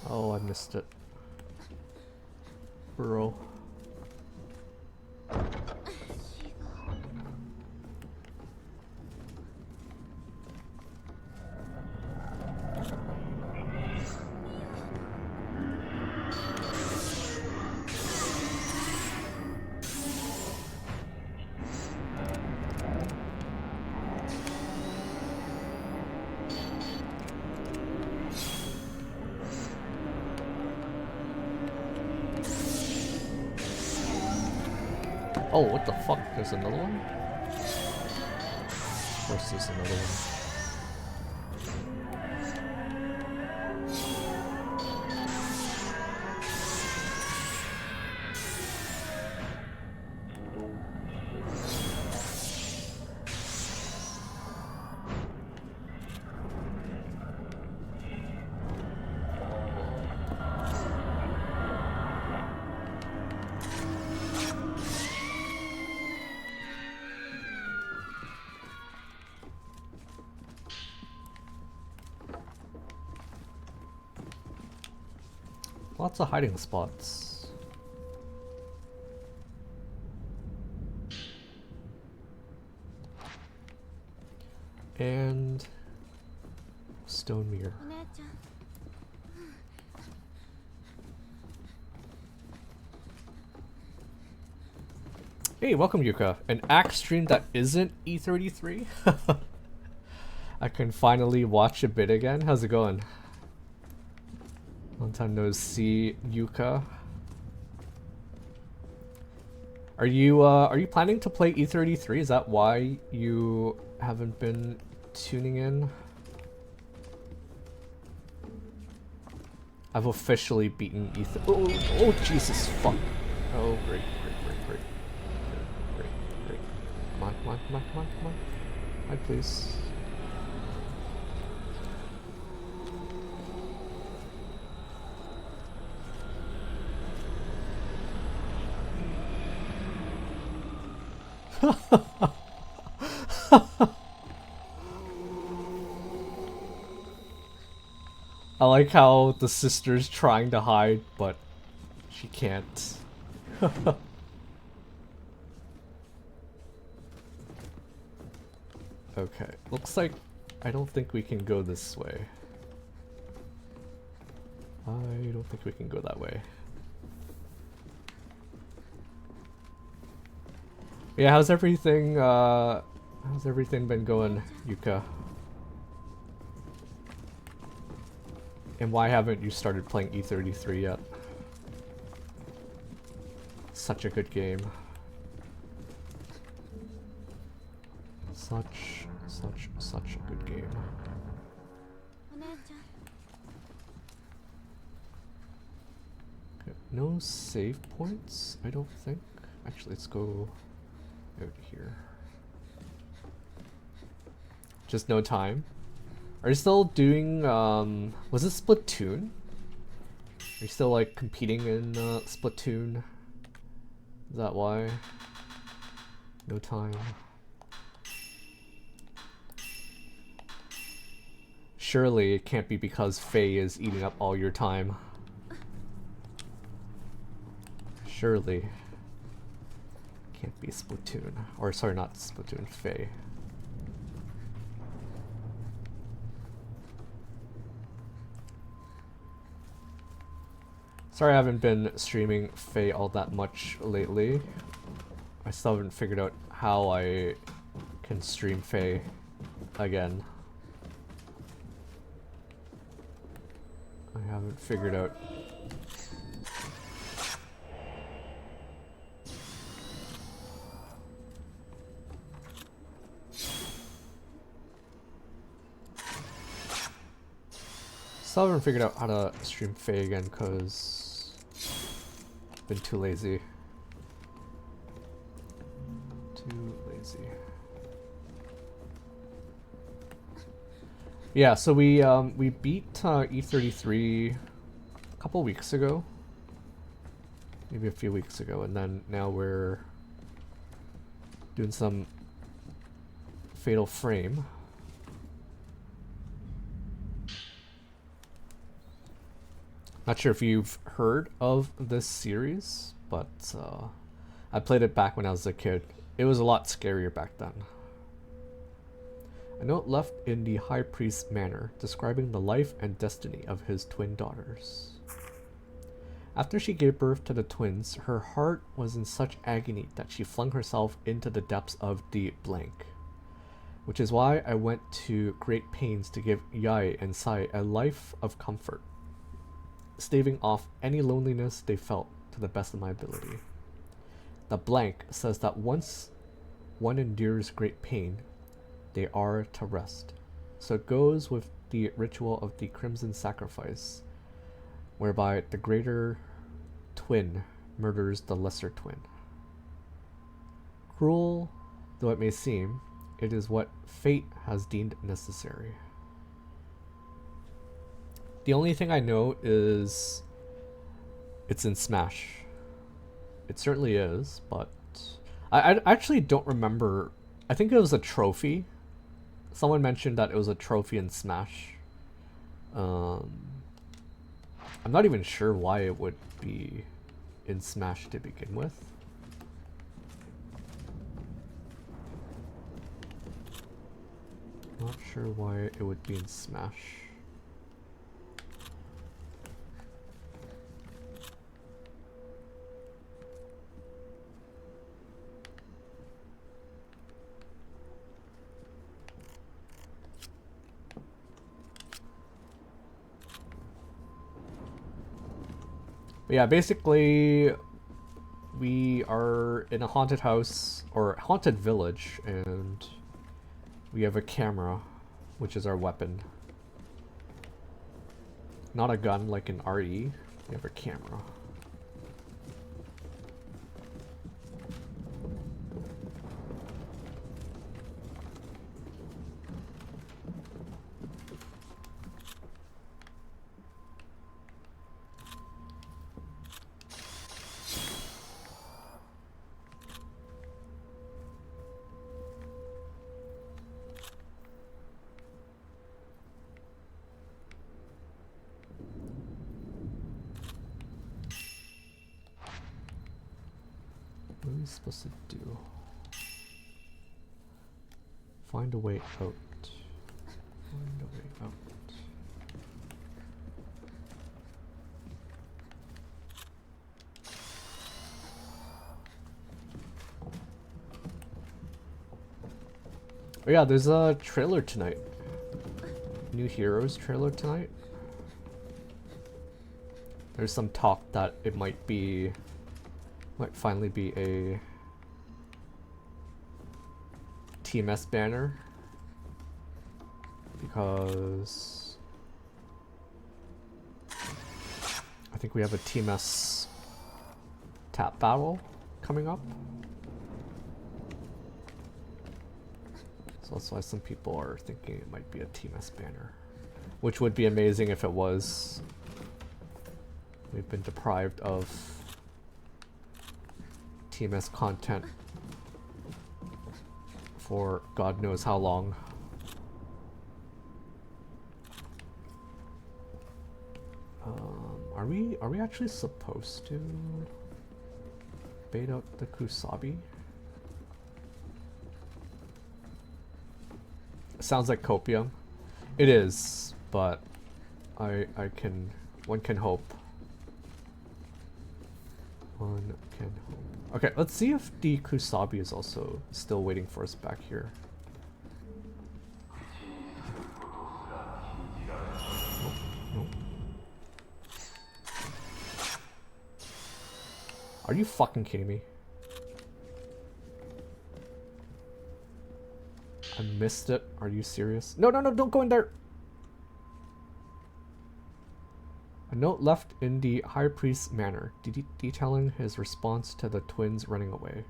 Oh, I missed it. Bro. Oh, what the fuck? There's another one? Of course there's another one. Lots of hiding spots. And stone mirror. Hey, welcome Yuka. An axe stream that isn't E33? I can finally watch a bit again. How's it going? Long time no see, Yuka. Are you planning to play E33? Is that why you haven't been tuning in? I've officially beaten E3. Oh, Jesus, fuck. Oh, great. Come on. Hi, please. I like how the sister's trying to hide, but she can't. Okay, looks like I don't think we can go this way. I don't think we can go that way. Yeah, how's everything been going, Yuka? And why haven't you started playing E33 yet? Such a good game. Such a good game. Okay, no save points, I don't think. Actually, let's go out here. Just no time. Are you still doing, was it Splatoon? Are you still, like, competing in, Splatoon? Is that why? No time. Surely it can't be because Faye is eating up all your time. Surely. Can't be Splatoon. Or, sorry, not Splatoon, Faye. Sorry I haven't been streaming Faye all that much lately. I still haven't figured out how I can stream Faye again. I haven't figured out. Still haven't figured out how to stream Faye again because I've been too lazy. Yeah, so we beat E33 a couple weeks ago, maybe a few weeks ago, and then now we're doing some Fatal Frame. Not sure if you've heard of this series, but I played it back when I was a kid. It was a lot scarier back then. A note left in the High Priest's manor, describing the life and destiny of his twin daughters. After she gave birth to the twins, her heart was in such agony that she flung herself into the depths of the blank. Which is why I went to great pains to give Yai and Sai a life of comfort, staving off any loneliness they felt to the best of my ability. The blank says that once one endures great pain, they are to rest. So it goes with the ritual of the Crimson Sacrifice, whereby the greater twin murders the lesser twin. Cruel though it may seem, it is what fate has deemed necessary. The only thing I know is it's in Smash. It certainly is, but I actually don't remember. I think it was a trophy. Someone mentioned that it was a trophy in Smash. I'm not even sure why it would be in Smash to begin with. Not sure why it would be in Smash. But yeah, basically, we are in a haunted house, or haunted village, and we have a camera, which is our weapon. Not a gun like in RE, we have a camera. What are we supposed to do? Find a way out. Find a way out. Oh yeah, there's a trailer tonight. New Heroes trailer tonight. There's some talk that it might finally be a TMS banner, because I think we have a TMS tap battle coming up. So that's why some people are thinking it might be a TMS banner, which would be amazing if it was. We've been deprived of TMS content for God knows how long. Are we actually supposed to bait out the Kusabi? Sounds like copium. It is, but one can hope. One can hope. Okay, let's see if the Kusabi is also still waiting for us back here. Nope. Are you fucking kidding me? I missed it. Are you serious? No, don't go in there! A note left in the High Priest's manor, detailing his response to the twins running away.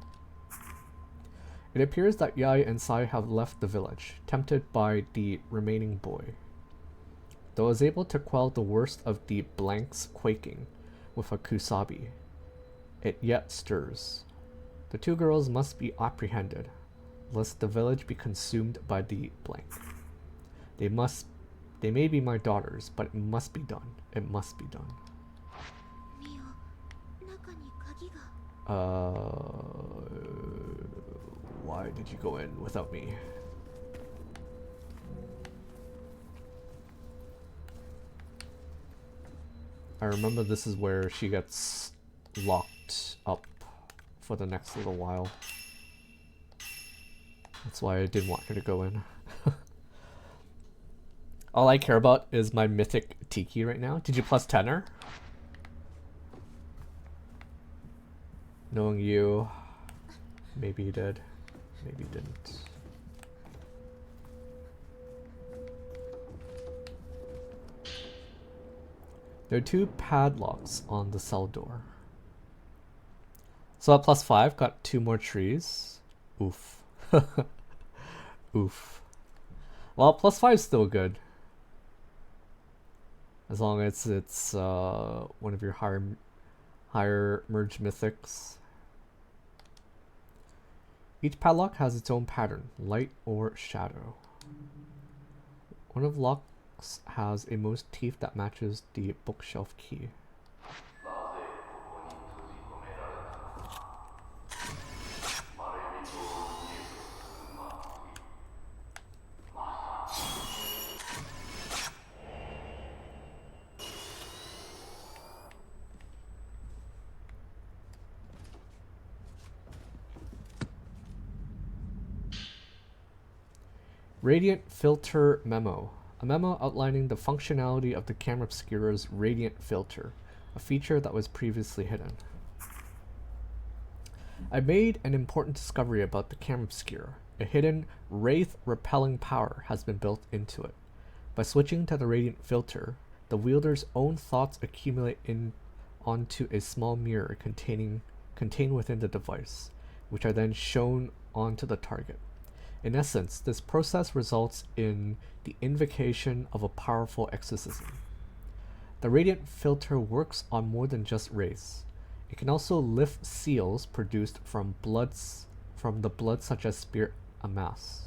It appears that Yai and Sai have left the village, tempted by the remaining boy. Though I was able to quell the worst of the blank's quaking with a kusabi, it yet stirs. The two girls must be apprehended, lest the village be consumed by the blank. They may be my daughters, but it must be done. It must be done. Why did you go in without me? I remember this is where she gets locked up for the next little while. That's why I didn't want her to go in. All I care about is my mythic Tiki right now. Did you plus 10 her? Knowing you, maybe you did, maybe you didn't. There are 2 padlocks on the cell door. So at plus 5, got 2 more trees. Oof. Oof. Well, plus 5 is still good. As long as it's one of your higher merged mythics. Each padlock has its own pattern, light or shadow. One of locks has a most teeth that matches the bookshelf key. Radiant Filter Memo. A memo outlining the functionality of the Camera Obscura's Radiant Filter. a feature that was previously hidden. I made an important discovery about the camera obscure. A hidden wraith repelling power has been built into it. By switching to the radiant filter, the wielder's own thoughts accumulate onto a small mirror contained within the device, which are then shown onto the target. In essence, this process results in the invocation of a powerful exorcism. The radiant filter works on more than just wraiths. It can also lift seals produced from the blood such as spirit amass.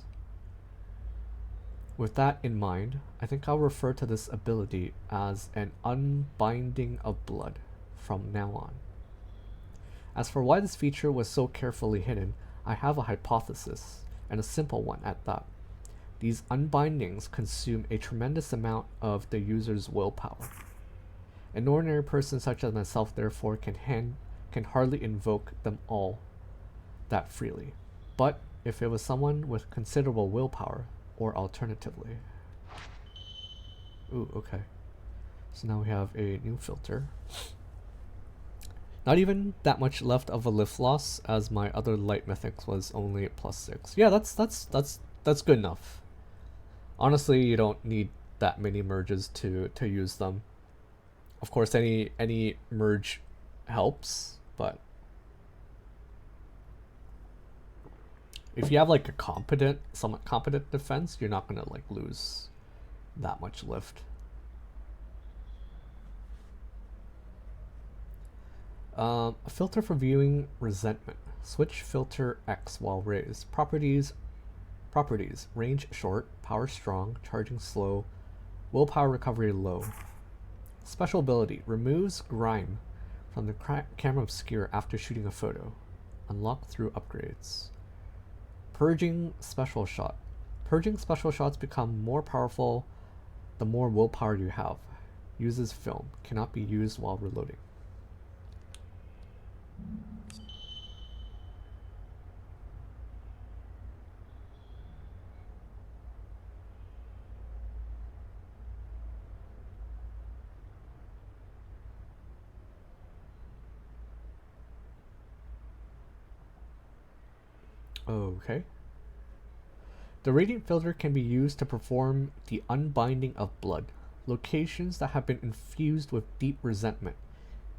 With that in mind, I think I'll refer to this ability as an unbinding of blood from now on. As for why this feature was so carefully hidden, I have a hypothesis, and a simple one at that. These unbindings consume a tremendous amount of the user's willpower. An ordinary person such as myself therefore can hardly invoke them all that freely. But if it was someone with considerable willpower, or alternatively. Ooh, okay. So now we have a new filter. Not even that much left of a lift loss, as my other light mythics was only at +6. Yeah, that's good enough. Honestly, you don't need that many merges to use them. Of course, any merge helps, but if you have like a somewhat competent defense, you're not gonna like lose that much lift. A filter for viewing resentment. Switch filter X while raised. Properties. Range short, power strong, charging slow, willpower recovery low. Special ability. Removes grime from the camera obscure after shooting a photo. Unlocked through upgrades. Purging special shot. Purging special shots become more powerful the more willpower you have. Uses film. Cannot be used while reloading. Okay. The radiant filter can be used to perform the unbinding of blood. Locations that have been infused with deep resentment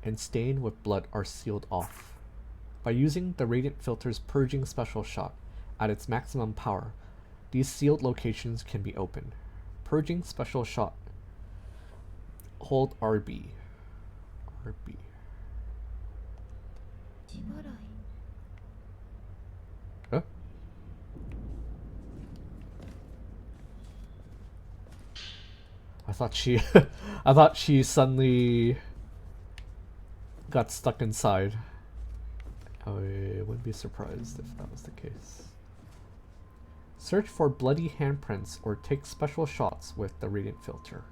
and stained with blood are sealed off. By using the radiant filter's purging special shot at its maximum power, these sealed locations can be opened. Purging special shot. Hold RB. RB. Huh? I thought she suddenly got stuck inside. I wouldn't be surprised if that was the case. Search for bloody handprints or take special shots with the radiant filter.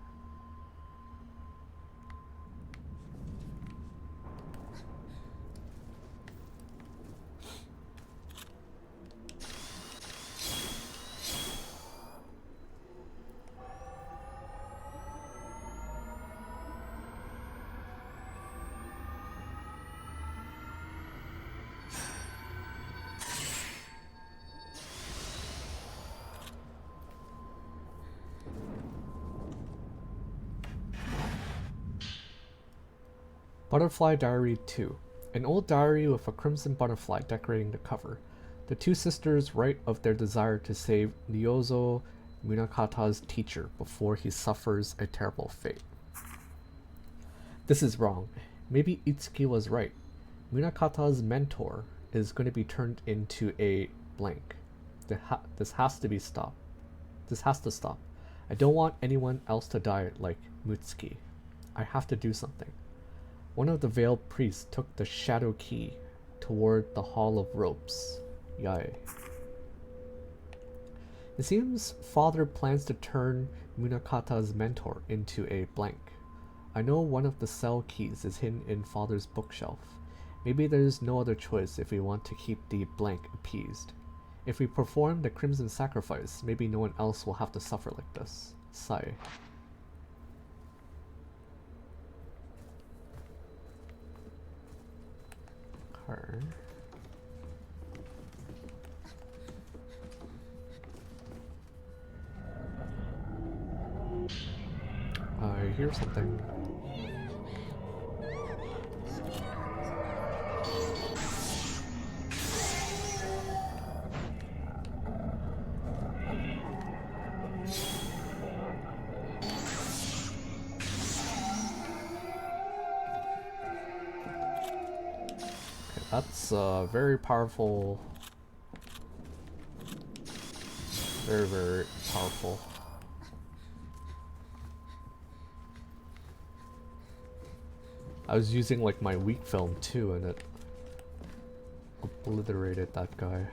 Butterfly Diary 2. An old diary with a crimson butterfly decorating the cover. The two sisters write of their desire to save Ryozo Munakata's teacher before he suffers a terrible fate. This is wrong. Maybe Itsuki was right. Munakata's mentor is going to be turned into a blank. This has to be stopped. This has to stop. I don't want anyone else to die like Mutsuki. I have to do something. One of the veiled priests took the shadow key toward the Hall of Ropes. Yay. It seems Father plans to turn Munakata's mentor into a blank. I know one of the cell keys is hidden in Father's bookshelf. Maybe there's no other choice if we want to keep the blank appeased. If we perform the Crimson Sacrifice, maybe no one else will have to suffer like this. Sigh. here. I hear something. That's very powerful. Very, very powerful. I was using like my weak film too, and it obliterated that guy.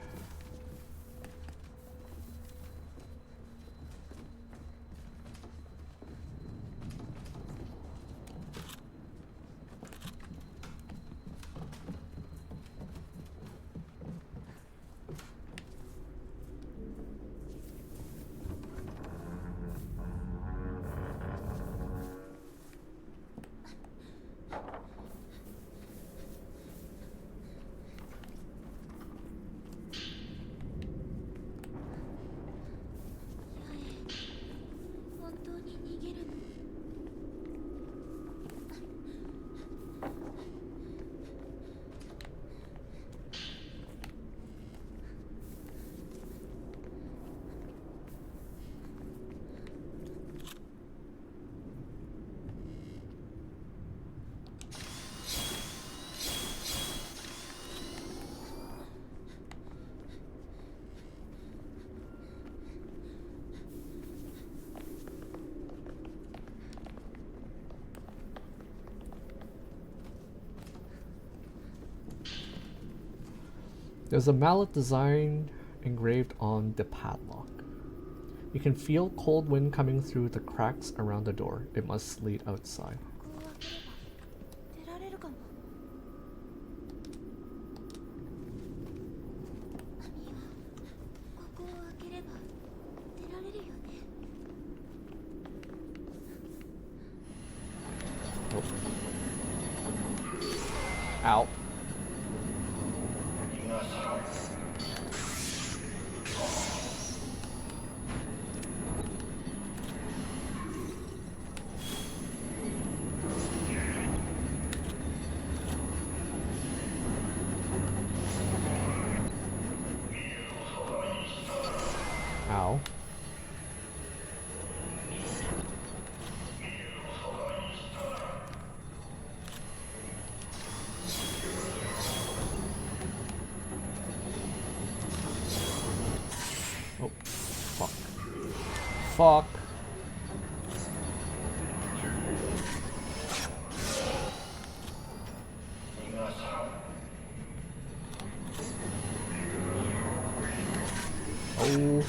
There's a mallet design engraved on the padlock. You can feel cold wind coming through the cracks around the door. It must lead outside. Oh. Ow. Ow. Oh, fuck. Fuck. Oh.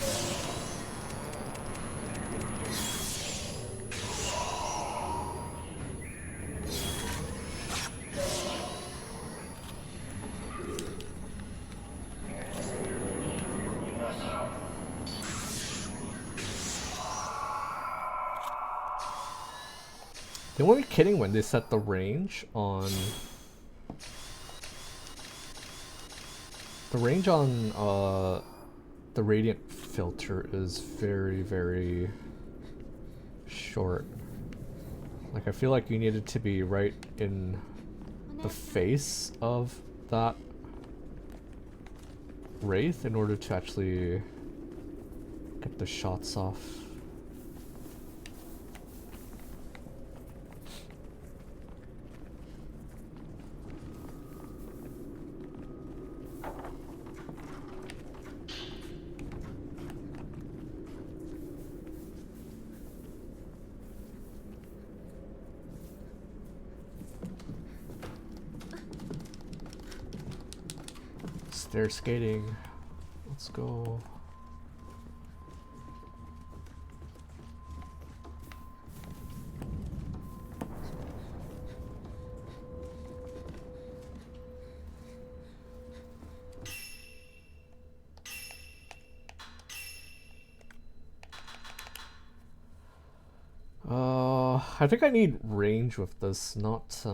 They weren't kidding when they set the range on the radiant filter is very, very short. Like I feel like you needed to be right in the face of that wraith in order to actually get the shots off. Stair skating. Let's go. I think I need range with this, not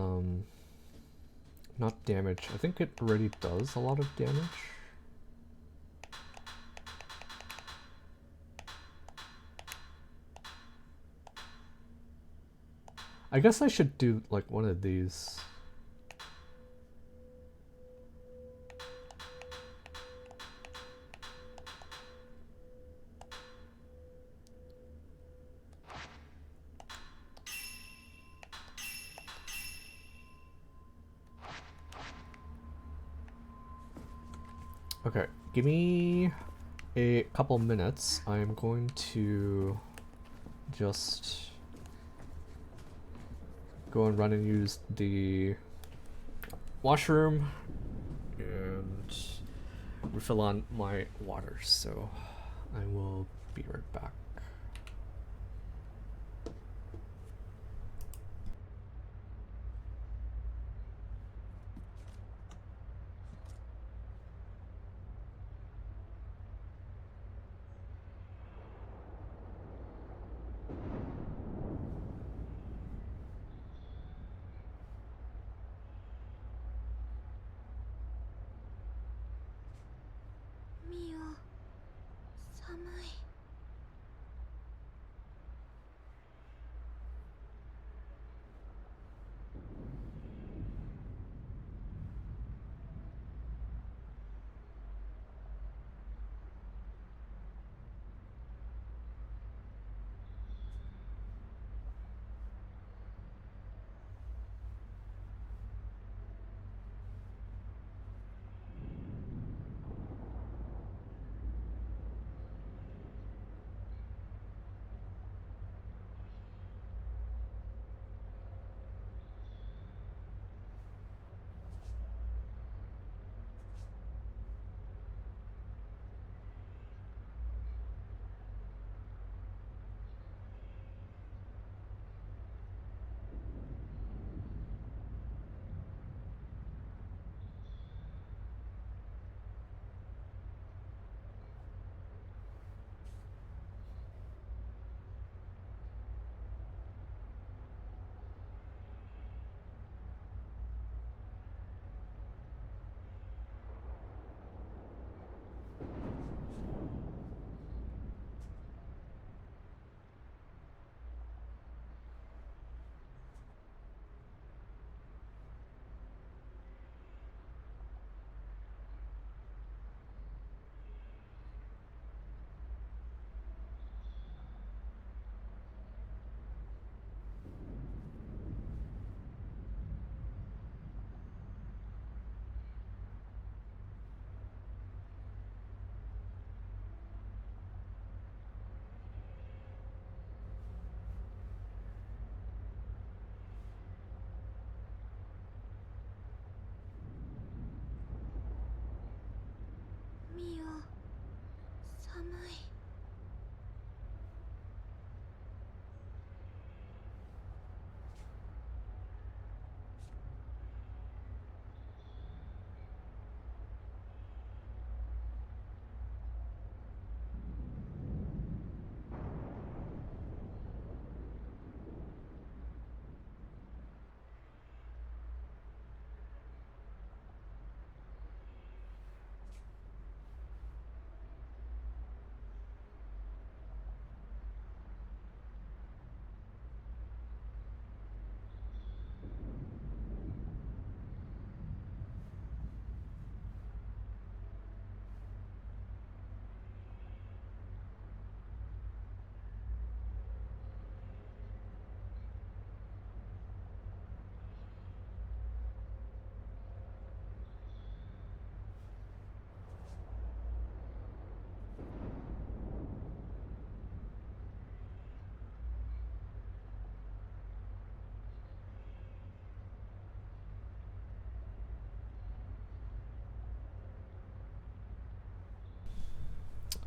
Not damage. I think it already does a lot of damage. I guess I should do like one of these. Okay, give me a couple minutes. I'm going to just go and run and use the washroom and refill on my water, so I will be right back. Mio, 寒い。ミオ、寒い。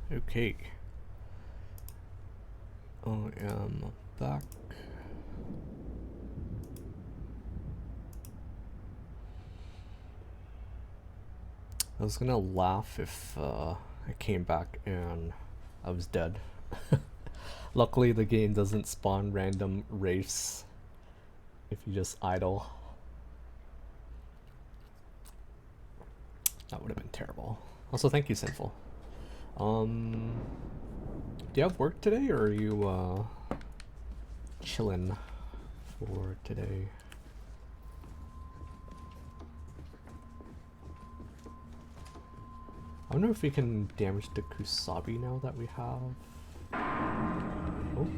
Okay. I am back. I was gonna laugh if I came back and I was dead. Luckily the game doesn't spawn random wraiths if you just idle. That would have been terrible. Also, thank you, Sinful. Do you have work today, or are you chillin' for today? I wonder if we can damage the Kusabi now that we have. Oh.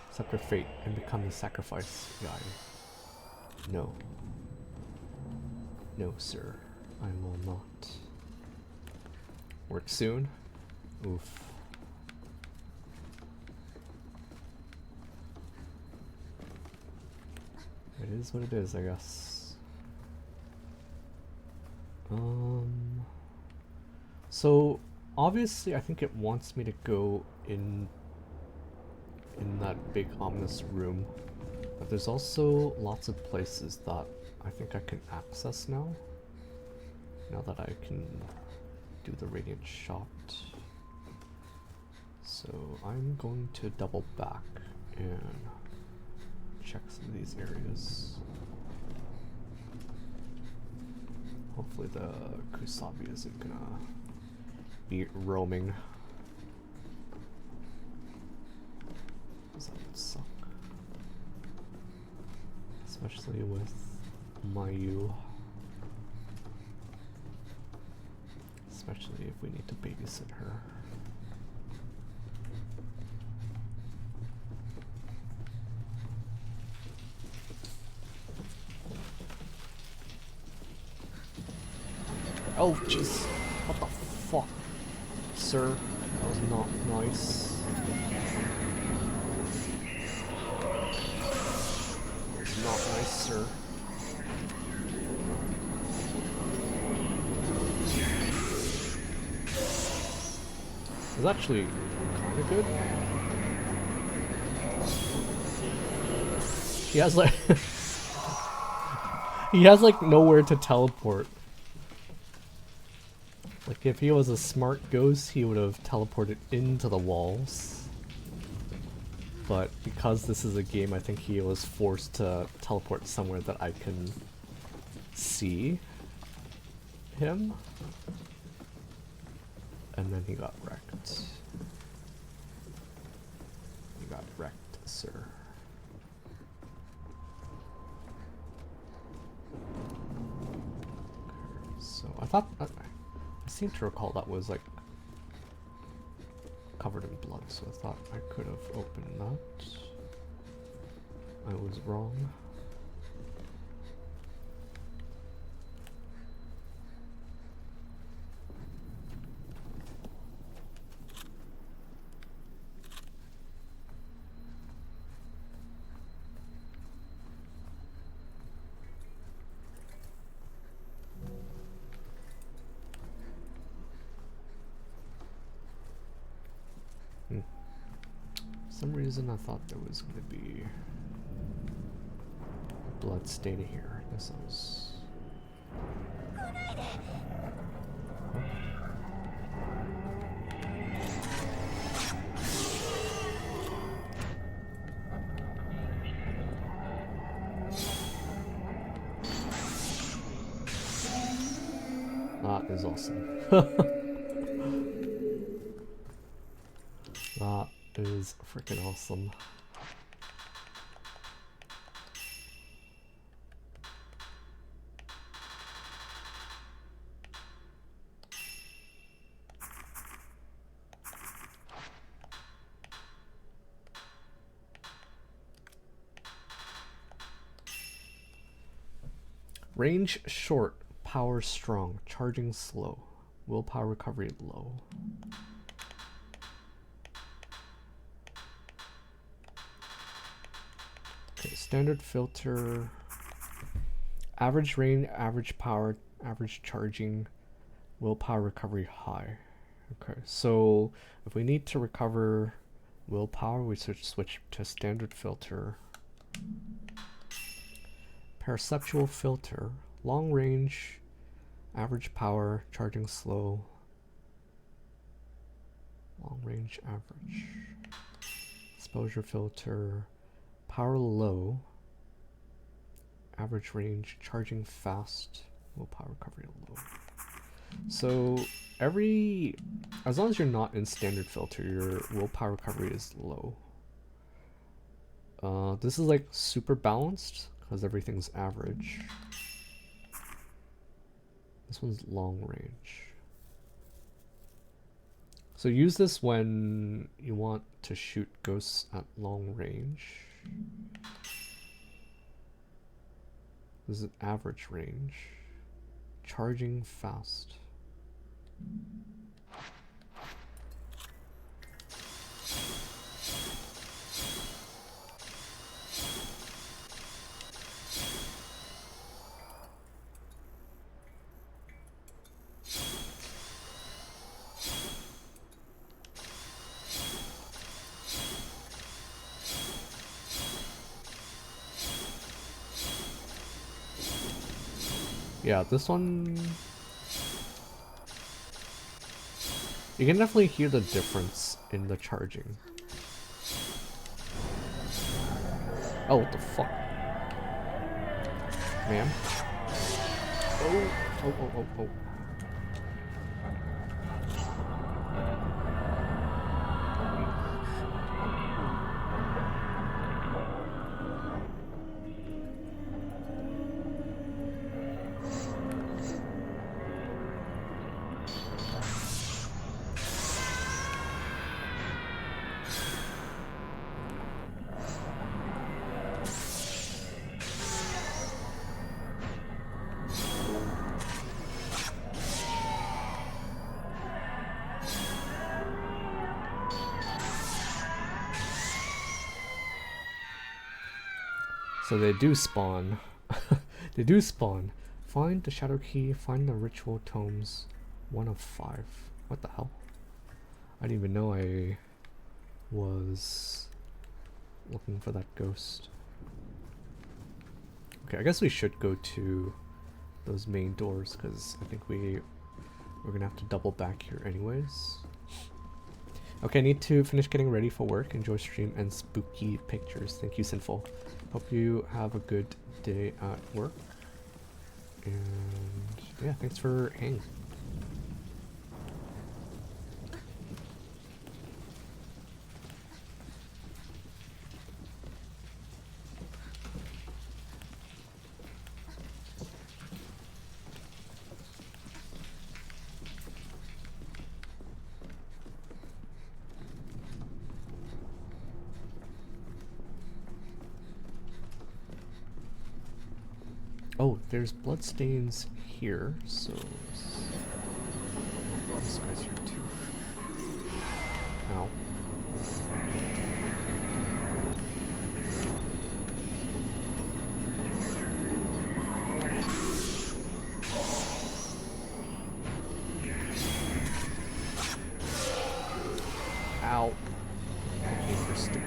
Accept your fate and become the sacrifice guy. No. No, sir. I will not. Work soon? Oof. It is what it is, I guess. So obviously I think it wants me to go in that big ominous room, but there's also lots of places that I think I can access now that I can do the radiant shot. So I'm going to double back and check some of these areas. Hopefully the Kusabi isn't gonna be roaming. That would suck. Especially with Mayu. Especially if we need to babysit her. Oh, jeez. What the fuck? Sir, that was not nice. That was not nice, sir. It was actually kind of good. He has like... he has like nowhere to teleport. Like, if he was a smart ghost, he would have teleported into the walls. But because this is a game, I think he was forced to teleport somewhere that I can see him. And then he got wrecked. He got wrecked, sir. Okay, so I thought... I seem to recall that was like covered in blood, so I thought I could have opened that. I was wrong. For some reason I thought there was going to be blood stain here. I guess I was... That is awesome. That is freaking awesome. Range short, power strong, charging slow, willpower recovery low. Okay, standard filter, average range, average power, average charging, willpower recovery high. Okay, so if we need to recover willpower, we switch to standard filter. Perceptual filter, long range, average power, charging slow, long range average. Exposure filter, power low, average range, charging fast, Willpower recovery low. So as long as you're not in standard filter, your willpower recovery is low. This is like super balanced because everything's average. This one's long range. So use this when you want to shoot ghosts at long range. This is average range. Charging fast. Yeah, this one... You can definitely hear the difference in the charging. Oh, what the fuck? Ma'am? Oh. So they do spawn. They do spawn. Find the shadow key, find the ritual tomes. 1 of 5. What the hell? I didn't even know I was looking for that ghost. Okay, I guess we should go to those main doors because I think we're gonna have to double back here anyways. Okay, I need to finish getting ready for work. Enjoy stream and spooky pictures. Thank you, Sinful. Hope you have a good day at work. And yeah, thanks for hanging. Oh, there's bloodstains here, so this guy's here too. Ow. Ow. Interesting.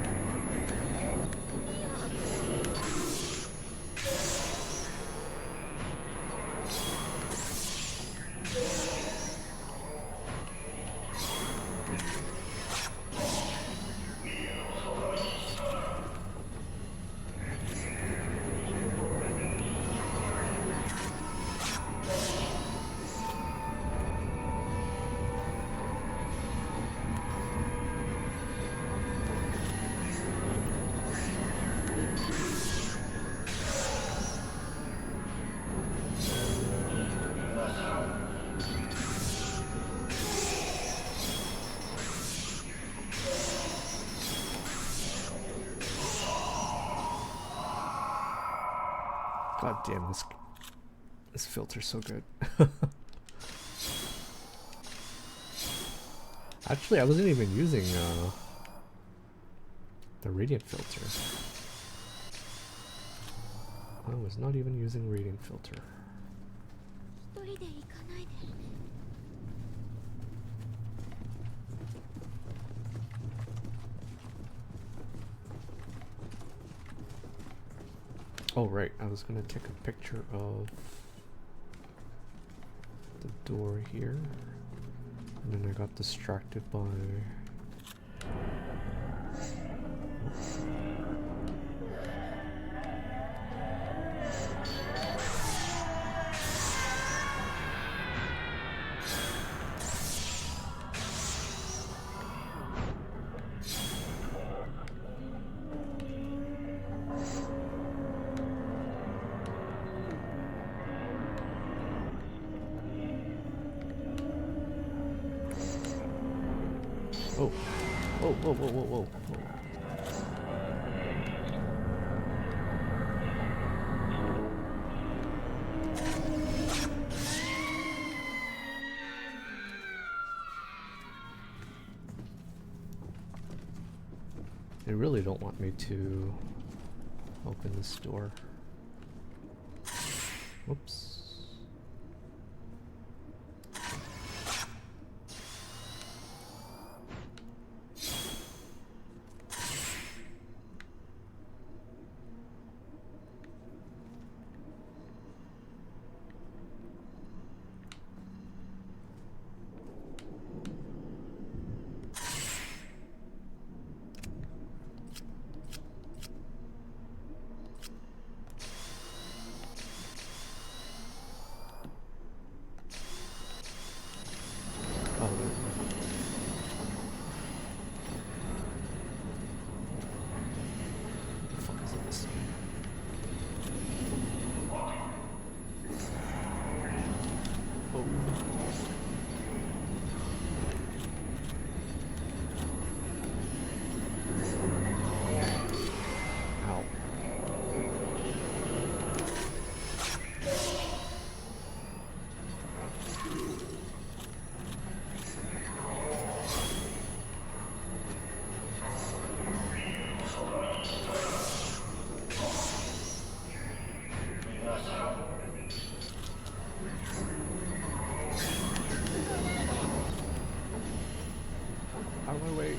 God damn, this filter's so good. Actually, I wasn't even using the radiant filter. I was not even using radiant filter. Oh right, I was gonna take a picture of the door here, and then I got distracted by... Oh. Whoa, whoa, whoa, whoa, whoa. They really don't want me to open this door. Whoops. Oh, no. What the fuck is this? Oh. Ow. Out of my way.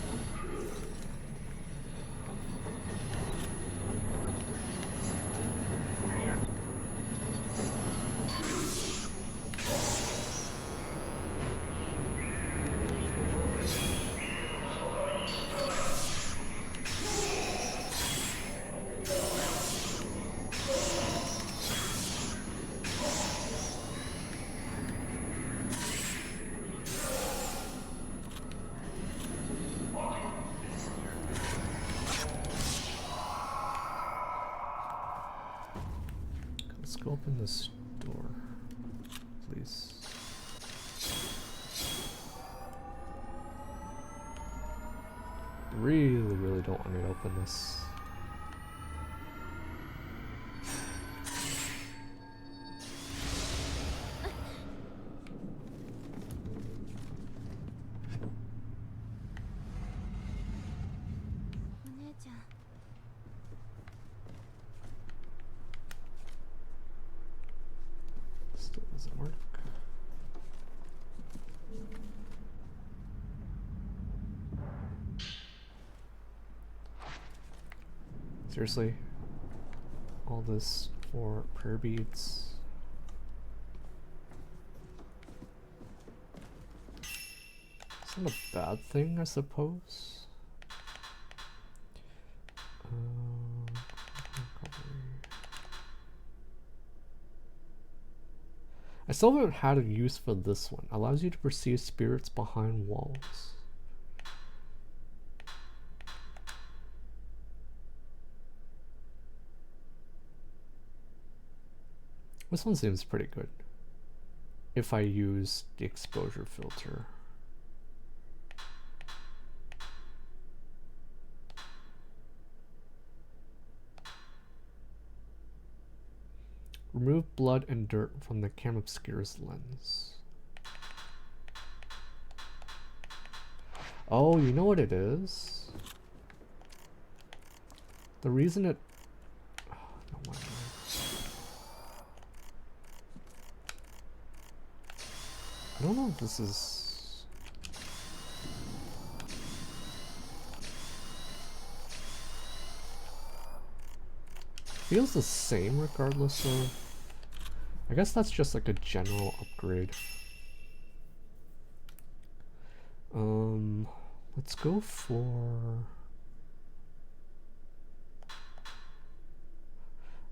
Let's go open this door, please. Really don't want me to open this. Still doesn't work. Seriously? All this for prayer beads? It's not a bad thing, I suppose. I still haven't had a use for this one. Allows you to perceive spirits behind walls. This one seems pretty good. If I use the exposure filter. Remove blood and dirt from the camera obscure's lens. Oh, you know what it is? The reason it... Oh, no wonder. I don't know if this is... Feels the same regardless of... I guess that's just like a general upgrade. Let's go for...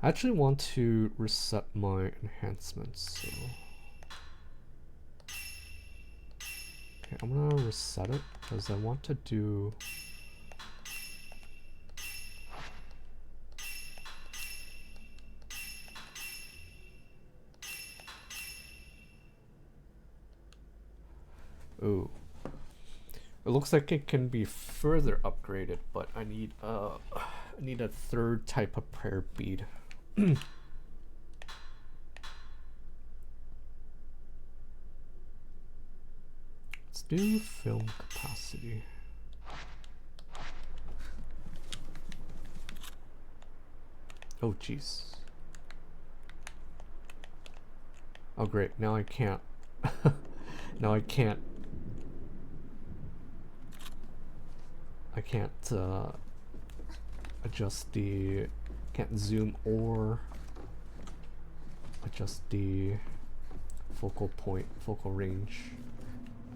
I actually want to reset my enhancements, so... Okay, I'm gonna reset it because I want to do... Ooh. It looks like it can be further upgraded, but I need a third type of prayer bead. Let's do film capacity. Oh jeez. Oh great, now I can't. Now I can't adjust the, can't zoom or adjust the focal range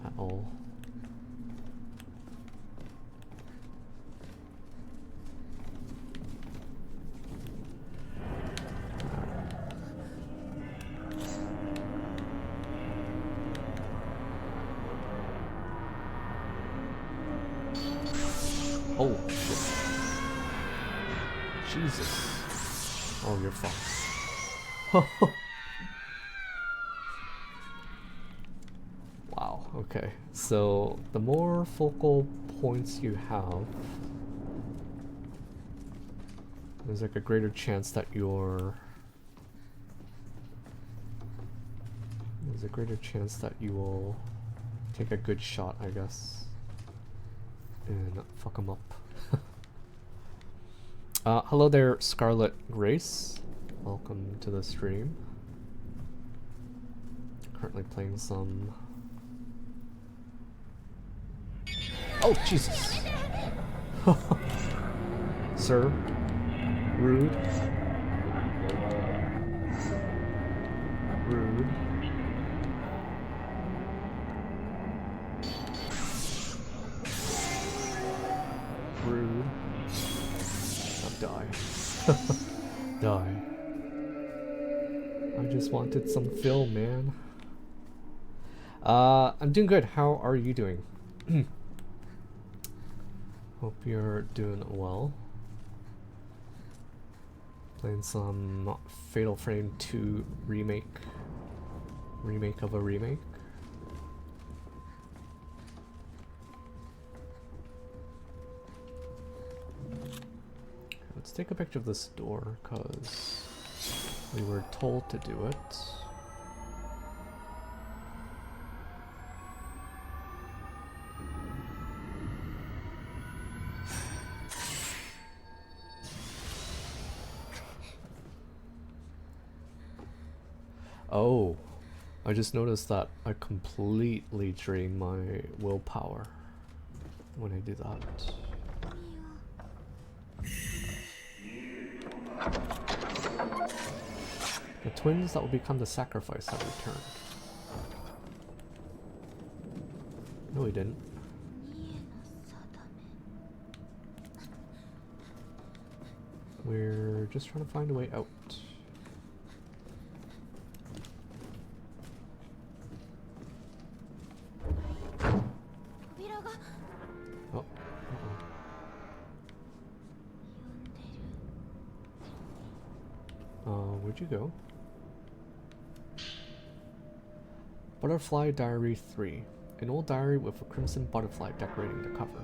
at all. Oh shit. Jesus. Oh, you're fucked. Wow, okay. So the more focal points you have, there's like a greater chance that you will take a good shot, I guess, and fuck them up. Hello there, Scarlet Grace. Welcome to the stream. Currently playing some... Oh, Jesus! Sir? Rude. Rude. Rude. Now die. Die. I just wanted some film, man. I'm doing good. How are you doing? Hope you're doing well. Playing some Fatal Frame 2 remake. Remake of a remake. Let's take a picture of this door, because we were told to do it. Oh, I just noticed that I completely drain my willpower when I do that. The twins that will become the sacrifice have returned. No, he didn't. We're just trying to find a way out. Oh. Where'd you go? Butterfly Diary 3. An old diary with a crimson butterfly decorating the cover.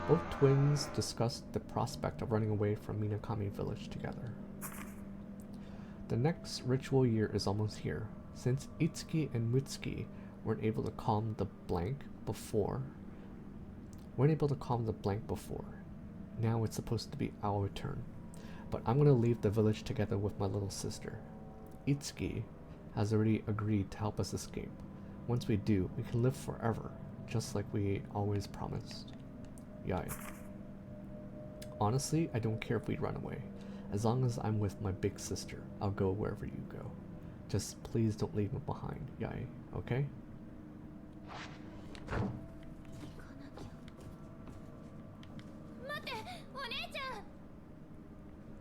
Both twins discussed the prospect of running away from Minakami village together. The next ritual year is almost here. Since Itsuki and Mutsuki weren't able to calm the blank before, now it's supposed to be our turn. But I'm gonna leave the village together with my little sister. Itsuki has already agreed to help us escape. Once we do, we can live forever, just like we always promised. Yai. Honestly, I don't care if we run away. As long as I'm with my big sister, I'll go wherever you go. Just please don't leave me behind, Yai, okay?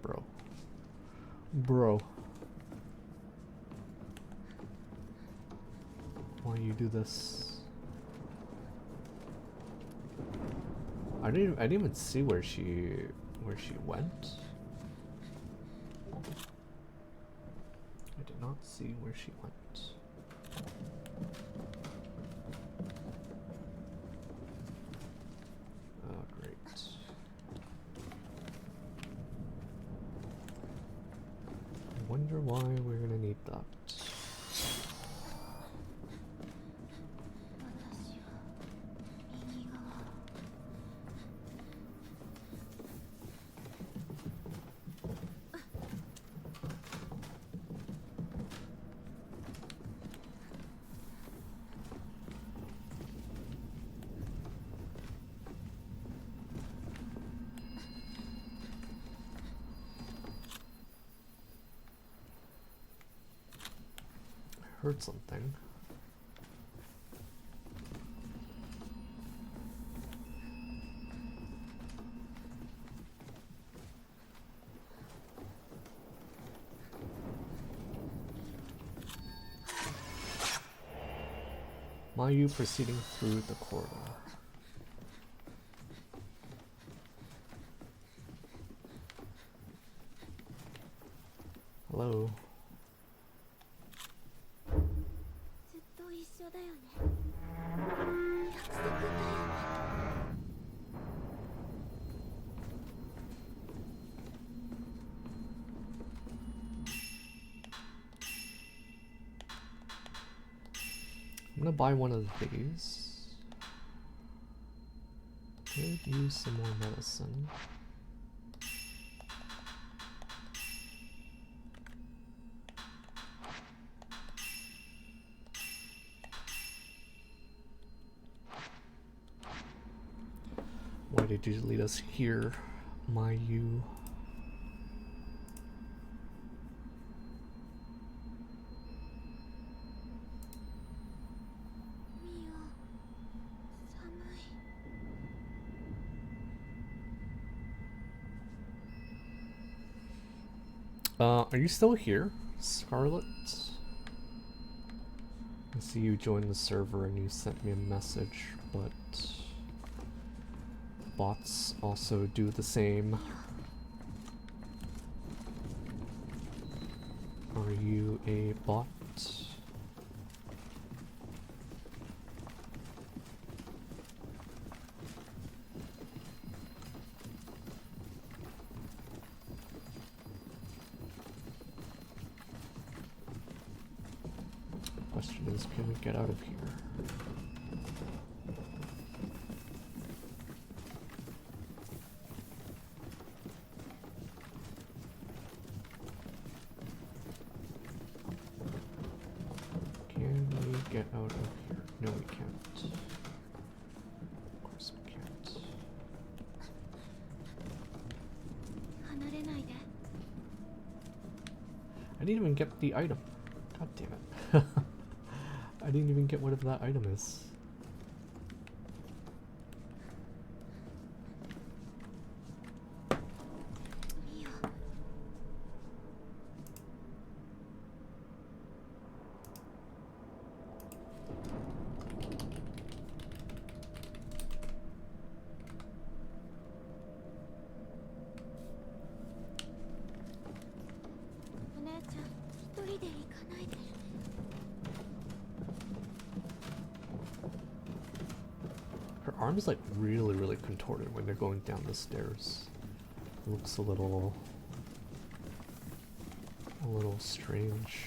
Bro. Bro. Why you do this? I didn't even see where she went. I did not see where she went. wonder why we're gonna need that. Heard something. Mayu proceeding through the corridor. Hello. I'm gonna buy one of these. Could use some more medicine. Why did you lead us here, Mayu? Are you still here, Scarlet? I see you joined the server and you sent me a message, but bots also do the same. Are you a bot? Question is, can we get out of here? Can we get out of here? No, we can't. Of course we can't. I didn't even get the item. God damn it. I didn't even get whatever that item is. Her arm's like really contorted when they're going down the stairs. It looks a little strange.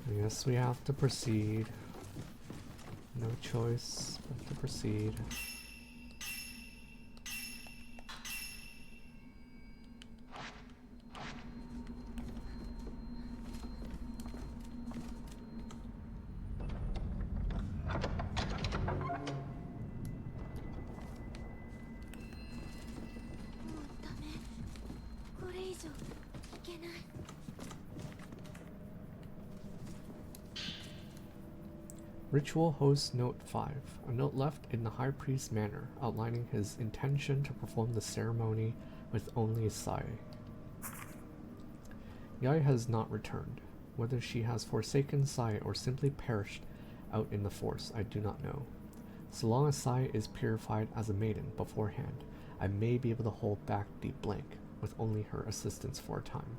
I guess we have to proceed. No choice but to proceed. Ritual Host Note 5. A note left in the High Priest's manor, outlining his intention to perform the ceremony with only Sai. Yai has not returned. Whether she has forsaken Sai or simply perished out in the force, I do not know. So long as Sai is purified as a maiden beforehand, I may be able to hold back the blank with only her assistance for a time.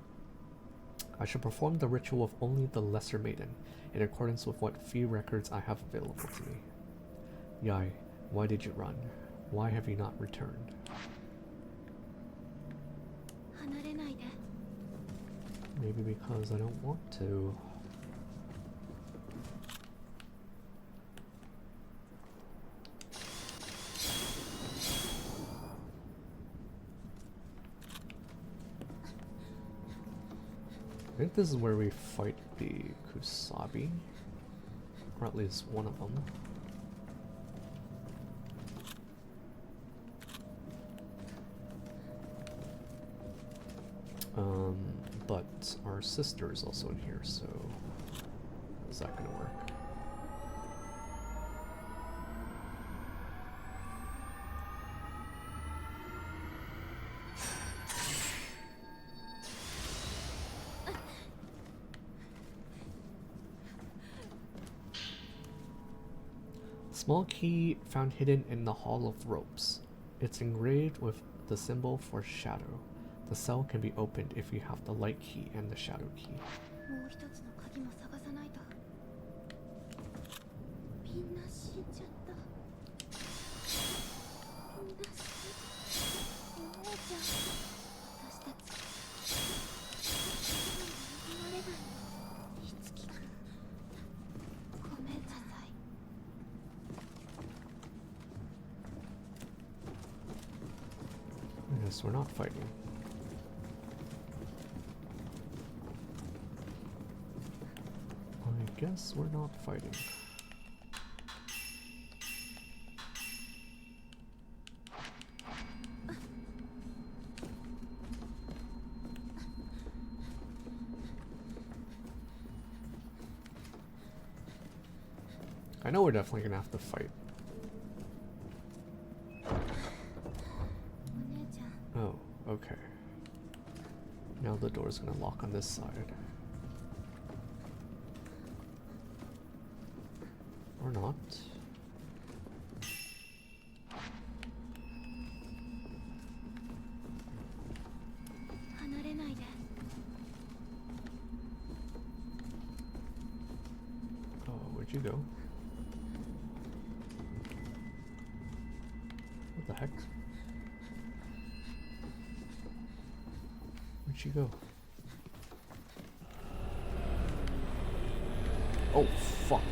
I shall perform the ritual of only the lesser maiden, in accordance with what few records I have available to me. Yai, why did you run? Why have you not returned? Maybe because I don't want to. I think this is where we fight the Kusabi, or at least one of them. But our sister is also in here, so how's that gonna work? Small key found hidden in the Hall of Ropes. It's engraved with the symbol for shadow. The cell can be opened if you have the light key and the shadow key. Yes, we're not fighting. I guess we're not fighting. I know we're definitely gonna have to fight. Oh, okay. Now the door's gonna lock on this side. Or not. Oh, where'd you go? What the heck? Where'd she go? Oh, fuck.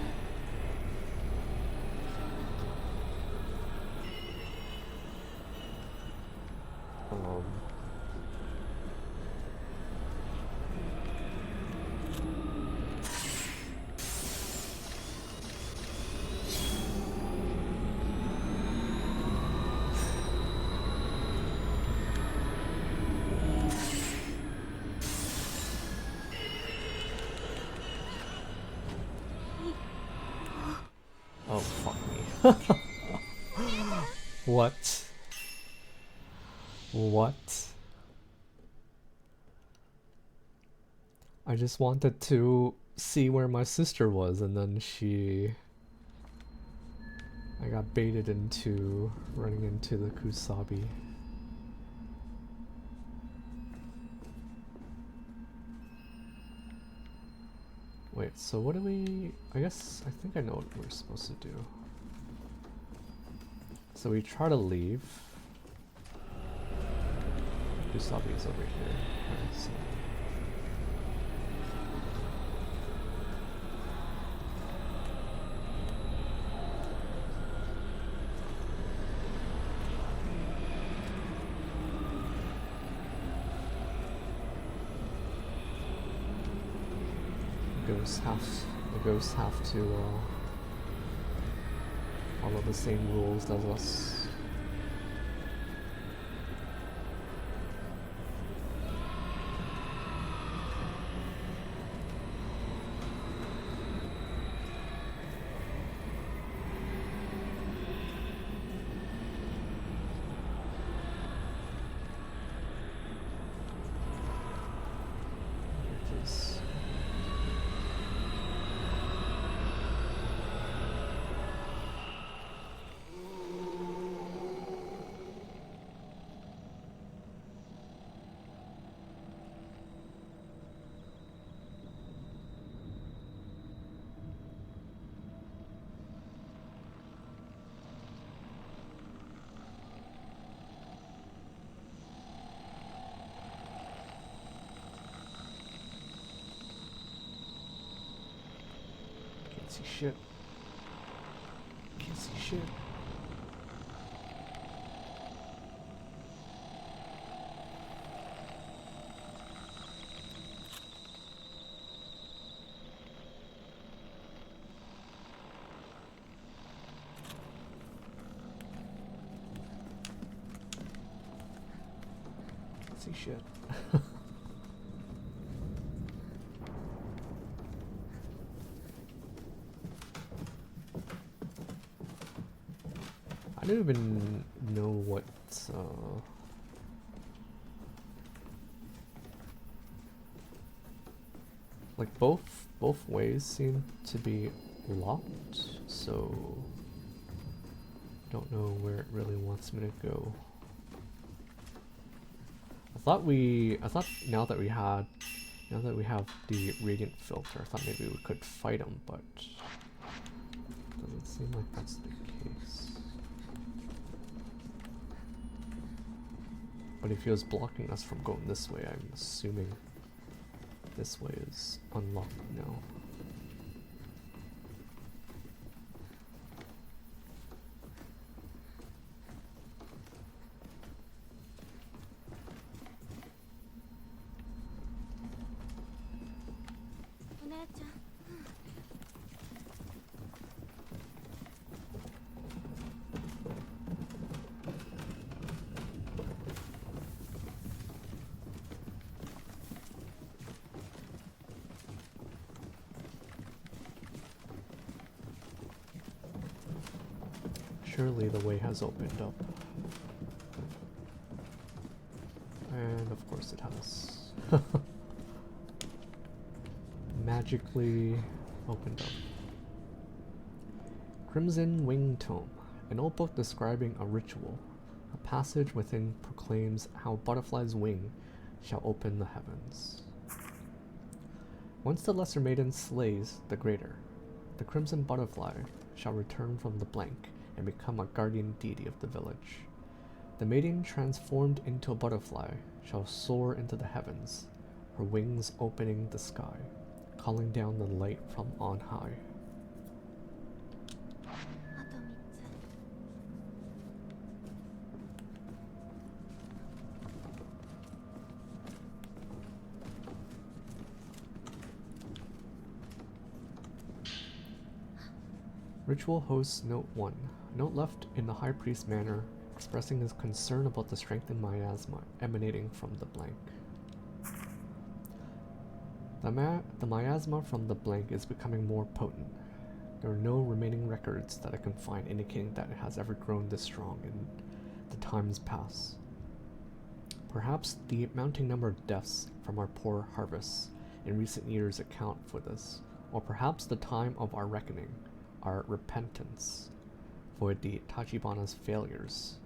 Oh, fuck me. What? What? I just wanted to see where my sister was, and then I got baited into running into the Kusabi. Wait, so what do we... I think I know what we're supposed to do. So we try to leave. Kusabi is over here. Alright, so... the ghosts have to follow the same rules as us. see shit. Can't see shit. Can't see shit. I don't even know what like both ways seem to be locked, so don't know where it really wants me to go. I thought now that we have the radiant filter, I thought maybe we could fight him, but doesn't seem like that's the case. But if he was blocking us from going this way, I'm assuming this way is unlocked now. Surely the way has opened up. And of course it has. Magically opened up. Crimson Wing Tome, an old book describing a ritual. A passage within proclaims how Butterfly's wing shall open the heavens. Once the Lesser Maiden slays the Greater, the Crimson Butterfly shall return from the blank and become a guardian deity of the village. The maiden transformed into a butterfly shall soar into the heavens, her wings opening the sky, calling down the light from on high. Ritual host note 1. Note left in the High Priest manner, expressing his concern about the strengthened miasma emanating from the blank. The miasma from the blank is becoming more potent. There are no remaining records that I can find indicating that it has ever grown this strong in the times past. Perhaps the mounting number of deaths from our poor harvests in recent years account for this, or perhaps the time of our reckoning, our repentance for the Tachibana's failures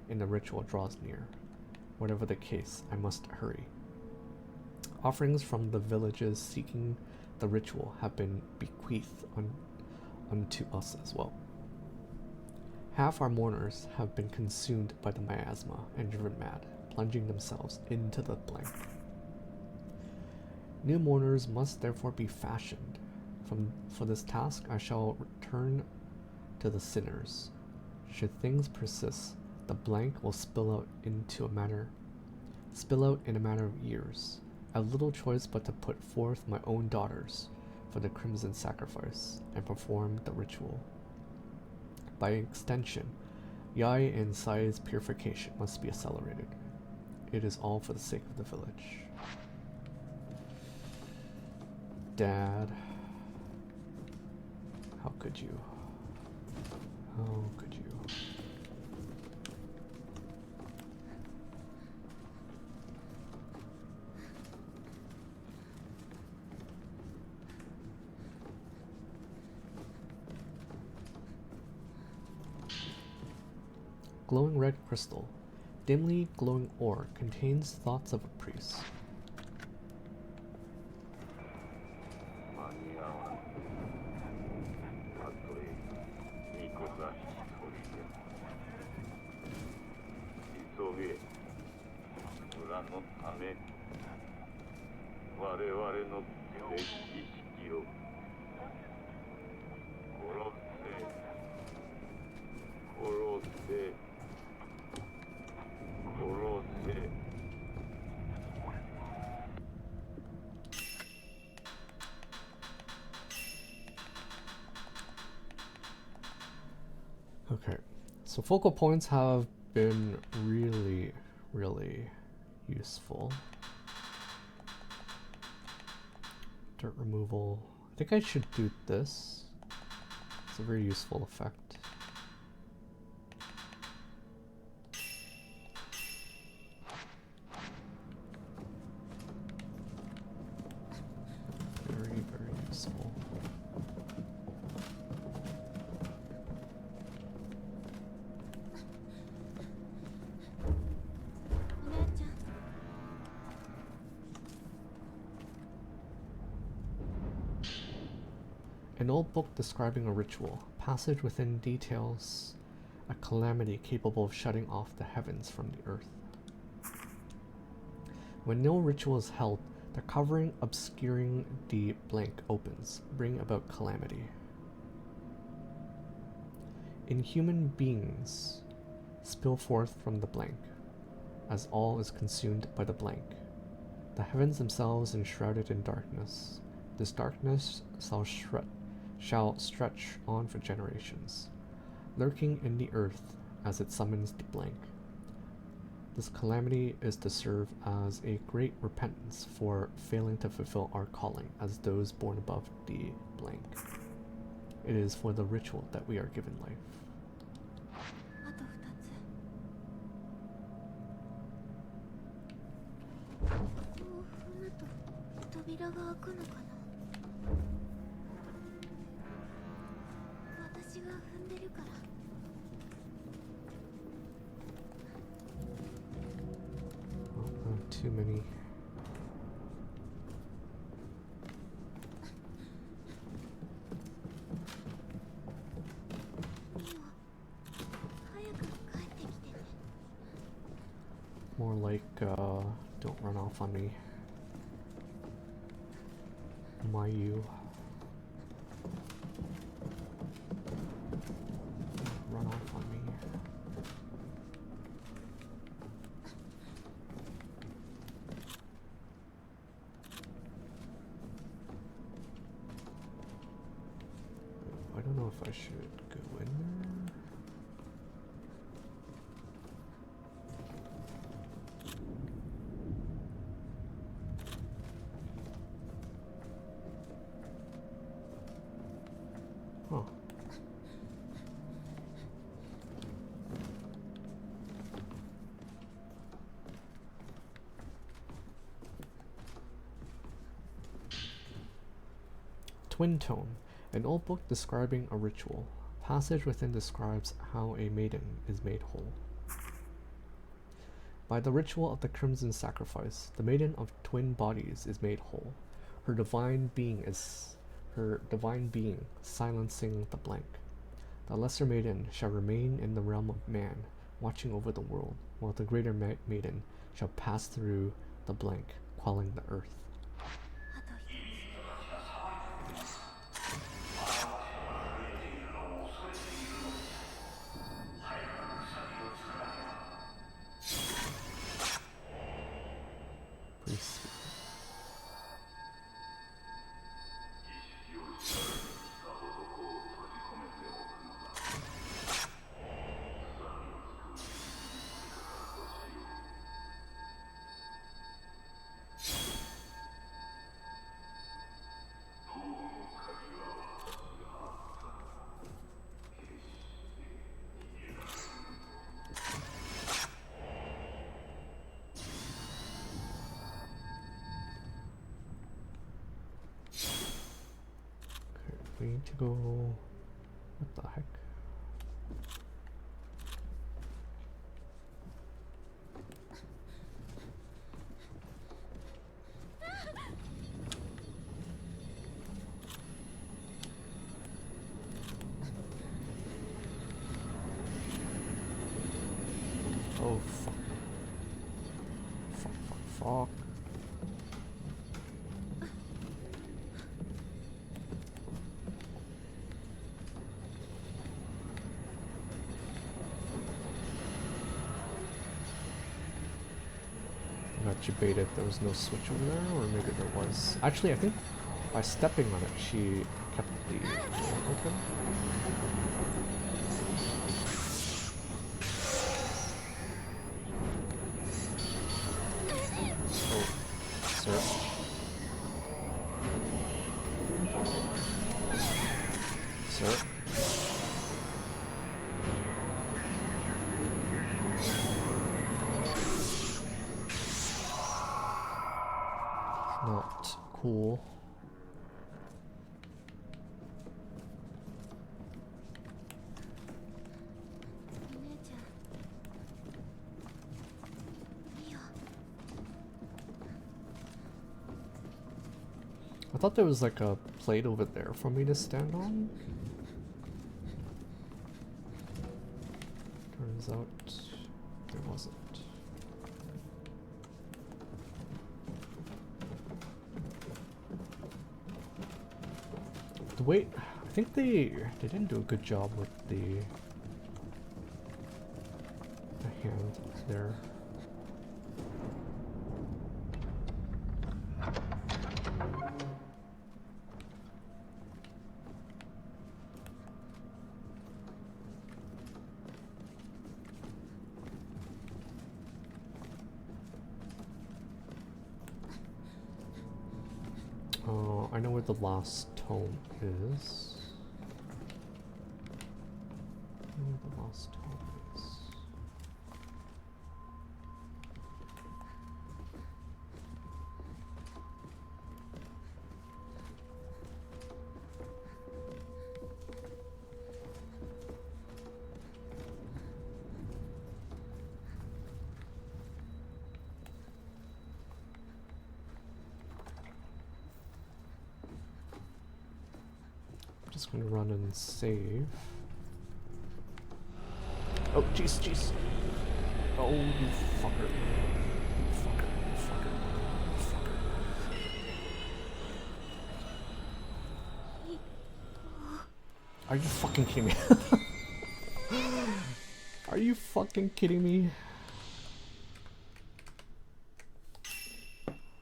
in the ritual draws near. Whatever the case, I must hurry. Offerings from the villages seeking the ritual have been bequeathed unto us as well. Half our mourners have been consumed by the miasma and driven mad, plunging themselves into the blank. New mourners must therefore be fashioned. For this task I shall return to the sinners. Should things persist, the blank will spill out in a matter of years. I have little choice but to put forth my own daughters for the crimson sacrifice and perform the ritual. By extension, Yai and Sai's purification must be accelerated. It is all for the sake of the village. Dad. How could you? How could you? Glowing red crystal. Dimly glowing ore contains thoughts of a priest. So focal points have been really, really useful. Dirt removal. I think I should do this. It's a very useful effect. Very, very useful. An old book describing a ritual. Passage within details a calamity capable of shutting off the heavens from the earth. When no ritual is held, the covering obscuring the blank opens, bringing about calamity. Inhuman beings spill forth from the blank, as all is consumed by the blank. The heavens themselves enshrouded in darkness. This darkness shall stretch on for generations, lurking in the earth as it summons the blank. This calamity is to serve as a great repentance for failing to fulfill our calling as those born above the blank. It is for the ritual that we are given life. Too many. More like, don't run off on me. Mayu. Run off on me. I don't know if I should go in there. Huh. Twin Tone. An old book describing a ritual. Passage within describes how a maiden is made whole. By the ritual of the crimson sacrifice, the maiden of twin bodies is made whole. Her divine being silencing the blank. The lesser maiden shall remain in the realm of man, watching over the world, while the greater maiden shall pass through the blank, quelling the earth. We need to go. What the heck? Oh fuck. Fuck. Got you baited. There was no switch over there, or maybe there was. Actually, I think by stepping on it, she kept the door open. Sir. Sir. Not cool. I thought there was like a plate over there for me to stand on. Turns out there wasn't. The weight, I think they didn't do a good job with the hand there. I know where the last tome is. I know where the last tome is. Just gonna run and save. Oh, jeez, jeez. Oh, you fucker. You fucker, you fucker, you fucker. Are you fucking kidding me? Are you fucking kidding me?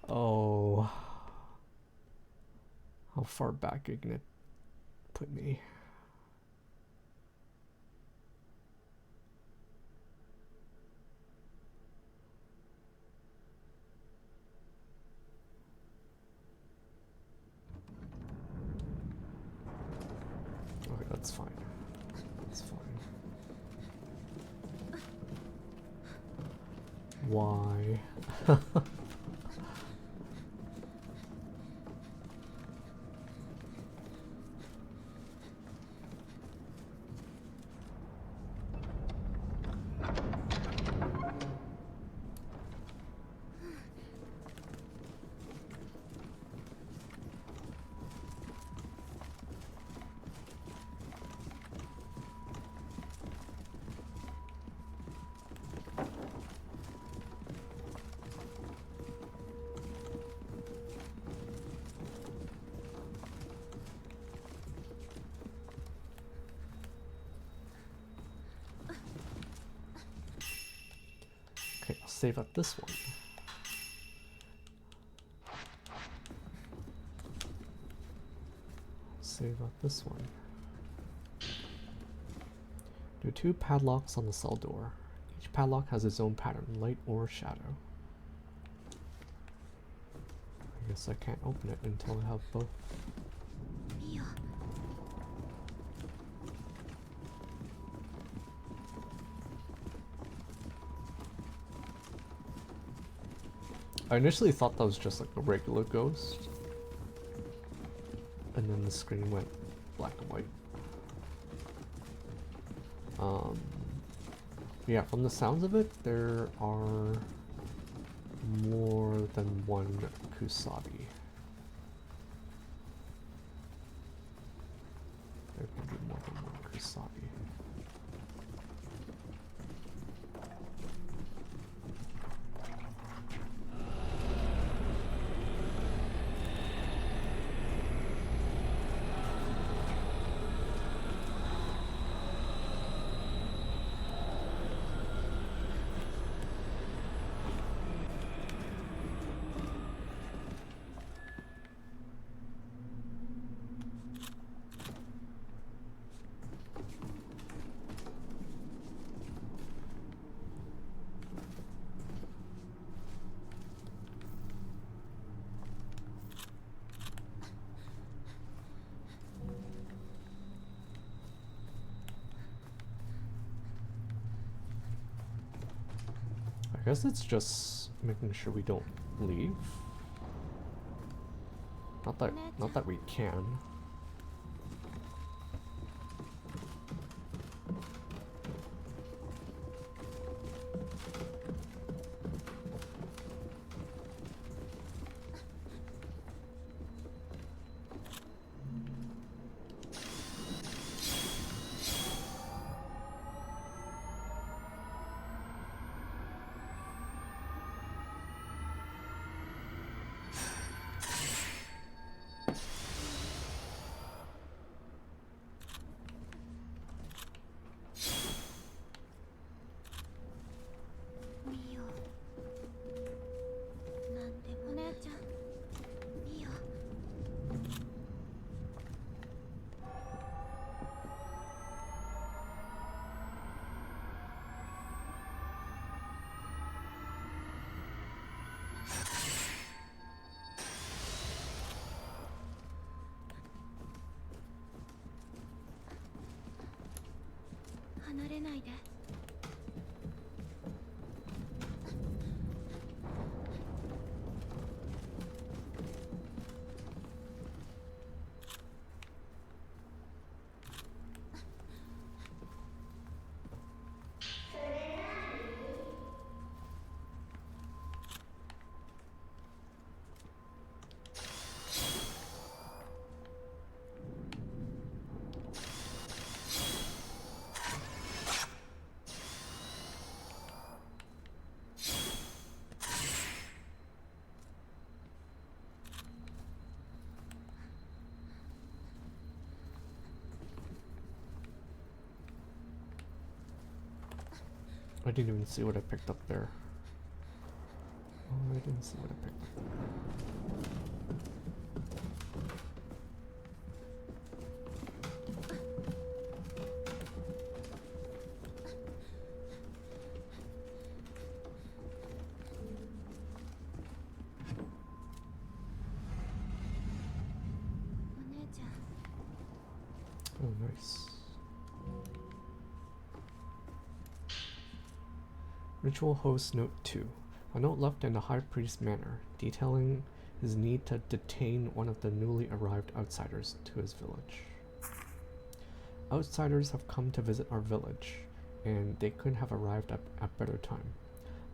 Oh. How far back are you gonna put me? Okay, that's fine. That's fine. Why? Okay, I'll save up this one. Save up this one. There are 2 padlocks on the cell door. Each padlock has its own pattern, light or shadow. I guess I can't open it until I have both. I initially thought that was just like a regular ghost, and then the screen went black and white. Yeah, from the sounds of it, there are more than one Kusabi. There can be more than one Kusabi. guess it's just making sure we don't leave. Not that we can. I didn't even see what I picked up there. Oh, I didn't see what I picked up there. Oh, nice. Ritual Host Note 2. A note left in the High Priest manor, detailing his need to detain one of the newly arrived outsiders to his village. Outsiders have come to visit our village, and they couldn't have arrived at better time.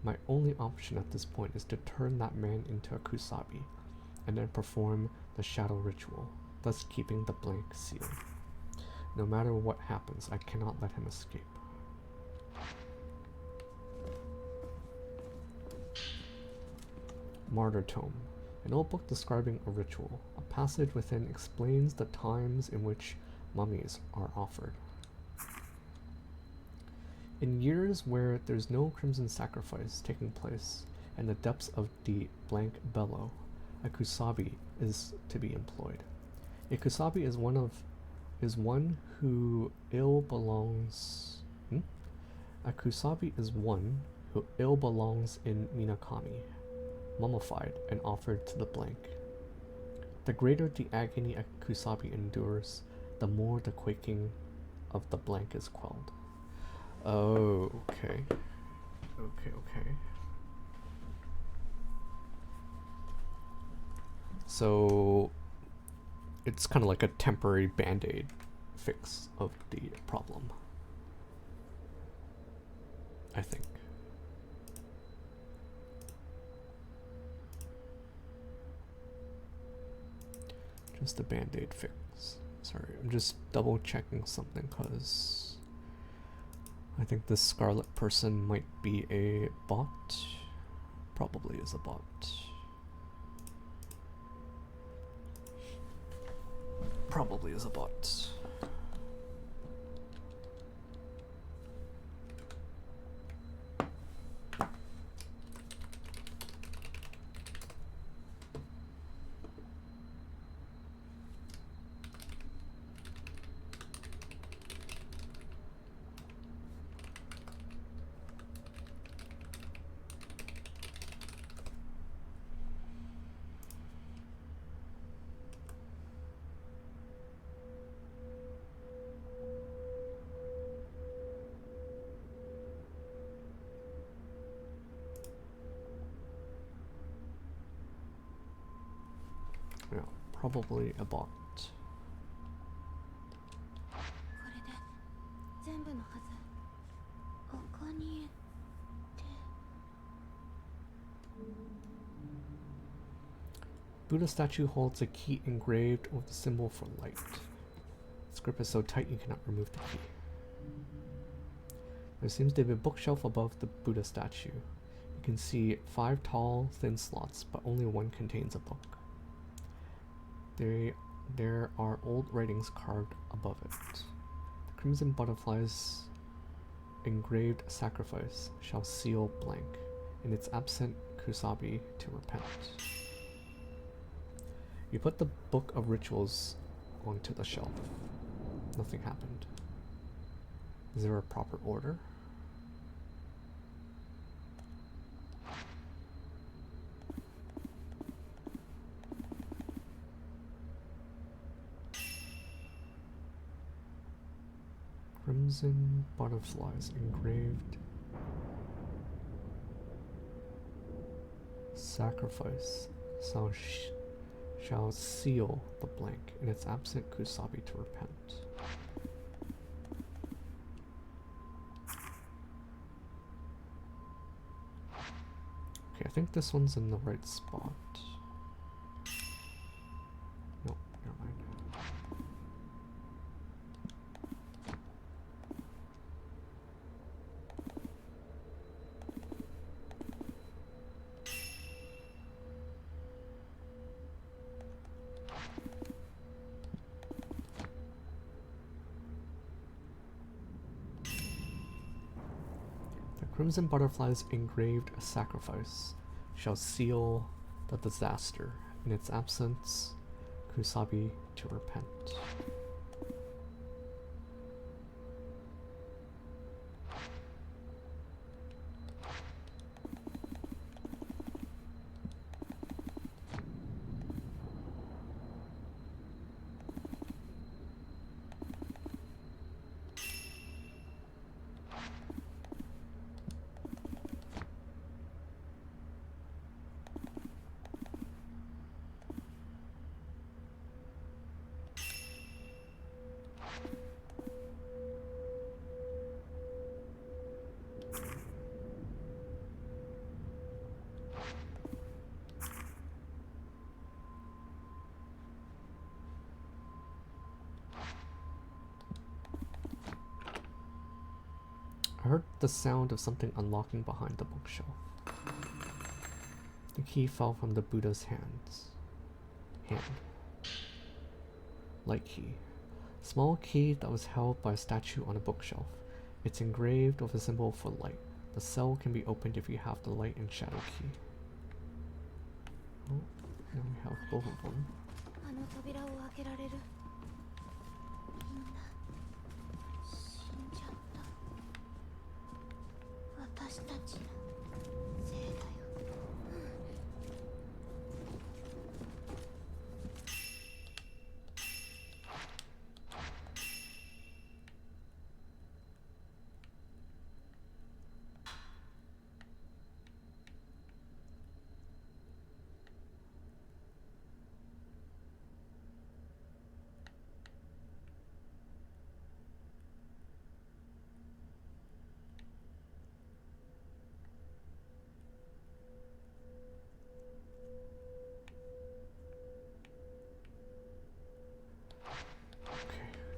My only option at this point is to turn that man into a Kusabi, and then perform the shadow ritual, thus keeping the blank seal. No matter what happens, I cannot let him escape. Martyr Tome, an old book describing a ritual. A passage within explains the times in which mummies are offered. In years where there's no crimson sacrifice taking place, in the depths of the blank bellow, a kusabi is to be employed. A kusabi is one who ill belongs. A kusabi is one who ill belongs in Minakami, mummified and offered to the blank. The greater the agony a kusabi endures, the more the quaking of the blank is quelled. Oh, okay. Okay. So it's kind of like a temporary band-aid fix of the problem, I think. Just a band-aid fix. Sorry, I'm just double checking something because I think this Scarlet person might be a bot. Probably is a bot. Probably is a bot. Yeah, probably a bot. これで全部のはず。ここにって。 Buddha statue holds a key engraved with the symbol for light. Its grip is so tight you cannot remove the key. There seems to be a bookshelf above the Buddha statue. You can see 5 tall, thin slots, but only one contains a book. There are old writings carved above it. The crimson butterflies engraved sacrifice shall seal blank. In its absent kusabi to repent. You put the book of rituals onto the shelf. Nothing happened. Is there a proper order? Crimson butterflies engraved. Sacrifice shall seal the blank. In its absent kusabi to repent. Okay, I think this one's in the right spot. No, never mind. Crimson butterflies engraved a sacrifice shall seal the disaster. In its absence, kusabi to repent. I heard the sound of something unlocking behind the bookshelf. The key fell from the Buddha's hand. Light key. Small key that was held by a statue on a bookshelf. It's engraved with a symbol for light. The cell can be opened if you have the light and shadow key. Oh, now we have both of them. あの扉を開けられる。みんな死んじゃった。私たちのせいだよ。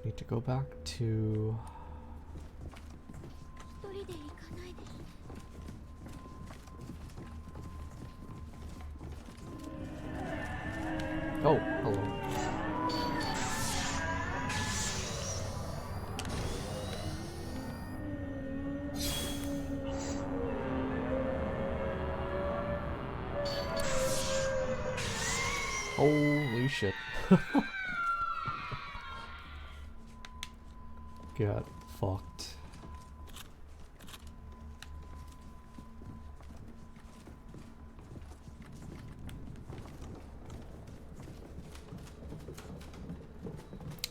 Need to go back to... Oh, hello. Holy shit. Get fucked.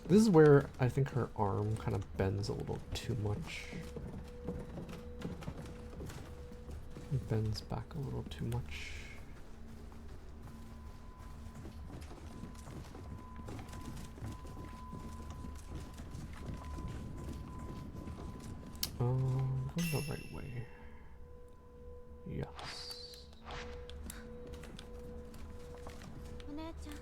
This is where I think her arm kind of bends a little too much. It bends back a little too much. going the right way? Yes. お姉ちゃん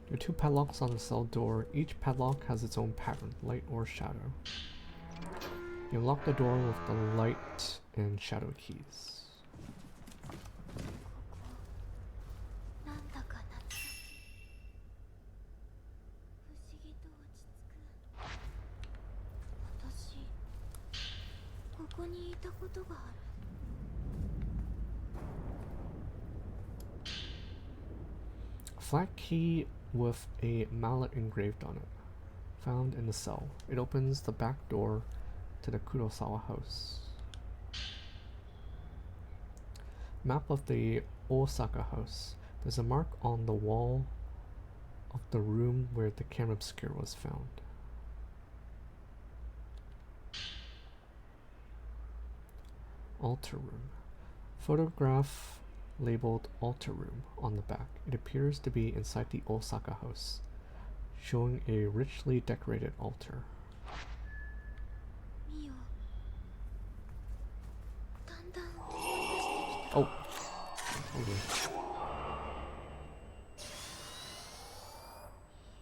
There are two padlocks on the cell door. Each padlock has its own pattern, light or shadow. You unlock the door with the light and shadow keys. なんだか懐かしい不思議と落ち着く私ここにいたことがある Flat key with a mallet engraved on it. Found in the cell. It opens the back door to the Kurosawa house. Map of the Osaka house. There's a mark on the wall of the room where the camera obscure was found. Altar room. Photograph labeled altar room on the back. It appears to be inside the Osaka house, showing a richly decorated altar. ミオだんだん思い出してきた Oh, totally.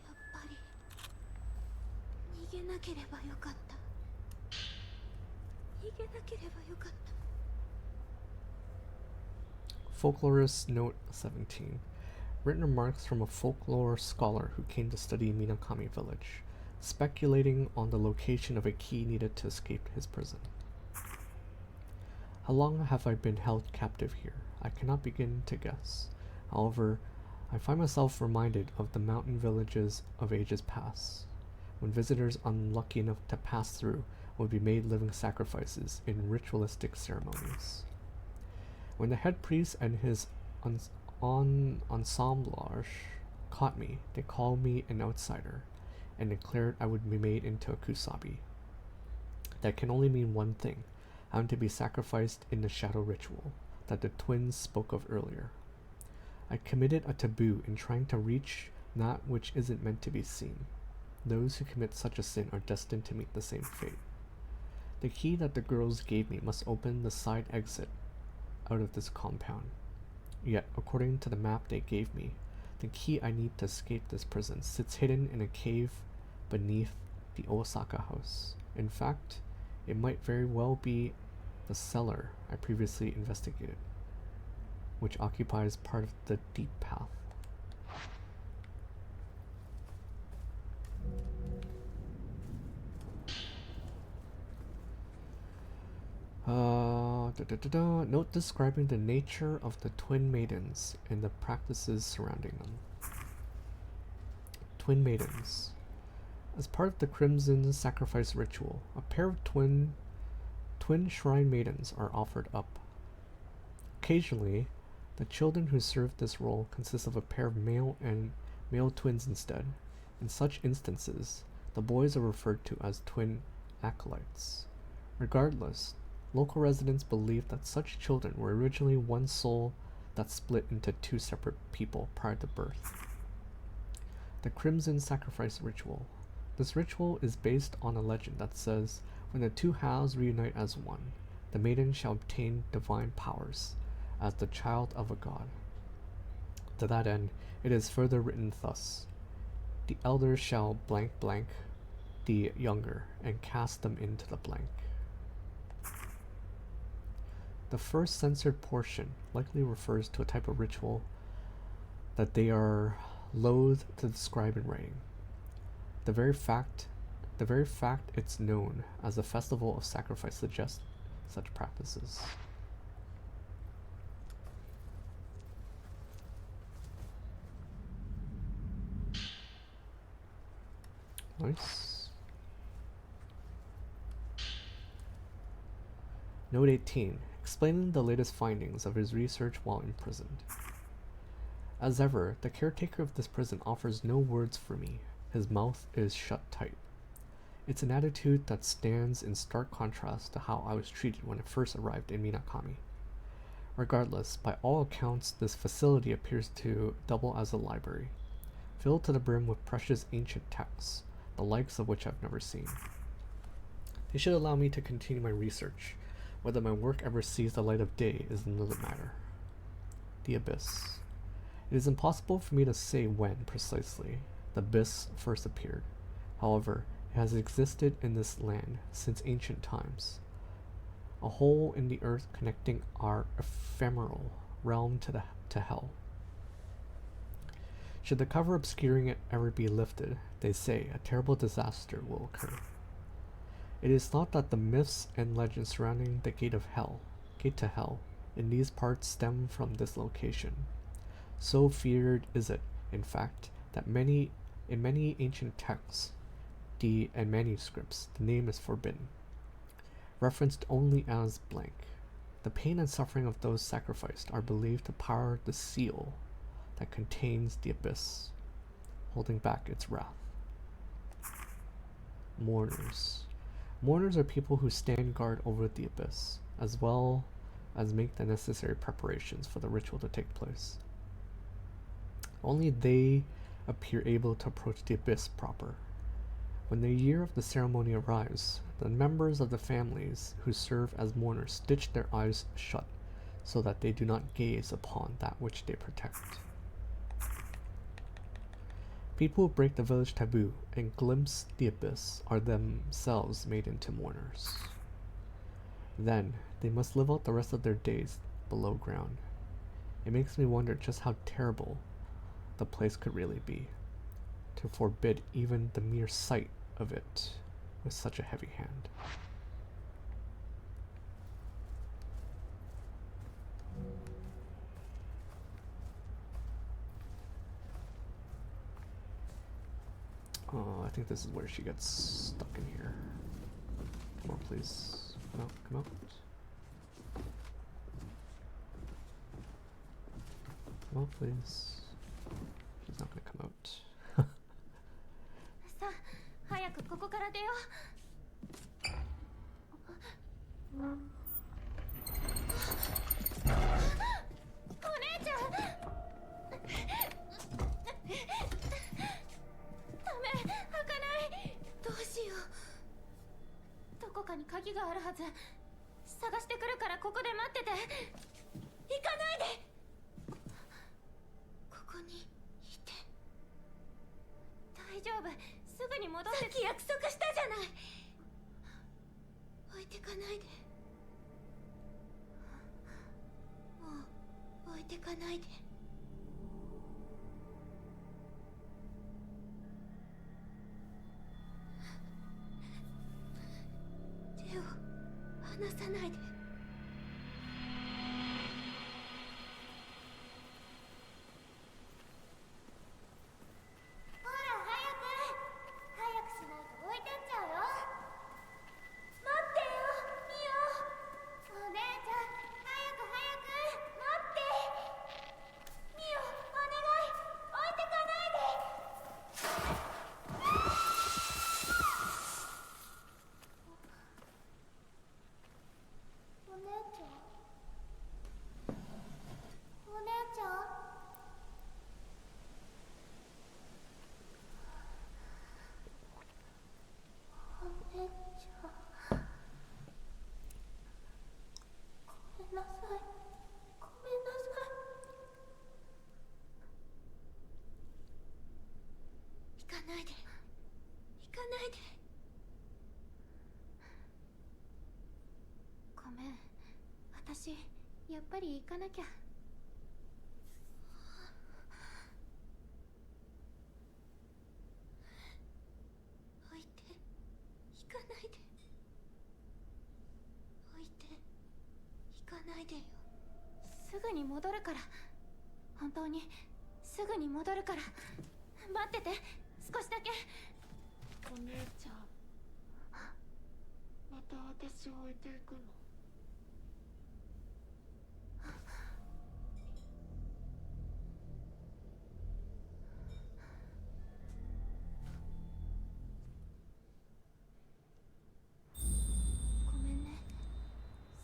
やっぱり逃げなければよかった逃げなければよかった Folklorist Note 17. Written remarks from a folklore scholar who came to study Minakami village, speculating on the location of a key needed to escape his prison. How long have I been held captive here? I cannot begin to guess. However, I find myself reminded of the mountain villages of ages past, when visitors unlucky enough to pass through would be made living sacrifices in ritualistic ceremonies. When the head priest and his ensemblage caught me, they called me an outsider and declared I would be made into a kusabi. That can only mean one thing. I am to be sacrificed in the shadow ritual that the twins spoke of earlier. I committed a taboo in trying to reach that which isn't meant to be seen. Those who commit such a sin are destined to meet the same fate. The key that the girls gave me must open the side exit out of this compound. Yet, according to the map they gave me, the key I need to escape this prison sits hidden in a cave beneath the Osaka house. In fact, it might very well be the cellar I previously investigated, which occupies part of the deep path. Note describing the nature of the twin maidens and the practices surrounding them. Twin maidens. As part of the Crimson sacrifice ritual, a pair of twin shrine maidens are offered up. Occasionally, the children who serve this role consist of a pair of male twins instead. In such instances, the boys are referred to as twin acolytes. Regardless, local residents believe that such children were originally one soul that split into two separate people prior to birth. The Crimson Sacrifice Ritual. This ritual is based on a legend that says, when the two halves reunite as one, the maiden shall obtain divine powers as the child of a god. To that end, it is further written thus: the elders shall blank blank the younger and cast them into the blank. The first censored portion likely refers to a type of ritual that they are loath to describe in writing. The very fact it's known as a festival of sacrifice suggests such practices. Nice. Note 18, explaining the latest findings of his research while imprisoned. As ever, the caretaker of this prison offers no words for me. His mouth is shut tight. It's an attitude that stands in stark contrast to how I was treated when I first arrived in Minakami. Regardless, by all accounts, this facility appears to double as a library, filled to the brim with precious ancient texts, the likes of which I've never seen. They should allow me to continue my research. Whether my work ever sees the light of day is another matter. The Abyss. It is impossible for me to say when, precisely, the Abyss first appeared. However, it has existed in this land since ancient times. A hole in the earth connecting our ephemeral realm to hell. Should the cover obscuring it ever be lifted, they say a terrible disaster will occur. It is thought that the myths and legends surrounding the gate to hell, in these parts stem from this location. So feared is it, in fact, that in many ancient texts and manuscripts, the name is forbidden, referenced only as blank. The pain and suffering of those sacrificed are believed to power the seal that contains the abyss, holding back its wrath. Mourners. Mourners are people who stand guard over the abyss, as well as make the necessary preparations for the ritual to take place. Only they appear able to approach the abyss proper. When the year of the ceremony arrives, the members of the families who serve as mourners stitch their eyes shut so that they do not gaze upon that which they protect. People who break the village taboo and glimpse the abyss are themselves made into mourners. Then, they must live out the rest of their days below ground. It makes me wonder just how terrible the place could really be, to forbid even the mere sight of it with such a heavy hand. Oh, I think this is where she gets stuck in here. Come on, please. Come out, come out. Come out, please. She's not gonna come out. さあ、早くここから出よう。お姉ちゃん。ダメ、開かない。どうしよう。どこかに鍵があるはず。探してくるからここで待ってて。行かないで。ここにいて。大丈夫。すぐに戻って。さっき約束したじゃない。置いてかないで。もう置いてかないで。手を離さないで。行かないで。行かないで。ごめん。私、やっぱり行かなきゃ。置いて。行かないで。置いて。行かないでよ。すぐに戻るから。本当にすぐに戻るから。待ってて。少しだけ。お姉ちゃん、また私を置いていくの？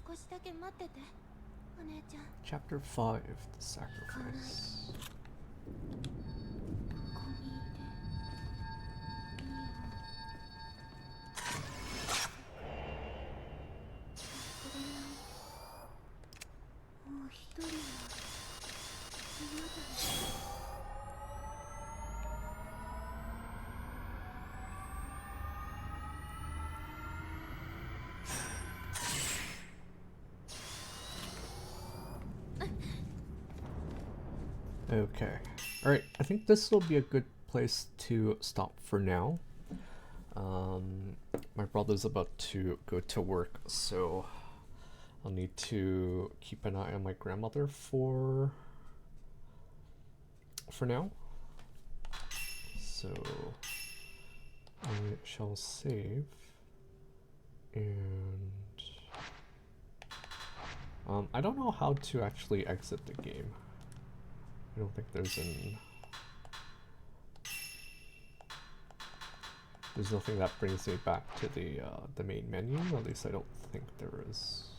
少しだけ待ってて、お姉ちゃん。 Chapter 5, The Sacrifice. ここにいて、ミオ。忘れないで。もう一人は嫌だよ。Okay. Alright, I think this will be a good place to stop for now. My brother's about to go to work, so I'll need to keep an eye on my grandmother for now. So I shall save, and I don't know how to actually exit the game. I don't think there's nothing that brings me back to the main menu. At least I don't think there is.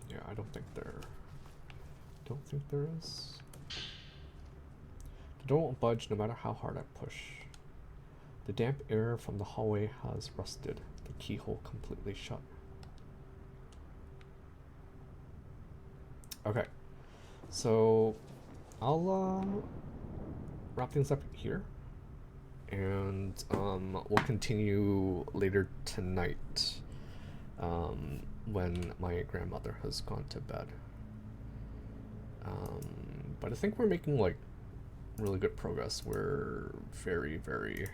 Yeah, I don't think there is. The door won't budge no matter how hard I push. The damp air from the hallway has rusted, the keyhole completely shut. Okay, so I'll wrap things up here, and we'll continue later tonight when my grandmother has gone to bed. But I think we're making like really good progress. We're very, very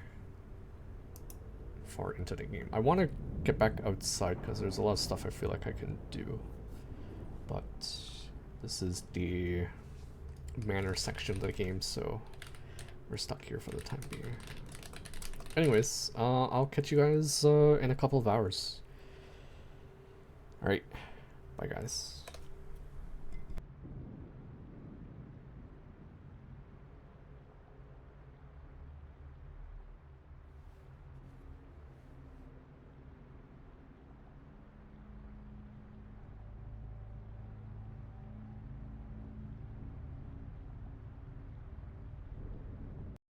far into the game. I want to get back outside because there's a lot of stuff I feel like I can do, but this is the manor section of the game, so we're stuck here for the time being. Anyways, I'll catch you guys in a couple of hours. Alright, bye guys.